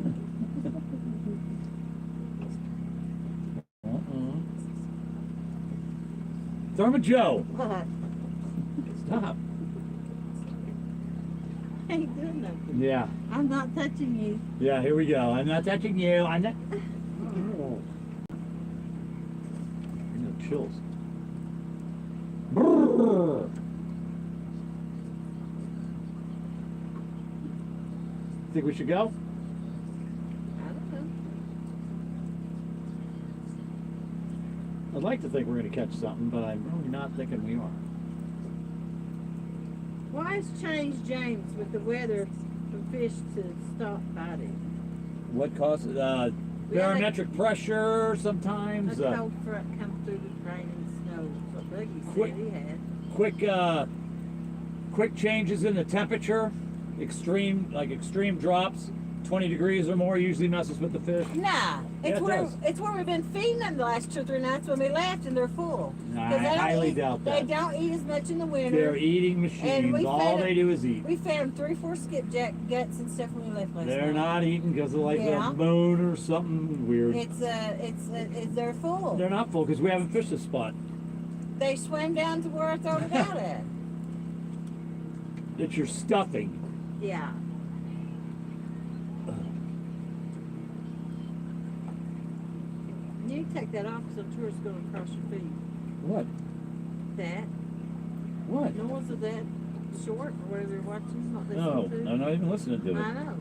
Therma Joe.
What?
Stop.
I ain't doing nothing.
Yeah.
I'm not touching you.
Yeah, here we go. I'm not touching you. I'm not. Chills. Brrr. Think we should go?
I don't know.
I'd like to think we're going to catch something, but I'm really not thinking we are.
Why has changed James with the weather for fish to stop biting?
What causes barometric pressure sometimes?
A cold front come through with rain and snow. What Buggy
Quick-
said he had.
Quick changes in the temperature, extreme drops, 20 degrees or more usually messes with the fish.
Nah,
Yeah, it does.
it's where we've been feeding them the last 2 or 3 nights when we left and they're full.
Nah,
'Cause
I
they don't
highly
eat-
doubt
They
that.
don't eat as much in the winter.
They're eating
And
machines.
we
All
fed
they do is eat.
We fed them 3 or 4 skipjack guts and stuff when we left last
They're
night.
not eating because of like
Yeah.
a bone or something weird.
They're full.
They're not full because we haven't fished this spot.
They swam down to where I throw it out at.
It's your stuffing.
Yeah. You can take that off because I'm sure it's going across your feet.
What?
That.
What?
No one's of that short or whatever you're watching. Not
No,
listening to.
I'm not even listening to
I
it.
know.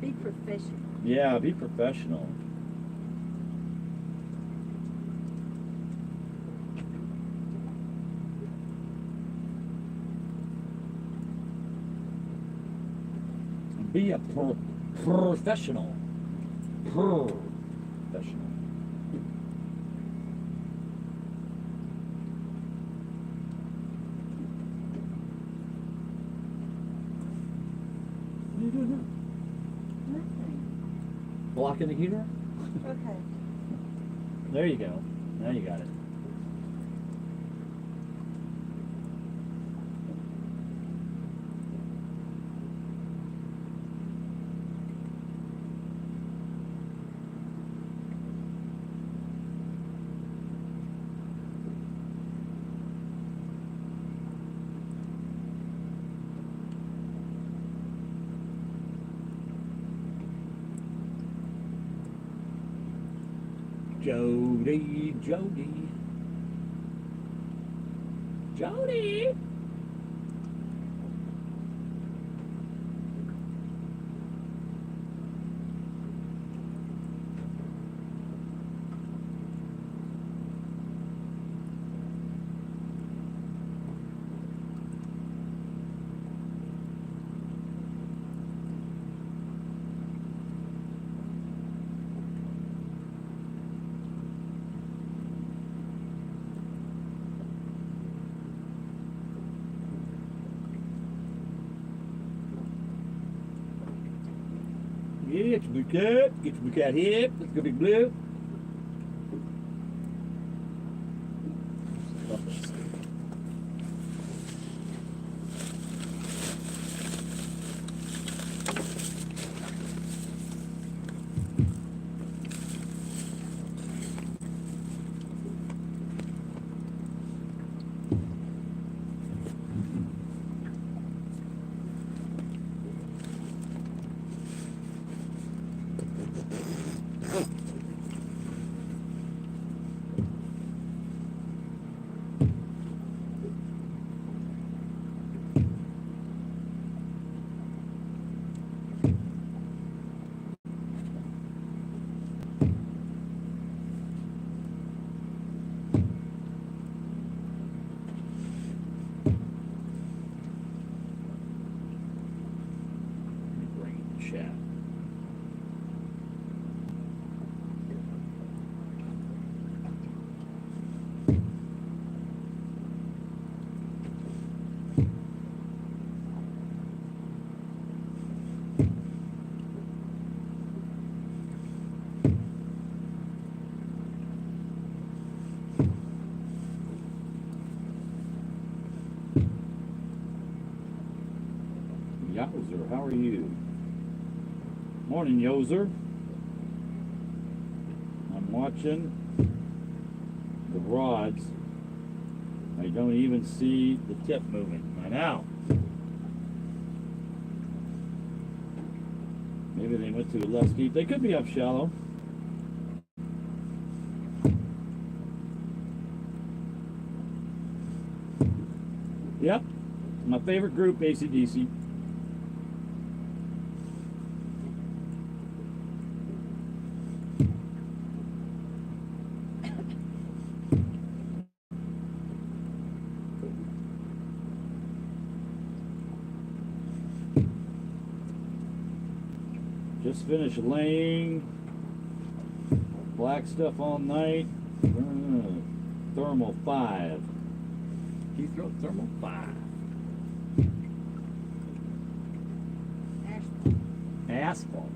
Be professional.
Yeah, be professional. Be a professional. Professional. What are you doing
Nothing.
there? Blocking the heater?
Okay.
There you go. Now you got it. Jodi, Jodi. Jodi! Yeah, get your blue cat. Get your blue cat hip. Let's go big blue. Chat. Yowzer, how are you? Morning, Yozer. I'm watching the rods. I don't even see the tip moving. I know. Maybe they went to a less deep. They could be up shallow. Yep. My favorite group, AC/DC. Just finished laying black stuff all night. Thermal 5. Keith wrote thermal 5. Asphalt.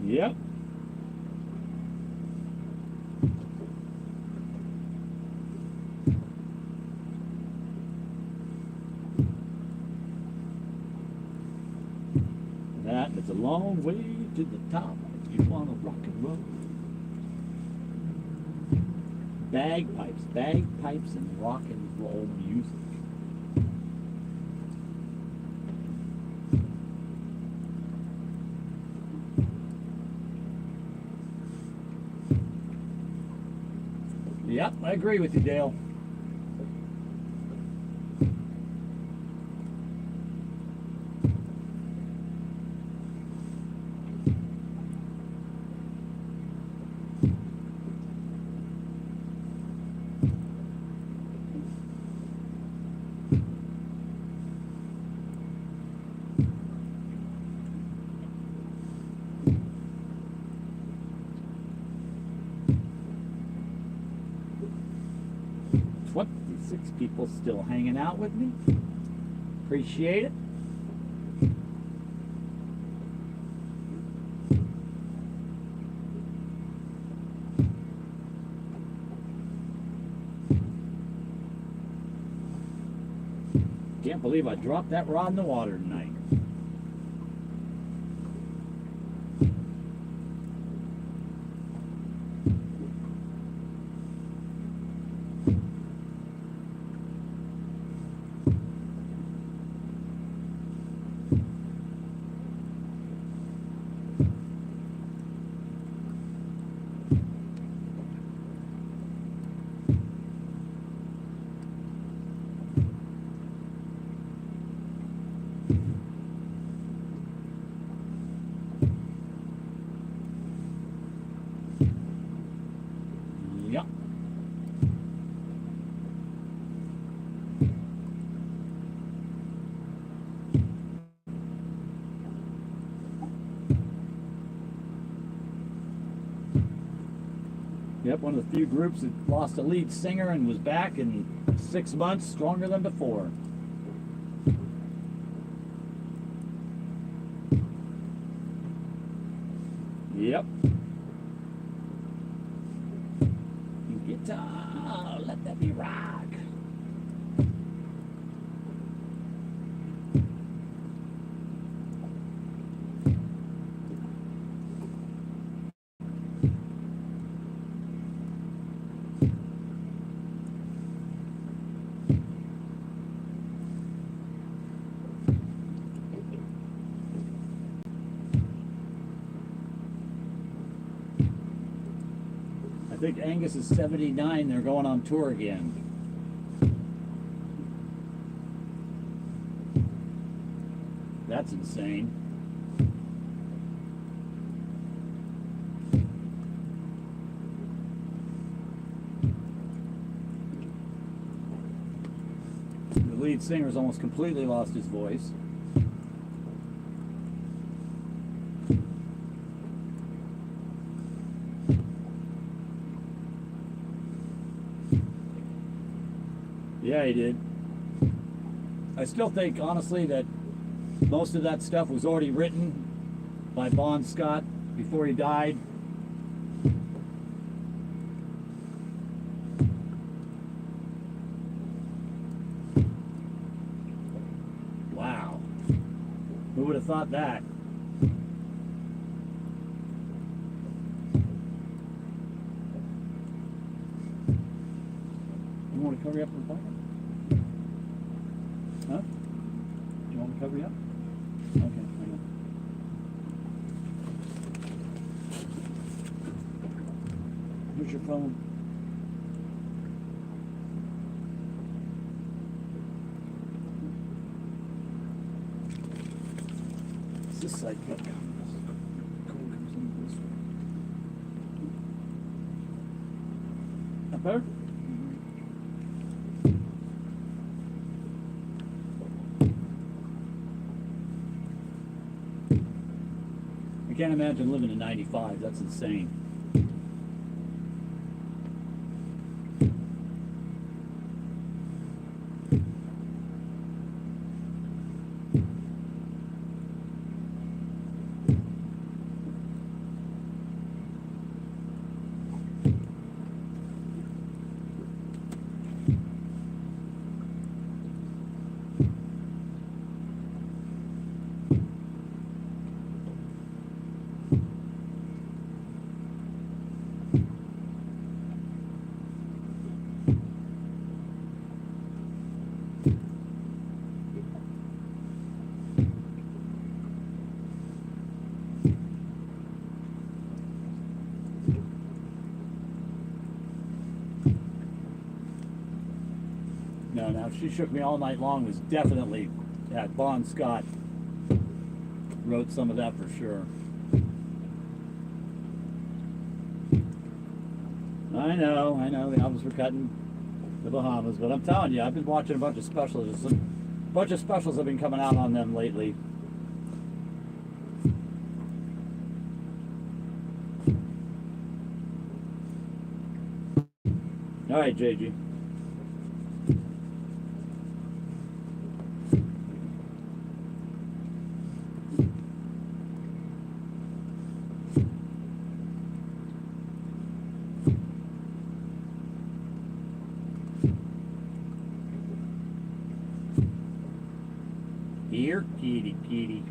Yep. That is a long way to the top if you want to rock and roll. Bagpipes and rock and roll music. Yep, I agree with you, Dale. What? 6 people still hanging out with me. Appreciate it. Can't believe I dropped that rod in the water tonight. Yep. Yep, one of the few groups that lost a lead singer and was back in 6 months, stronger than before. Yep. Guitar, let that be rock. I think Angus is 79. They're going on tour again. That's insane. The lead singer's almost completely lost his voice. Yeah, he did. I still think, honestly, that most of that stuff was already written by Bon Scott before he died. Wow. Who would have thought that? You want to cover you up with a blanket? Huh? You want me to cover you up? Okay, hang on. Here's your phone. Is this side cut? Cool comes in this way. Up there? I can't imagine living in 95. That's insane. No, she shook me all night long was definitely that Bon Scott wrote some of that for sure. I know, the albums were cutting the Bahamas, but I'm telling you, I've been watching a bunch of specials. A bunch of specials have been coming out on them lately. All right, JG. Here, kitty.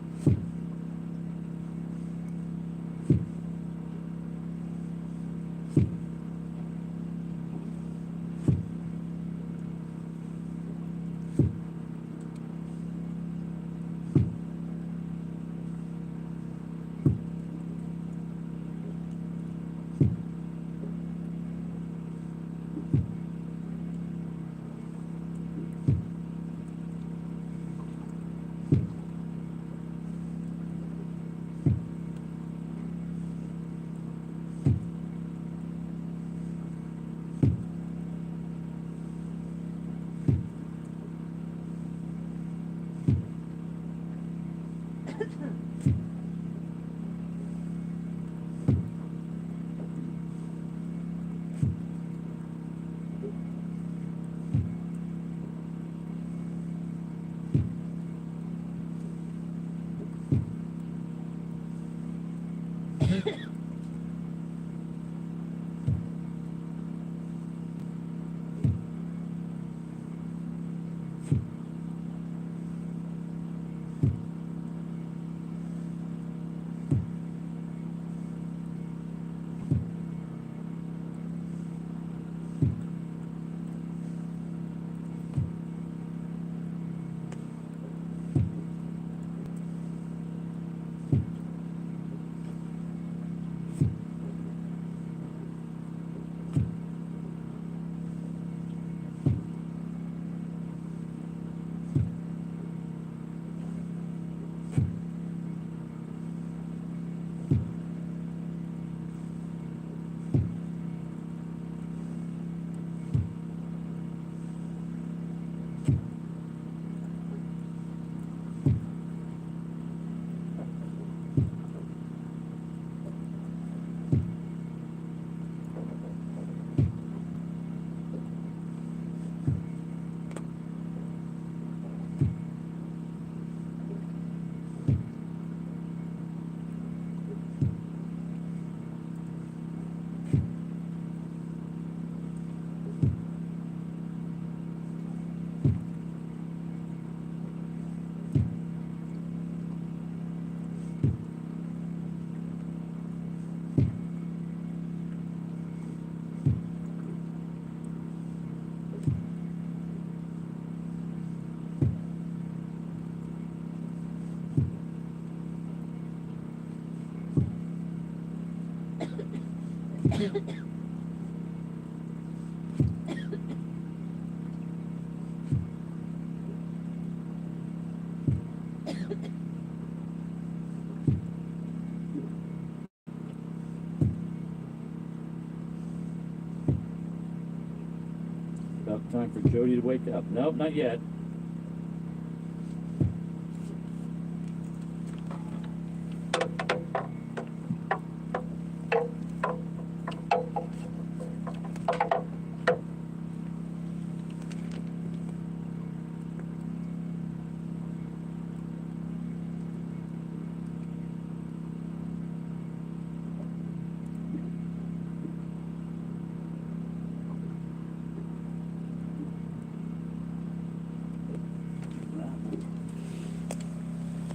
About time for Jody to wake up. Nope, not yet.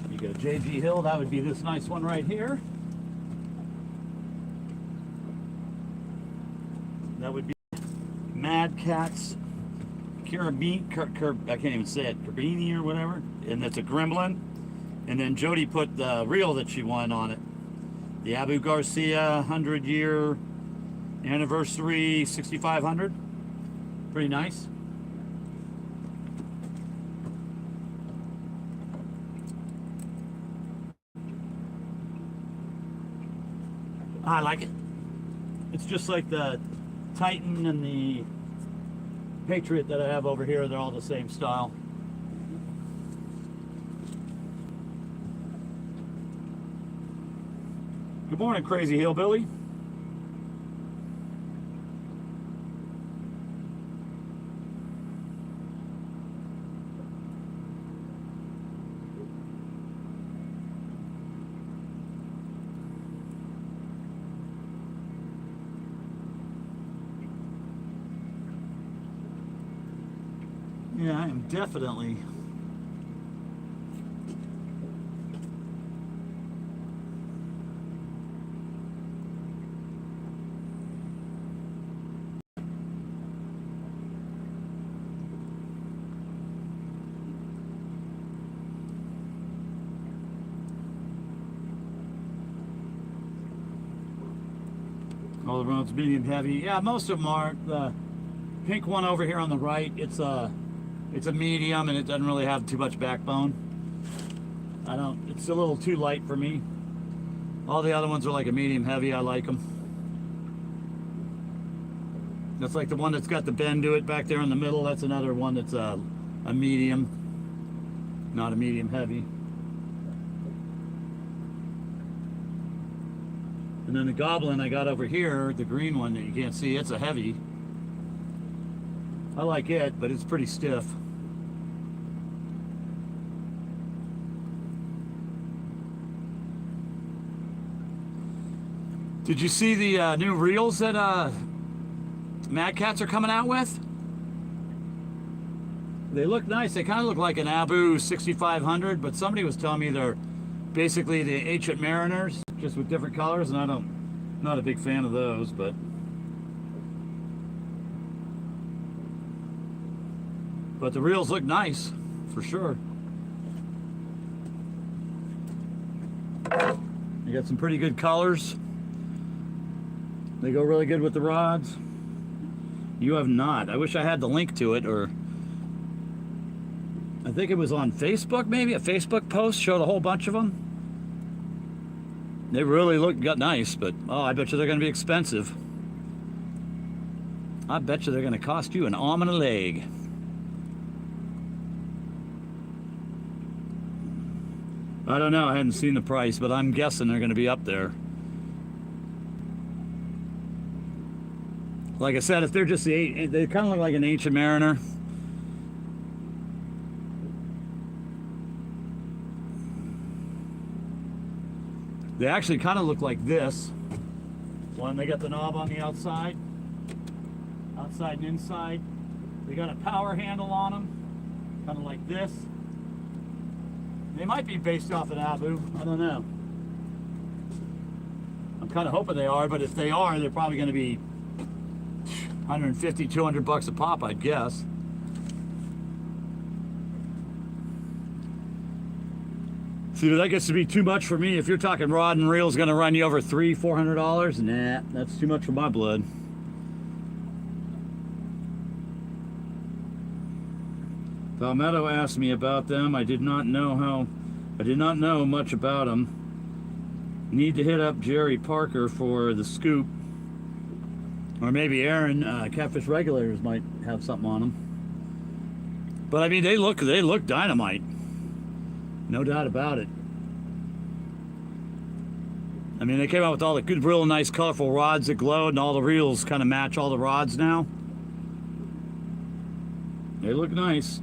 You got JG Hill, that would be this nice one right here. That would be Mad Cat's Carabine, I can't even say it, Carabini or whatever, and that's a Gremlin. And then Jody put the reel that she won on it. The Abu Garcia 100-year anniversary 6500. Pretty nice. I like it. It's just like the Titan and the Patriot that I have over here. They're all the same style. Good morning, Crazy Hillbilly. Yeah, I am definitely all the roads medium heavy. Yeah, most of them are. The pink one over here on the right, it's a medium and it doesn't really have too much backbone. It's a little too light for me. All the other ones are like a medium heavy. I like them. That's like the one that's got the bend to it back there in the middle. That's another one that's a medium, not a medium heavy. And then the Goblin I got over here, the green one that you can't see, it's a heavy. I like it, but it's pretty stiff. Did you see the new reels that Mad Cats are coming out with? They look nice. They kind of look like an Abu 6500, but somebody was telling me they're basically the Ancient Mariners, just with different colors, and I'm not a big fan of those, but the reels look nice, for sure. You got some pretty good colors. They go really good with the rods. You have not. I wish I had the link to it, or I think it was on Facebook, maybe a Facebook post showed a whole bunch of them. They really got nice, but oh, I bet you they're going to be expensive. I bet you they're going to cost you an arm and a leg. I don't know. I hadn't seen the price, but I'm guessing they're going to be up there. Like I said, if they're just they kind of look like an Ancient Mariner. They actually kind of look like this. One, they got the knob on the outside and inside. They got a power handle on them, kind of like this. They might be based off an Abu. I don't know. I'm kind of hoping they are, but if they are, they're probably going to be 150, 200 bucks a pop, I'd guess. See, but that gets to be too much for me. If you're talking rod and reel is going to run you over $300-400, nah, that's too much for my blood. Palmetto asked me about them. I did not know much about them. Need to hit up Jerry Parker for the scoop, or maybe Aaron. Catfish Regulators might have something on them. But I mean, they look dynamite. No doubt about it. I mean, they came out with all the good, real nice, colorful rods that glowed, and all the reels kind of match all the rods now. They look nice.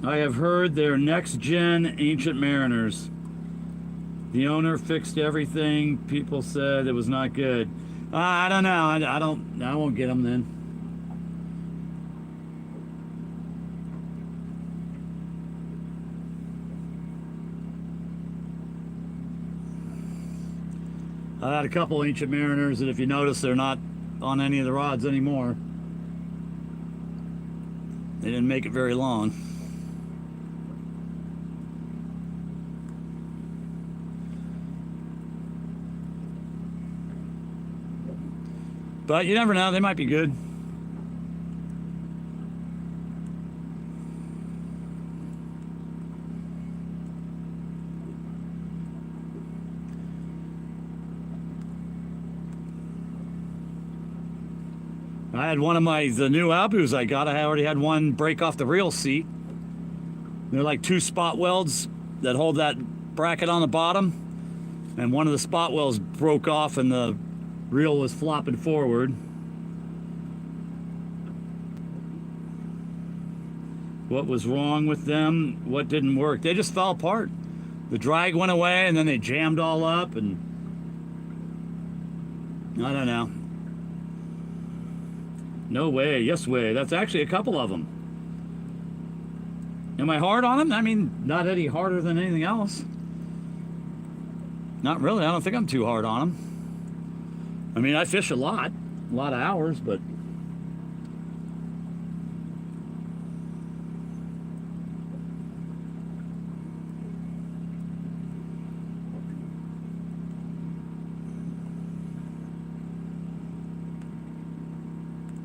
I have heard they're next-gen Ancient Mariners. The owner fixed everything. People said it was not good. I don't know. I won't get them then. I had a couple Ancient Mariners that, if you notice, they're not on any of the rods anymore. They didn't make it very long. But you never know, they might be good. I had one of the new Abus I got. I already had one break off the reel seat. They're like 2 spot welds that hold that bracket on the bottom. And one of the spot welds broke off and the reel was flopping forward. What was wrong with them? What didn't work? They just fell apart. The drag went away and then they jammed all up, and I don't know. No way, yes way. That's actually a couple of them. Am I hard on them? I mean, not any harder than anything else. Not really. I don't think I'm too hard on them. I mean, I fish a lot of hours, but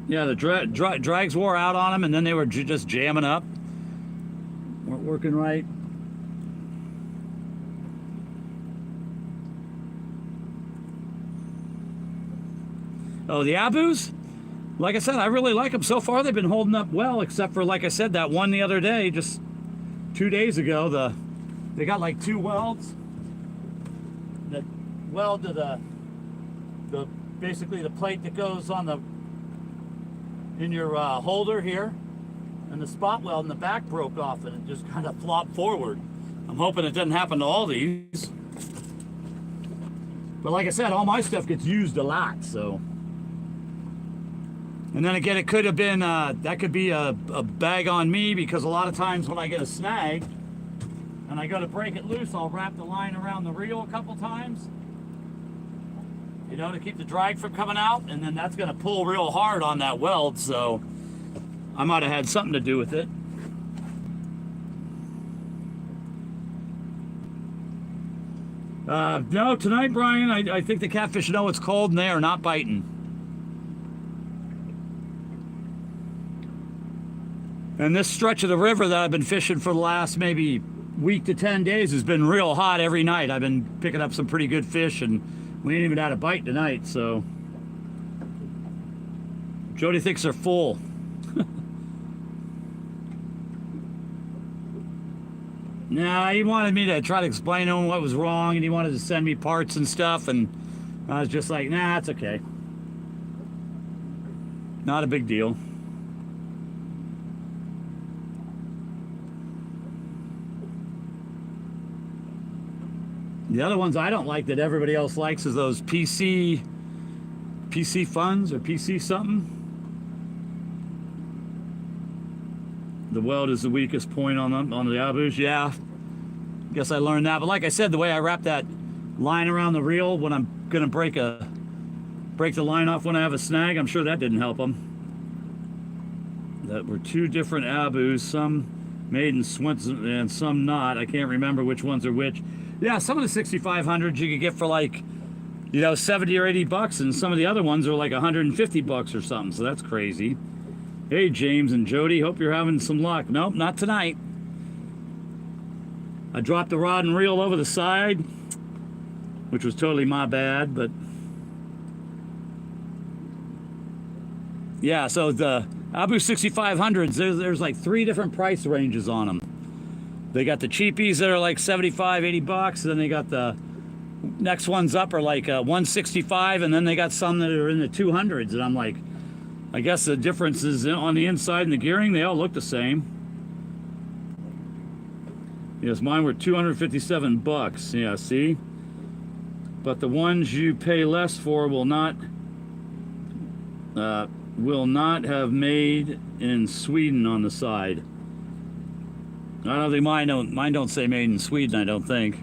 yeah, the drags wore out on them, and then they were just jamming up. Weren't working right. Oh, the Abus? Like I said, I really like them. So far, they've been holding up well, except for, like I said, that one the other day, just 2 days ago. They got like 2 welds that weld to the basically the plate that goes on in your holder here, and the spot weld in the back broke off and it just kind of flopped forward. I'm hoping it doesn't happen to all these. But like I said, all my stuff gets used a lot, so. And then again, it could have been, that could be a bag on me, because a lot of times when I get a snag and I go to break it loose, I'll wrap the line around the reel a couple times, you know, to keep the drag from coming out, and then that's going to pull real hard on that weld, so I might have had something to do with it. No, tonight, Brian, I think the catfish know it's cold and they are not biting. And this stretch of the river that I've been fishing for the last maybe week to 10 days has been real hot every night. I've been picking up some pretty good fish, and we ain't even had a bite tonight, so. Jody thinks they're full. Nah, he wanted me to try to explain to him what was wrong, and he wanted to send me parts and stuff, and I was just like, nah, it's okay. Not a big deal. The other ones I don't like that everybody else likes is those PC funds or PC something. The weld is the weakest point on them, on the Abus. Yeah, guess I learned that. But like I said, the way I wrap that line around the reel when I'm gonna break the line off when I have a snag, I'm sure that didn't help them. That were 2 different Abus, some made in Switzerland and some not. I can't remember which ones are which. Yeah, some of the 6500s you could get for like, you know, 70 or 80 bucks, and some of the other ones are like 150 bucks or something, so that's crazy. Hey, James and Jody, hope you're having some luck. Nope, not tonight. I dropped the rod and reel over the side, which was totally my bad, but yeah, so the Abu 6500s, there's like 3 different price ranges on them. They got the cheapies that are like 75, 80 bucks, and then they got the next ones up are like 165, and then they got some that are in the 200s, and I'm like, I guess the difference is on the inside and the gearing. They all look the same. Yes, mine were 257 bucks. Yeah, see? But the ones you pay less for will not have made in Sweden on the side. I don't think mine don't say made in Sweden, I don't think.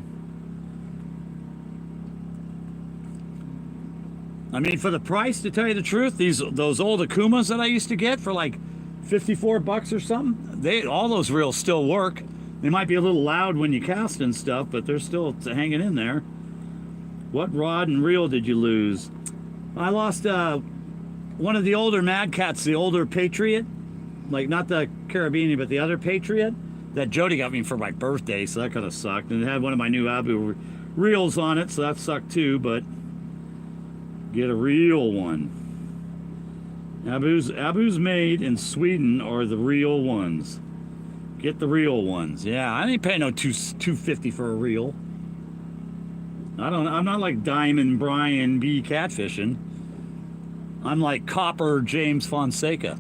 I mean, for the price, to tell you the truth, those old Akumas that I used to get for like 54 bucks or something, all those reels still work. They might be a little loud when you cast and stuff, but they're still hanging in there. What rod and reel did you lose? I lost one of the older Mad Cats, the older Patriot, like not the Carabini, but the other Patriot that Jody got me for my birthday, so that kind of sucked. And it had one of my new Abu reels on it, so that sucked too, but get a real one. Abu's made in Sweden are the real ones. Get the real ones. Yeah, I ain't paying no $250 for a reel. I'm not like Diamond Brian B catfishing. I'm like Copper James Fonseca.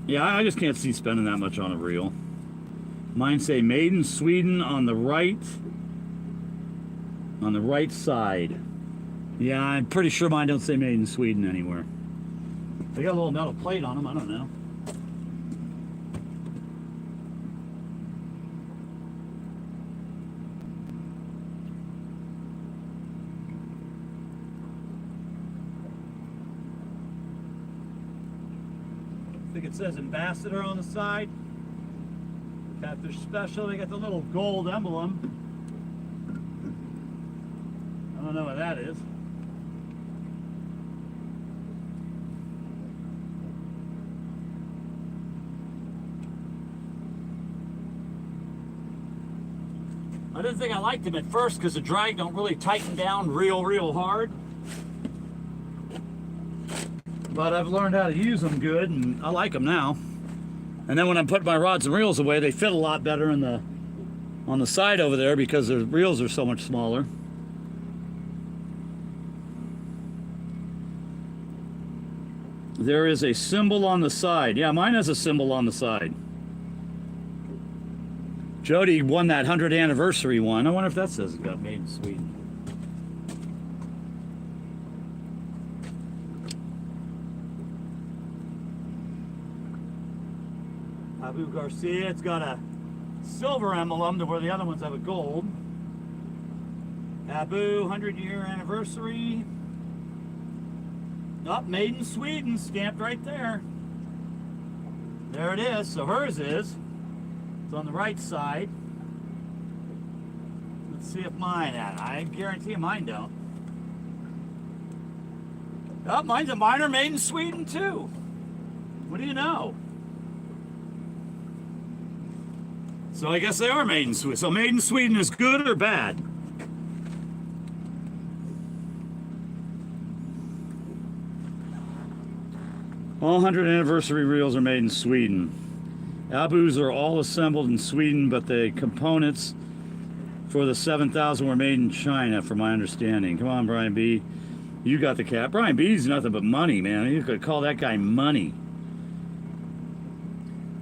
Yeah, I just can't see spending that much on a reel. Mine say made in Sweden on the right side. Yeah, I'm pretty sure mine don't say made in Sweden anywhere. They got a little metal plate on them, I don't know. I think it says Ambassador on the side. Catfish Special, they got the little gold emblem. I don't know what that is. I didn't think I liked them at first because the drag don't really tighten down real hard. But I've learned how to use them good, and I like them now. And then when I put my rods and reels away, they fit a lot better on the side over there because the reels are so much smaller. There is a symbol on the side. Yeah, mine has a symbol on the side. Jody won that 100th anniversary one. I wonder if that says it got made in Sweden. Abu Garcia, it's got a silver emblem to where the other ones have a gold. Abu 100-year anniversary. Oh, made in Sweden, stamped right there. There it is. So hers is. It's on the right side. Let's see if mine had. I guarantee you mine don't. Oh, mine are made in Sweden too. What do you know? So I guess they are made in Sweden. So made in Sweden is good or bad? All 100 anniversary reels are made in Sweden. Abus are all assembled in Sweden, but the components for the 7,000 were made in China, from my understanding. Come on, Brian B. You got the cap. Brian B's nothing but money, man. You could call that guy money.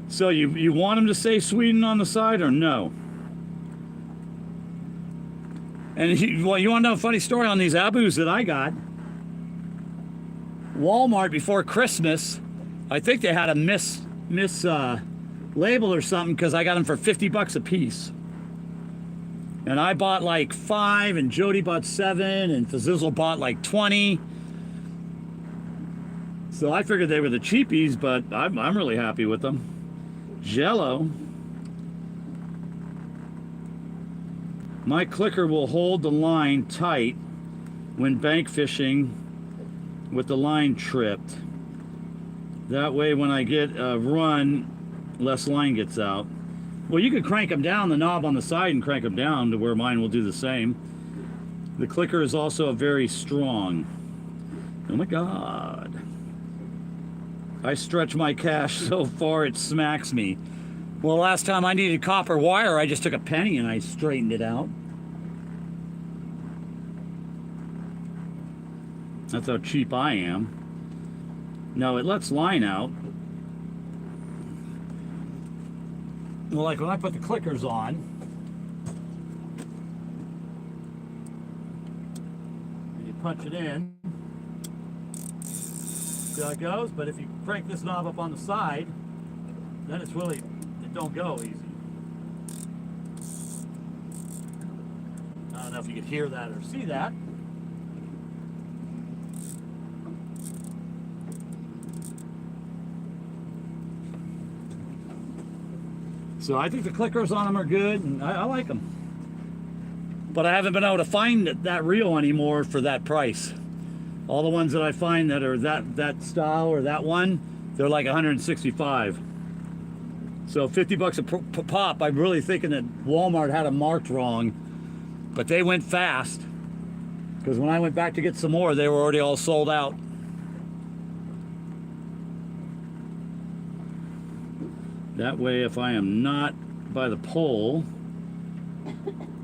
So you want him to say Sweden on the side or no? And well, you want to know a funny story on these Abus that I got? Walmart before Christmas, I think they had a miss label or something because I got them for $50 a piece. And I bought like 5, and Jody bought 7, and Fazizzle bought like 20. So I figured they were the cheapies, but I'm really happy with them. Jello. My clicker will hold the line tight when bank fishing with the line tripped. That way when I get a run, less line gets out. Well, you could crank them down, the knob on the side, and crank them down to where mine will do the same. The clicker is also very strong. Oh my God. I stretch my cash so far it smacks me. Well, last time I needed copper wire, I just took a penny and I straightened it out. That's how cheap I am. No, it lets line out. Well, like when I put the clickers on, you punch it in. See how it goes? But if you crank this knob up on the side, then it's really, it don't go easy. I don't know if you could hear that or see that. So I think the clickers on them are good, and I like them. But I haven't been able to find that reel anymore for that price. All the ones that I find that are that style or that one, they're like 165. So $50 a pop. I'm really thinking that Walmart had them marked wrong, but they went fast. Because when I went back to get some more, they were already all sold out. That way, if I am not by the pole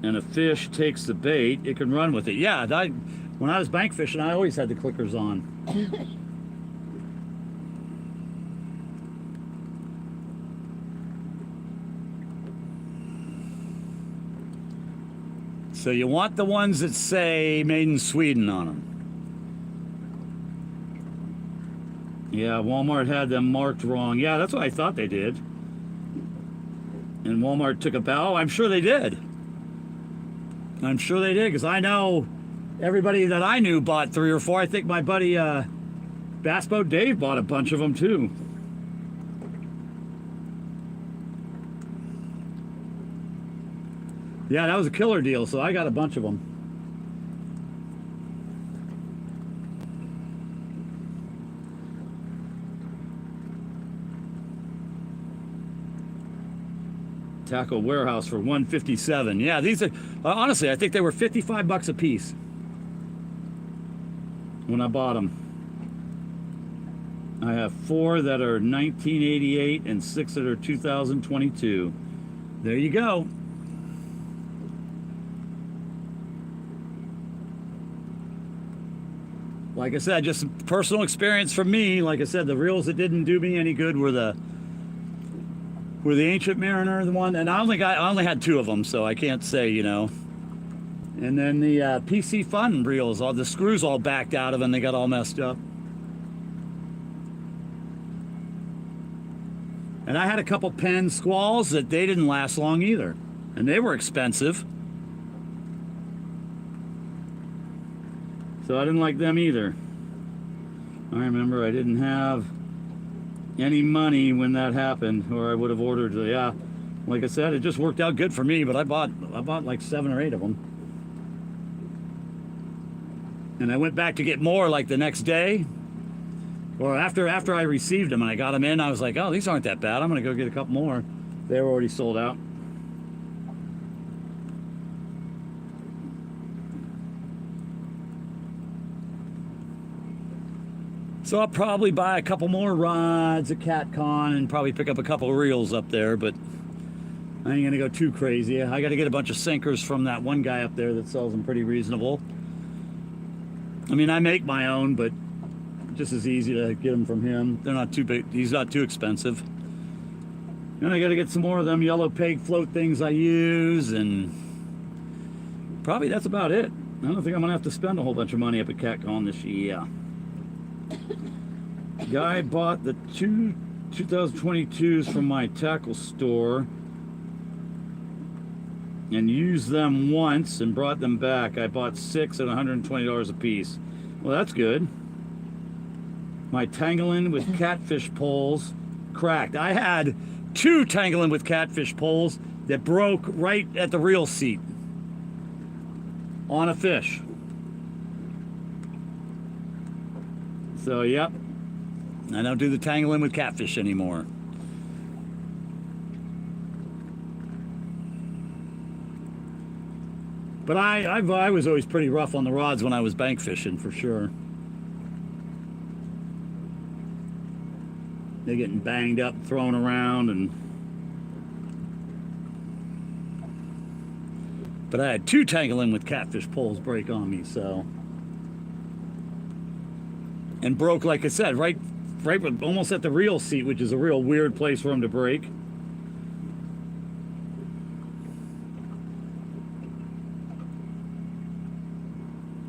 and a fish takes the bait, it can run with it. Yeah, when I was bank fishing, I always had the clickers on. So you want the ones that say made in Sweden on them. Yeah, Walmart had them marked wrong. Yeah, that's what I thought they did. And Walmart took a bow. I'm sure they did. I'm sure they did, because I know everybody that I knew bought 3 or 4. I think my buddy Bass Boat Dave bought a bunch of them too. Yeah, that was a killer deal, so I got a bunch of them. Tackle Warehouse for $157. Yeah, these are honestly, I think they were $55 a piece when I bought them. I have 4 that are 1988 and 6 that are 2022. There you go. Like I said, just personal experience from me. Like I said, the reels that didn't do me any good were the Ancient Mariner, the one, and I only had 2 of them, so I can't say, you know. And then the PC Fun reels, all the screws all backed out of them, they got all messed up. And I had a couple Penn Squalls that they didn't last long either, and they were expensive. So I didn't like them either. I remember I didn't have any money when that happened, or I would have ordered. Yeah, like I said, it just worked out good for me. But I bought like 7 or 8 of them, and I went back to get more like the next day, or after I received them and I got them in. I was like, oh, these aren't that bad. I'm gonna go get a couple more. They were already sold out. So I'll probably buy a couple more rods at CatCon and probably pick up a couple of reels up there, but I ain't gonna go too crazy. I gotta get a bunch of sinkers from that one guy up there that sells them pretty reasonable. I mean, I make my own, but just as easy to get them from him. They're not too big, he's not too expensive. And I gotta get some more of them yellow peg float things I use, and probably that's about it. I don't think I'm gonna have to spend a whole bunch of money up at CatCon this year. Guy bought the 2 2022s from my tackle store and used them once and brought them back. I bought 6 at $120 a piece. Well, that's good. My tangling with catfish poles cracked. I had 2 tangling with catfish poles that broke right at the reel seat on a fish. So, yep, I don't do the tangling with catfish anymore. But I was always pretty rough on the rods when I was bank fishing, for sure. They're getting banged up, thrown around, but I had 2 tangling with catfish poles break on me, so. And broke, like I said, right almost at the reel seat, which is a real weird place for them to break.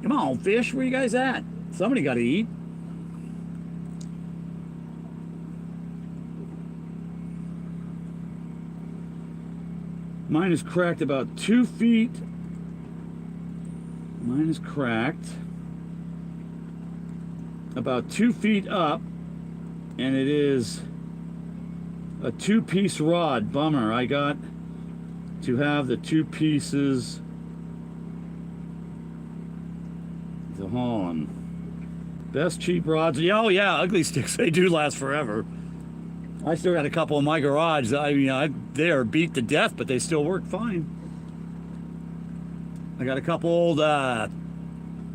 Come on, fish, where you guys at? Somebody got to eat. Mine is cracked about 2 feet. Mine is cracked about 2 feet up, and it is a 2-piece rod. Bummer. I got to have the 2 pieces to haul on. Best cheap rods. Oh yeah, ugly sticks, they do last forever. I still got a couple in my garage. They are beat to death, but they still work fine. I got a couple old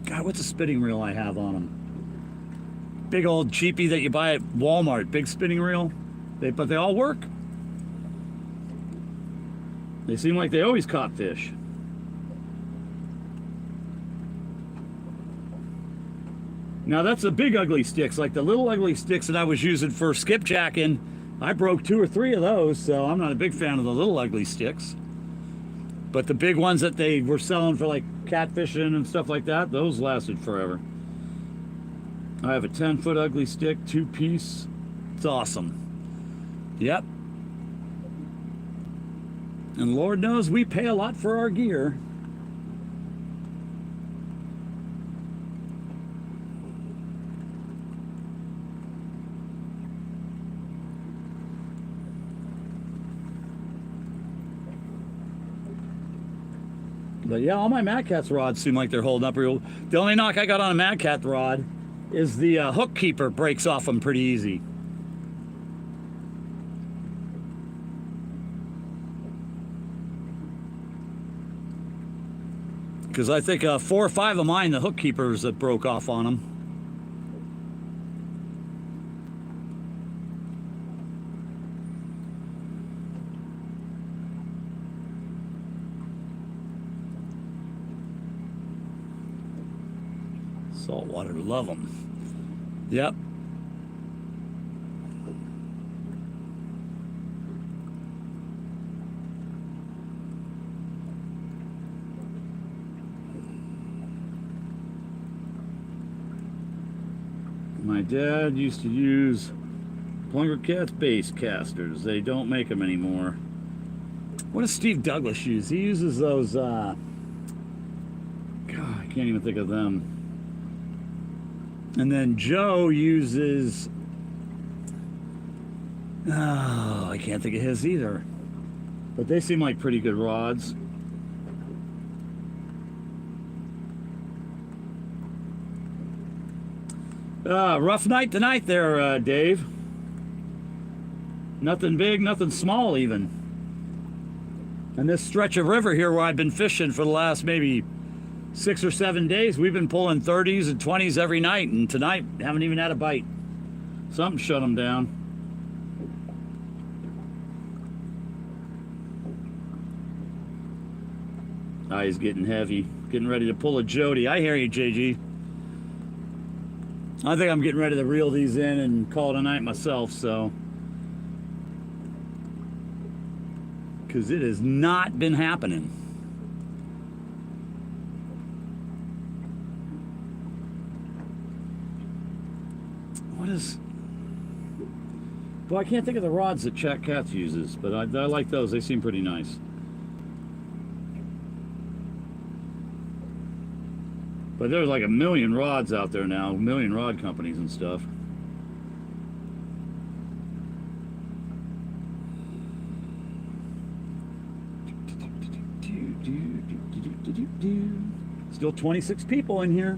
God, what's a spinning reel I have on them? Big old cheapie that you buy at Walmart. Big spinning reel. But they all work. They seem like they always caught fish. Now that's the big ugly sticks. Like the little ugly sticks that I was using for skipjacking, I broke 2 or 3 of those, so I'm not a big fan of the little ugly sticks. But the big ones that they were selling for like catfishing and stuff like that, those lasted forever. I have a 10-foot ugly stick, 2-piece. It's awesome. Yep. And Lord knows we pay a lot for our gear. But yeah, all my Mad Cat's rods seem like they're holding up real. The only knock I got on a Mad Cat rod is the hook keeper breaks off them pretty easy. Because I think 4 or 5 of mine, the hook keepers that broke off on them. Saltwater, love them. Yep. My dad used to use Kool Kats base casters. They don't make them anymore. What does Steve Douglas use? He uses those, God, I can't even think of them. And then Joe uses, oh, I can't think of his either. But they seem like pretty good rods. Rough night tonight there, Dave. Nothing big, nothing small even. And this stretch of river here where I've been fishing for the last maybe 6 or 7 days, we've been pulling 30s and 20s every night, and tonight haven't even had a bite. Something shut them down. Ah, he's getting heavy. Getting ready to pull a jodi. I hear you, JG. I think I'm getting ready to reel these in and call it a night myself, so. Because it has not been happening. What is... Well, I can't think of the rods that Chat Cats uses, but I like those. They seem pretty nice. But there's like a million rods out there now, a million rod companies and stuff. Still 26 people in here.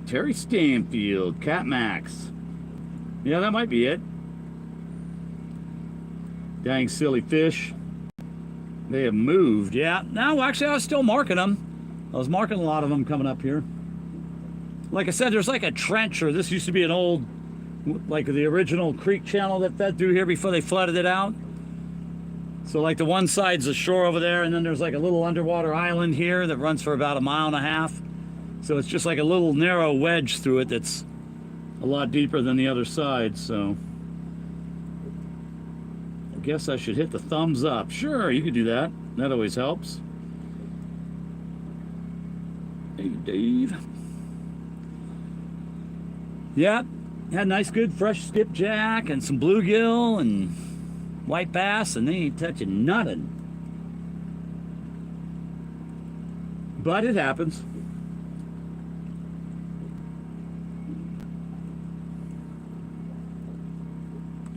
Terry Stanfield, Cat Max. Yeah, that might be it. Dang silly fish. They have moved. Yeah, no, actually I was still marking them. I was marking a lot of them coming up here. Like I said, there's like a trench, or this used to be an old, like the original creek channel that fed through here before they flooded it out. So like the one side's the shore over there, and then there's like a little underwater island here that runs for about 1.5 miles. So it's just like a little narrow wedge through it that's a lot deeper than the other side, so I guess I should hit the thumbs up. Sure, you could do that. That always helps. Hey, Dave. Yep, had a nice good fresh skipjack and some bluegill and white bass, and they ain't touching nothing. But it happens.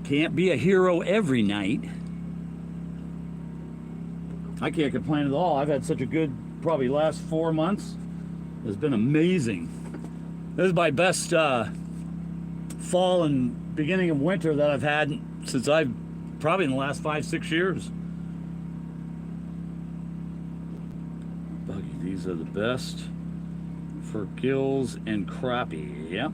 Can't be a hero every night. I can't complain at all. I've had such a good, probably last 4 months. It's been amazing. This is my best fall and beginning of winter that I've had since I've probably in the last 5-6 years. Buggy, these are the best for gills and crappie. Yep.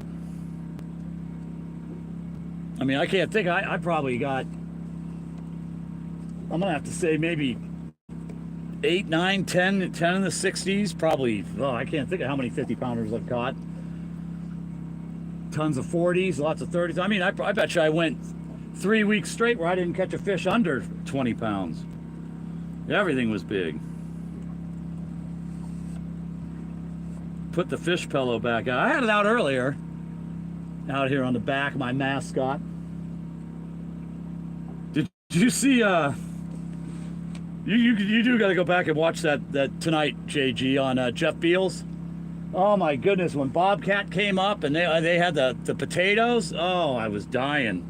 I mean, I can't think. I probably got, I'm gonna have to say maybe 8, 9, 10 in the 60s. Probably, oh, I can't think of how many 50-pounders I've caught. Tons of 40s, lots of 30s. I mean, I bet you I went 3 weeks straight where I didn't catch a fish under 20 pounds. Everything was big. Put the fish pillow back out. I had it out earlier. Out here on the back, my mascot. Did you see, you do got to go back and watch that tonight, JG, on Jeff Beals. Oh my goodness, when Bobcat came up and they had the potatoes, oh, I was dying.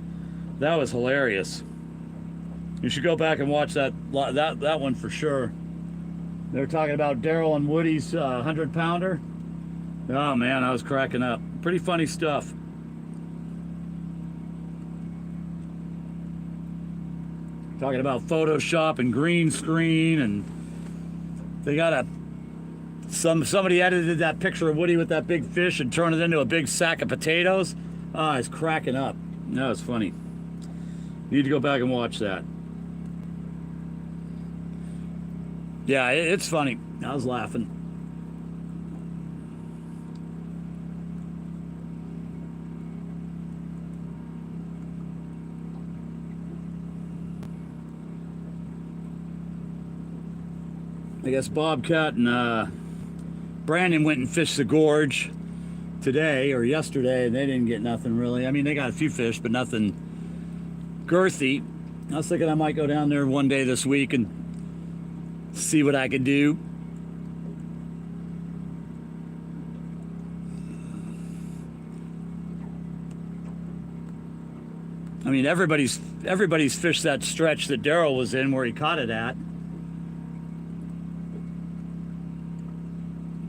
That was hilarious. You should go back and watch that one for sure. They were talking about Daryl and Woody's 100-pounder. Oh man, I was cracking up. Pretty funny stuff. Talking about Photoshop and green screen, and they got somebody edited that picture of Woody with that big fish and turned it into a big sack of potatoes. Ah, it's cracking up. That was funny. Need to go back and watch that. Yeah, it's funny. I was laughing. I guess Bobcat and Brandon went and fished the gorge today or yesterday, and they didn't get nothing really. I mean, they got a few fish, but nothing girthy. I was thinking I might go down there one day this week and see what I could do. I mean, everybody's fished that stretch that Daryl was in where he caught it at.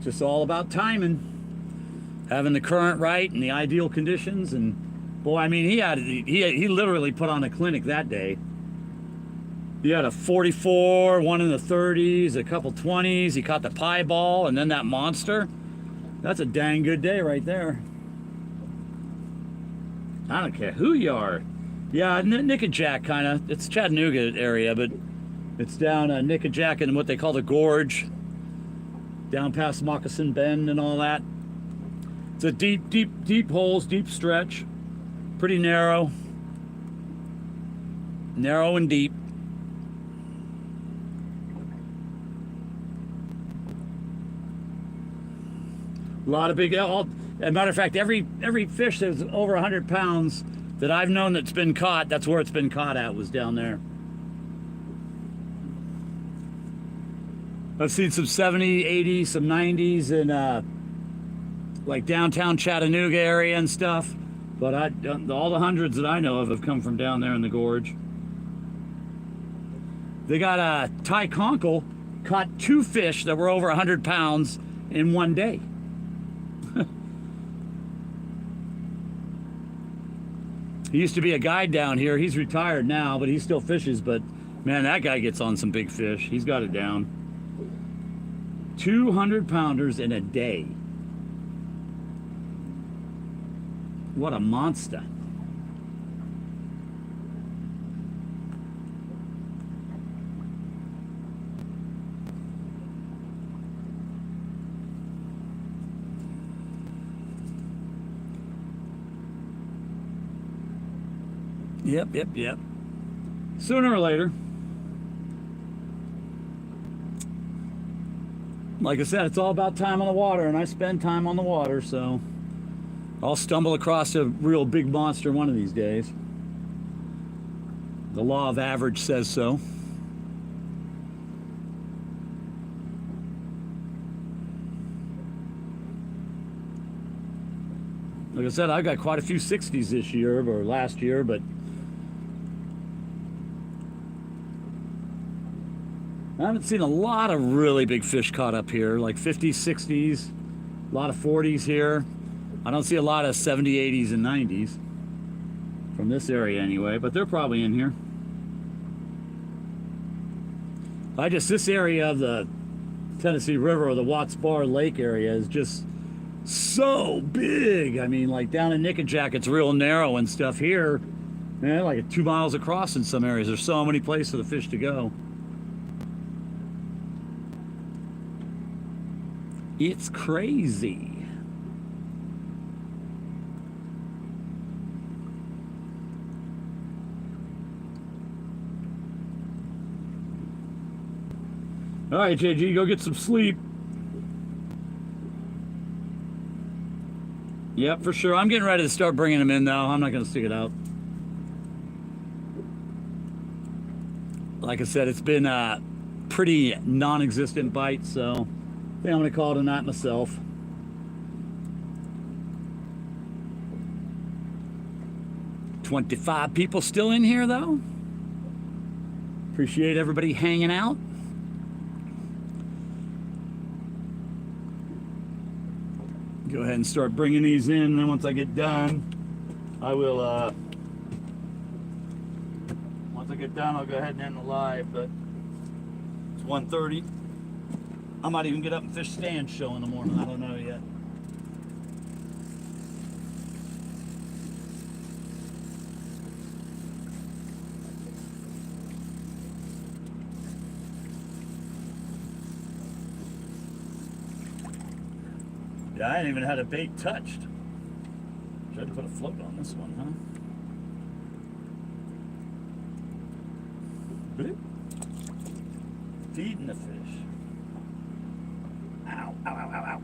Just all about timing, having the current right and the ideal conditions. And boy, I mean, he literally put on a clinic that day. He had a 44, one in the 30s, a couple 20s. He caught the pie ball and then that monster. That's a dang good day right there. I don't care who you are. Yeah, Nickajack kind of. It's Chattanooga area, but it's down Nickajack in what they call the gorge. Down past Moccasin Bend and all that. It's a deep holes, deep stretch. Pretty narrow. Narrow and deep. A lot of big, as a matter of fact, every fish that's over 100 pounds that I've known that's been caught, that's where it's been caught at, was down there. I've seen some 70, 80, some 90s in like downtown Chattanooga area and stuff. But all the hundreds that I know of have come from down there in the gorge. They got Ty Conkle caught 2 fish that were over 100 pounds in one day. He used to be a guide down here. He's retired now, but he still fishes. But man, that guy gets on some big fish. He's got it down. 200-pounders in a day. What a monster. Yep. Sooner or later. Like I said, it's all about time on the water, and I spend time on the water, so I'll stumble across a real big monster one of these days. The law of average says so. Like I said, I got quite a few 60s this year, or last year, but I haven't seen a lot of really big fish caught up here, like 50s, 60s, a lot of 40s here. I don't see a lot of 70s, 80s, and 90s. From this area anyway, but they're probably in here. This area of the Tennessee River or the Watts Bar Lake area is just so big. I mean, like down in Nickajack, it's real narrow and stuff. Here, man, like 2 miles across in some areas. There's so many places for the fish to go. It's crazy. All right, JG, go get some sleep. Yep, for sure. I'm getting ready to start bringing them in now. I'm not going to stick it out. Like I said, it's been a pretty non-existent bite, so I think I'm going to call it a night myself. "25 people still in here, though. Appreciate everybody hanging out. Go ahead and start bringing these in, and then once I get done, I will, once I get done, I'll go ahead and end the live, but it's 1:30. I might even get up and fish stand show in the morning, I don't know yet. Yeah, I ain't even had a bait touched. Tried to put a float on this one, huh? Bloop. Feeding the fish. Ow, ow, ow, ow, ow.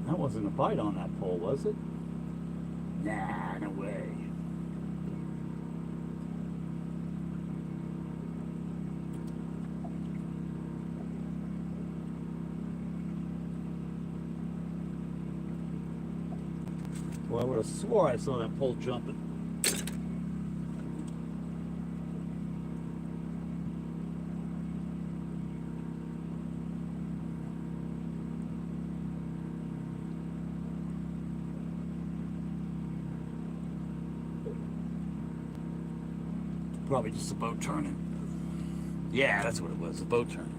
That wasn't a bite on that pole, was it? Nah, no way. Well, I would have swore I saw that pole jumping. Probably just a boat turning. Yeah, that's what it was, a boat turning.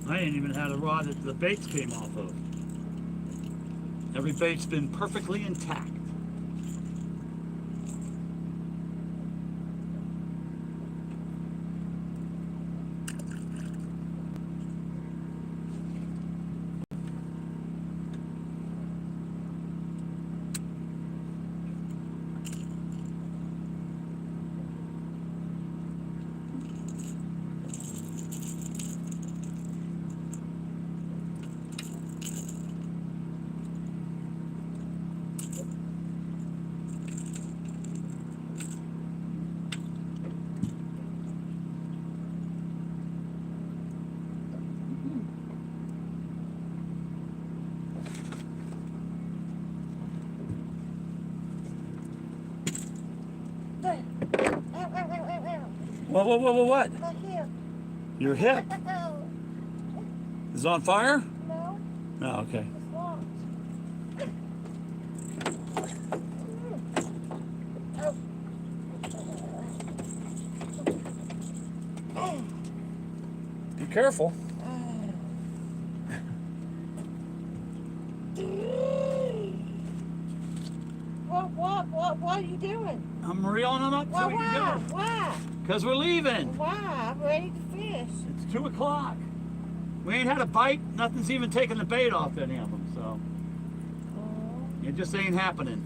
I ain't even had a rod that the baits came off of. Every bait's been perfectly intact. What?
My hip.
Your hip is on fire?
No,
Oh, okay.
it's locked.
Be careful.
What are you doing?
I'm reeling them up so
Well,
we can
why?
go.
Why?
Because we're leaving.
Why? I'm ready to fish.
It's 2 o'clock. We ain't had a bite. Nothing's even taken the bait off any of them, so it just ain't happening.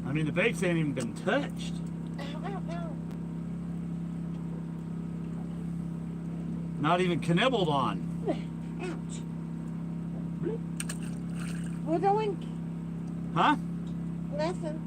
I mean, the baits ain't even been touched. Not even knibbled on.
Ouch. We're doing
Huh?
nothing.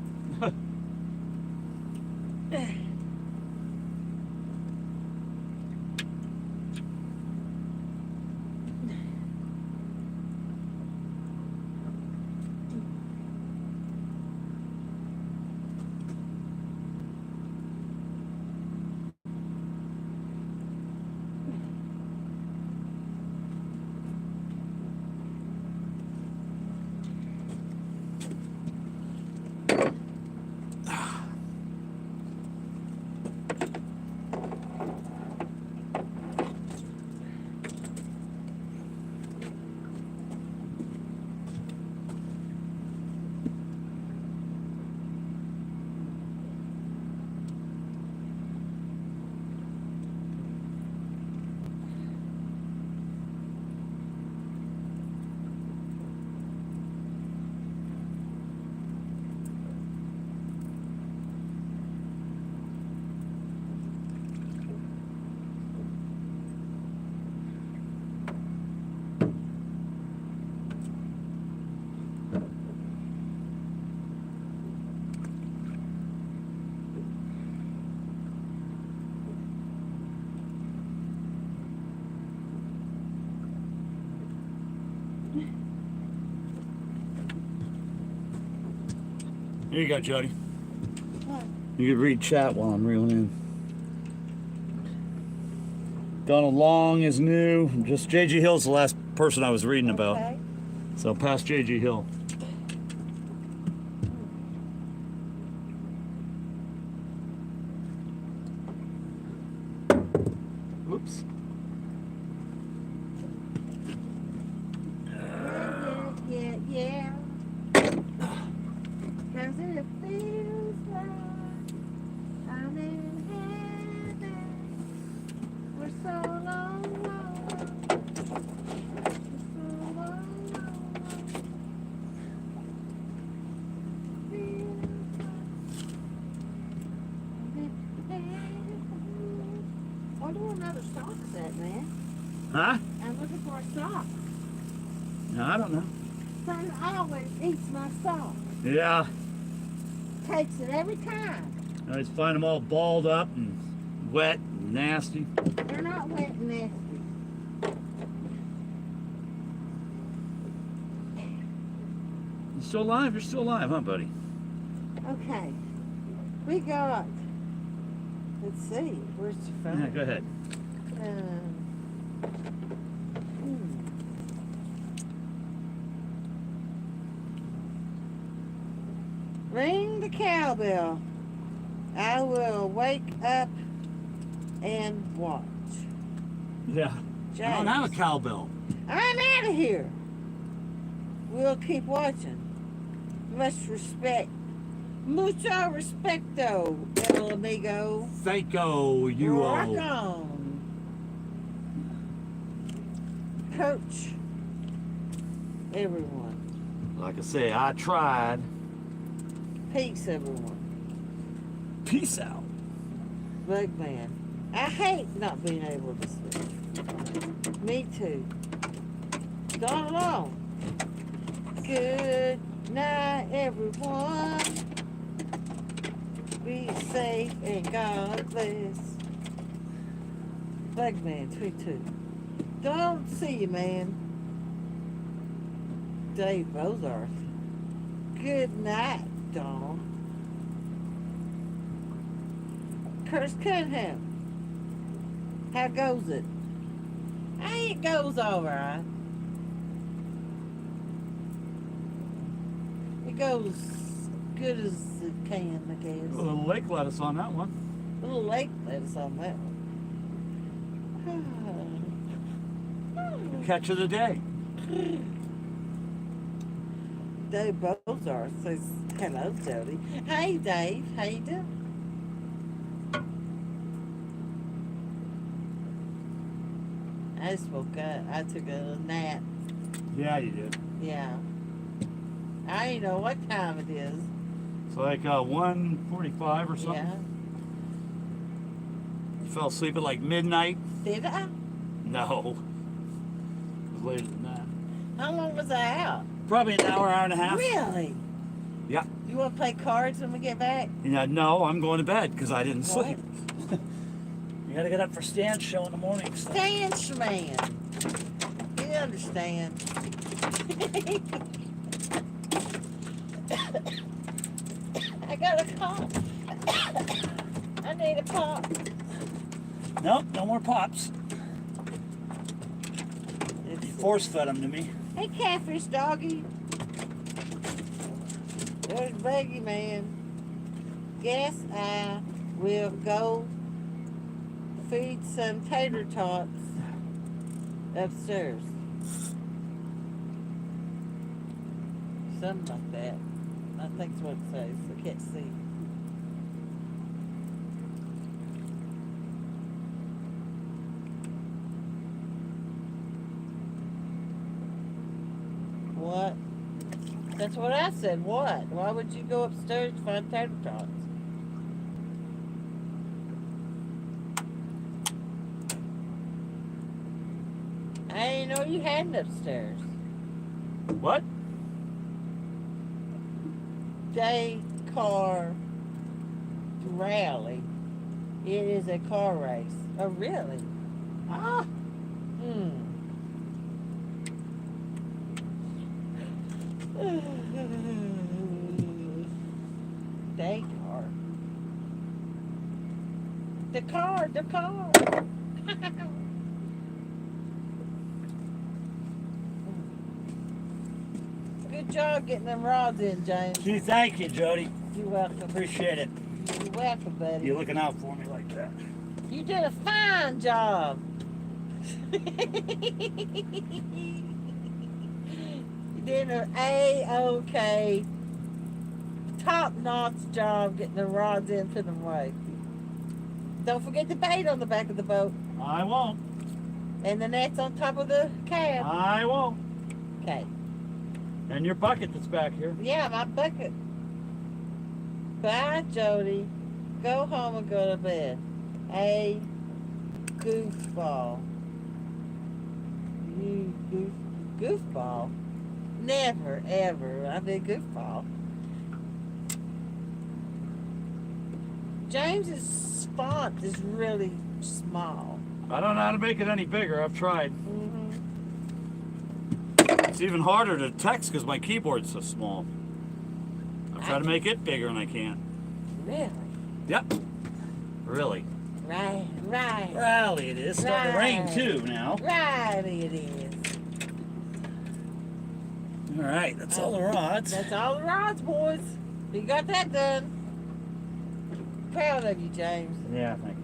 Here you go, Jody.
What?
You can read chat while I'm reeling in. Donald Long is new. Just J.G. Hill's the last person I was reading about.
Okay.
So past J.G. Hill. Oops.
Yeah. 'Cause it feels like I'm in heaven. We're so long. Wonder where another sock's at, man.
Huh?
I'm looking for a sock.
No, I don't know.
Son always eats my sock.
Yeah.
Takes it every time.
I just find them all balled up and wet and nasty.
They're not wet and nasty.
You still alive? You're still alive, huh, buddy?
Okay. We got, let's see, where's the phone?
Yeah, go ahead.
Ring the cowbell. I will wake up and watch.
Yeah. I don't have a cowbell.
I'm out of here. We'll keep watching. Much respect. Mucho respecto, el amigo.
Thanko, you
Rock
owe.
on. Coach. Everyone.
Like I say, I tried.
Peace, everyone.
Peace out.
Bug man. I hate not being able to sleep. Me too. Gone along. Good night, everyone. Be safe and God bless. Bug man 22. Don't see you, man. Dave Bozarth. Good night, Dawn. Curtis Cunningham. How goes it? It goes alright. It goes good as it can, I guess.
A little lake lettuce on that one.
A little late lettuce on that one.
Catch of the day.
Dave Bozar says, hello, Jody. Hey, Dave. How you doing? I just woke up. I took a nap.
Yeah, you did.
Yeah. I don't know what time it is.
It's like 1:45 or something.
Yeah.
You fell asleep at like midnight?
Did I?
No. It was later than that.
How long was I out?
Probably an hour, hour and a half.
Really?
Yeah.
You want to play cards when we get back?
Yeah, no, I'm going to bed because I didn't
What?
sleep. You gotta get up for Stan's show in the morning. So.
Stan Schman. You understand. I got a cough. I need a pop.
Nope, no more pops.
It's,
You force fed them to me.
hey, Catfish doggy. There's Buggy Man. Guess I will go feed some tater tots upstairs. Something like that. I think that's what it says. I can't see. What? That's what I said. What? Why would you go upstairs to find tater tots? I didn't know you had it upstairs.
What?
Day car rally. It is a car race. Oh, really?
Ah.
Day car. The car. Good job getting them rods in, James.
Gee, thank you, Jody.
You're welcome.
Appreciate it.
You're welcome, buddy.
You looking out for me like that.
You did a fine job. You did an A-OK, top-notch job getting the rods into them right. Don't forget the bait on the back of the boat
I won't.
and the nets on top of the cab.
I won't.
Okay.
And your bucket that's back here.
Yeah, my bucket. Bye, Jody. Go home and go to bed. A goofball. You goofball. Never, ever. I mean, goofball. James's font is really small.
I don't know how to make it any bigger. I've tried.
Mm-hmm.
It's even harder to text because my keyboard's so small. I try to make it bigger and I can't.
Really?
Yep. Really.
Right.
Rally it is. Starting to rain
Right.
too now.
Right, it is.
All right, that's all the rods.
That's all the rods, boys. You got that done. Proud of you, James.
Yeah, thank you.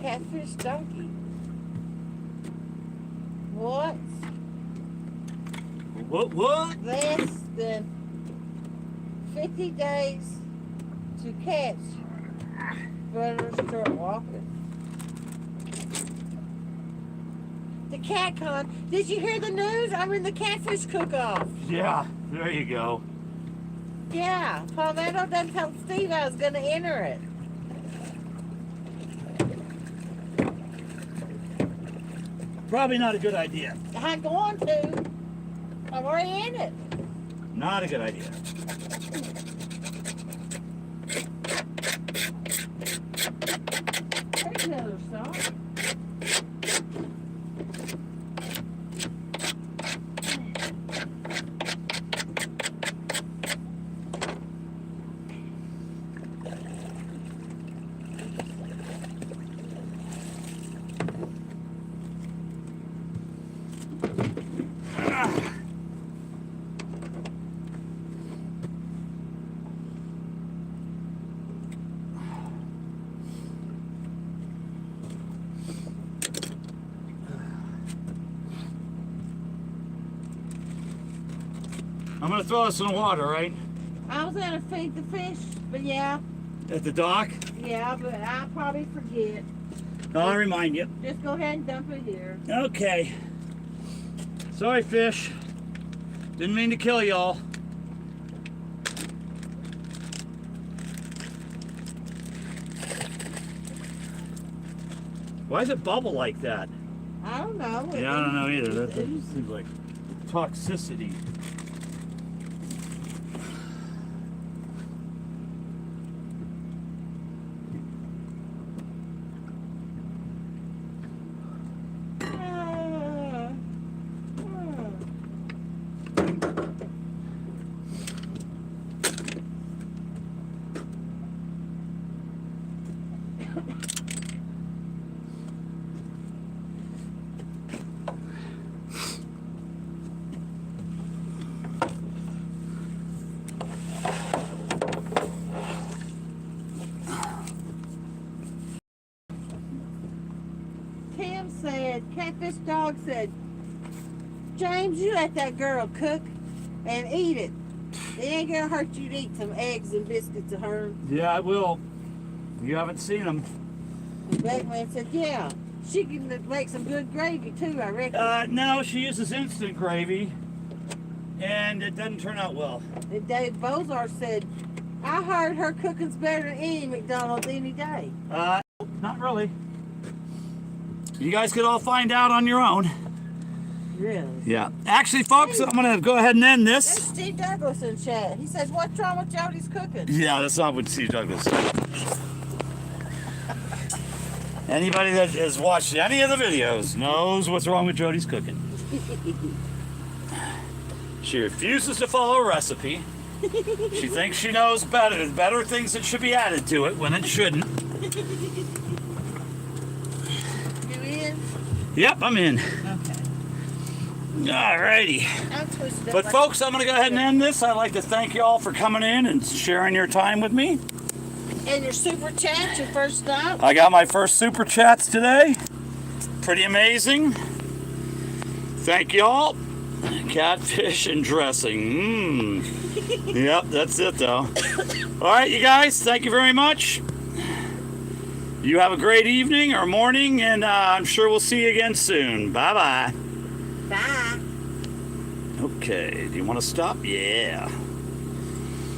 Catfish donkey. What?
What?
Less than 50 days to catch. Better start walking. The cat con. Did you hear the news? I'm in the catfish cook-off.
Yeah, there you go.
Yeah, Palmetto done told Steve I was going to enter it.
Probably not a good idea.
I'm going to. I'm already in it.
Not a good idea.
There's another song.
I'm gonna throw this in the water, right?
I was gonna feed the fish, but yeah,
At the dock?
but I'll probably forget.
I'll remind you.
Just go ahead and dump it here.
Okay. Sorry, fish. Didn't mean to kill y'all. Why does it bubble like that?
I don't know.
Yeah, I don't know either. That seems like toxicity.
Tim said, Catfish Dog said, James, you let that girl cook and eat it. It ain't gonna hurt you to eat some eggs and biscuits of her.
Yeah, I will. You haven't seen them.
And Beckman said, yeah, she can make some good gravy too, I reckon.
No, she uses instant gravy, and it doesn't turn out well.
And Dave Bozar said, I heard her cooking's better than any McDonald's any day.
Not really. You guys could all find out on your own.
Really?
Yeah. Actually, folks, I'm going to go ahead and end
There's
this.
Steve Douglas in chat. He said, what's wrong with Jody's cooking?
Yeah, that's not what Steve Douglas said. Anybody that has watched any of the videos knows what's wrong with Jody's cooking. She refuses to follow a recipe. She thinks she knows better things that should be added to it when it shouldn't.
You in?
Yep, I'm in.
Okay.
Alrighty.
I'm twisted up
But
like
folks, I'm going to go ahead and end this. I'd like to thank you all for coming in and sharing your time with me.
And your super chat, your first stop.
I got my first super chats today. Pretty amazing. Thank you all. Catfish and dressing. Yep, that's it though. All right, you guys, thank you very much. You have a great evening or morning, and I'm sure we'll see you again soon. Bye-bye.
Bye.
Okay, do you want to stop? Yeah.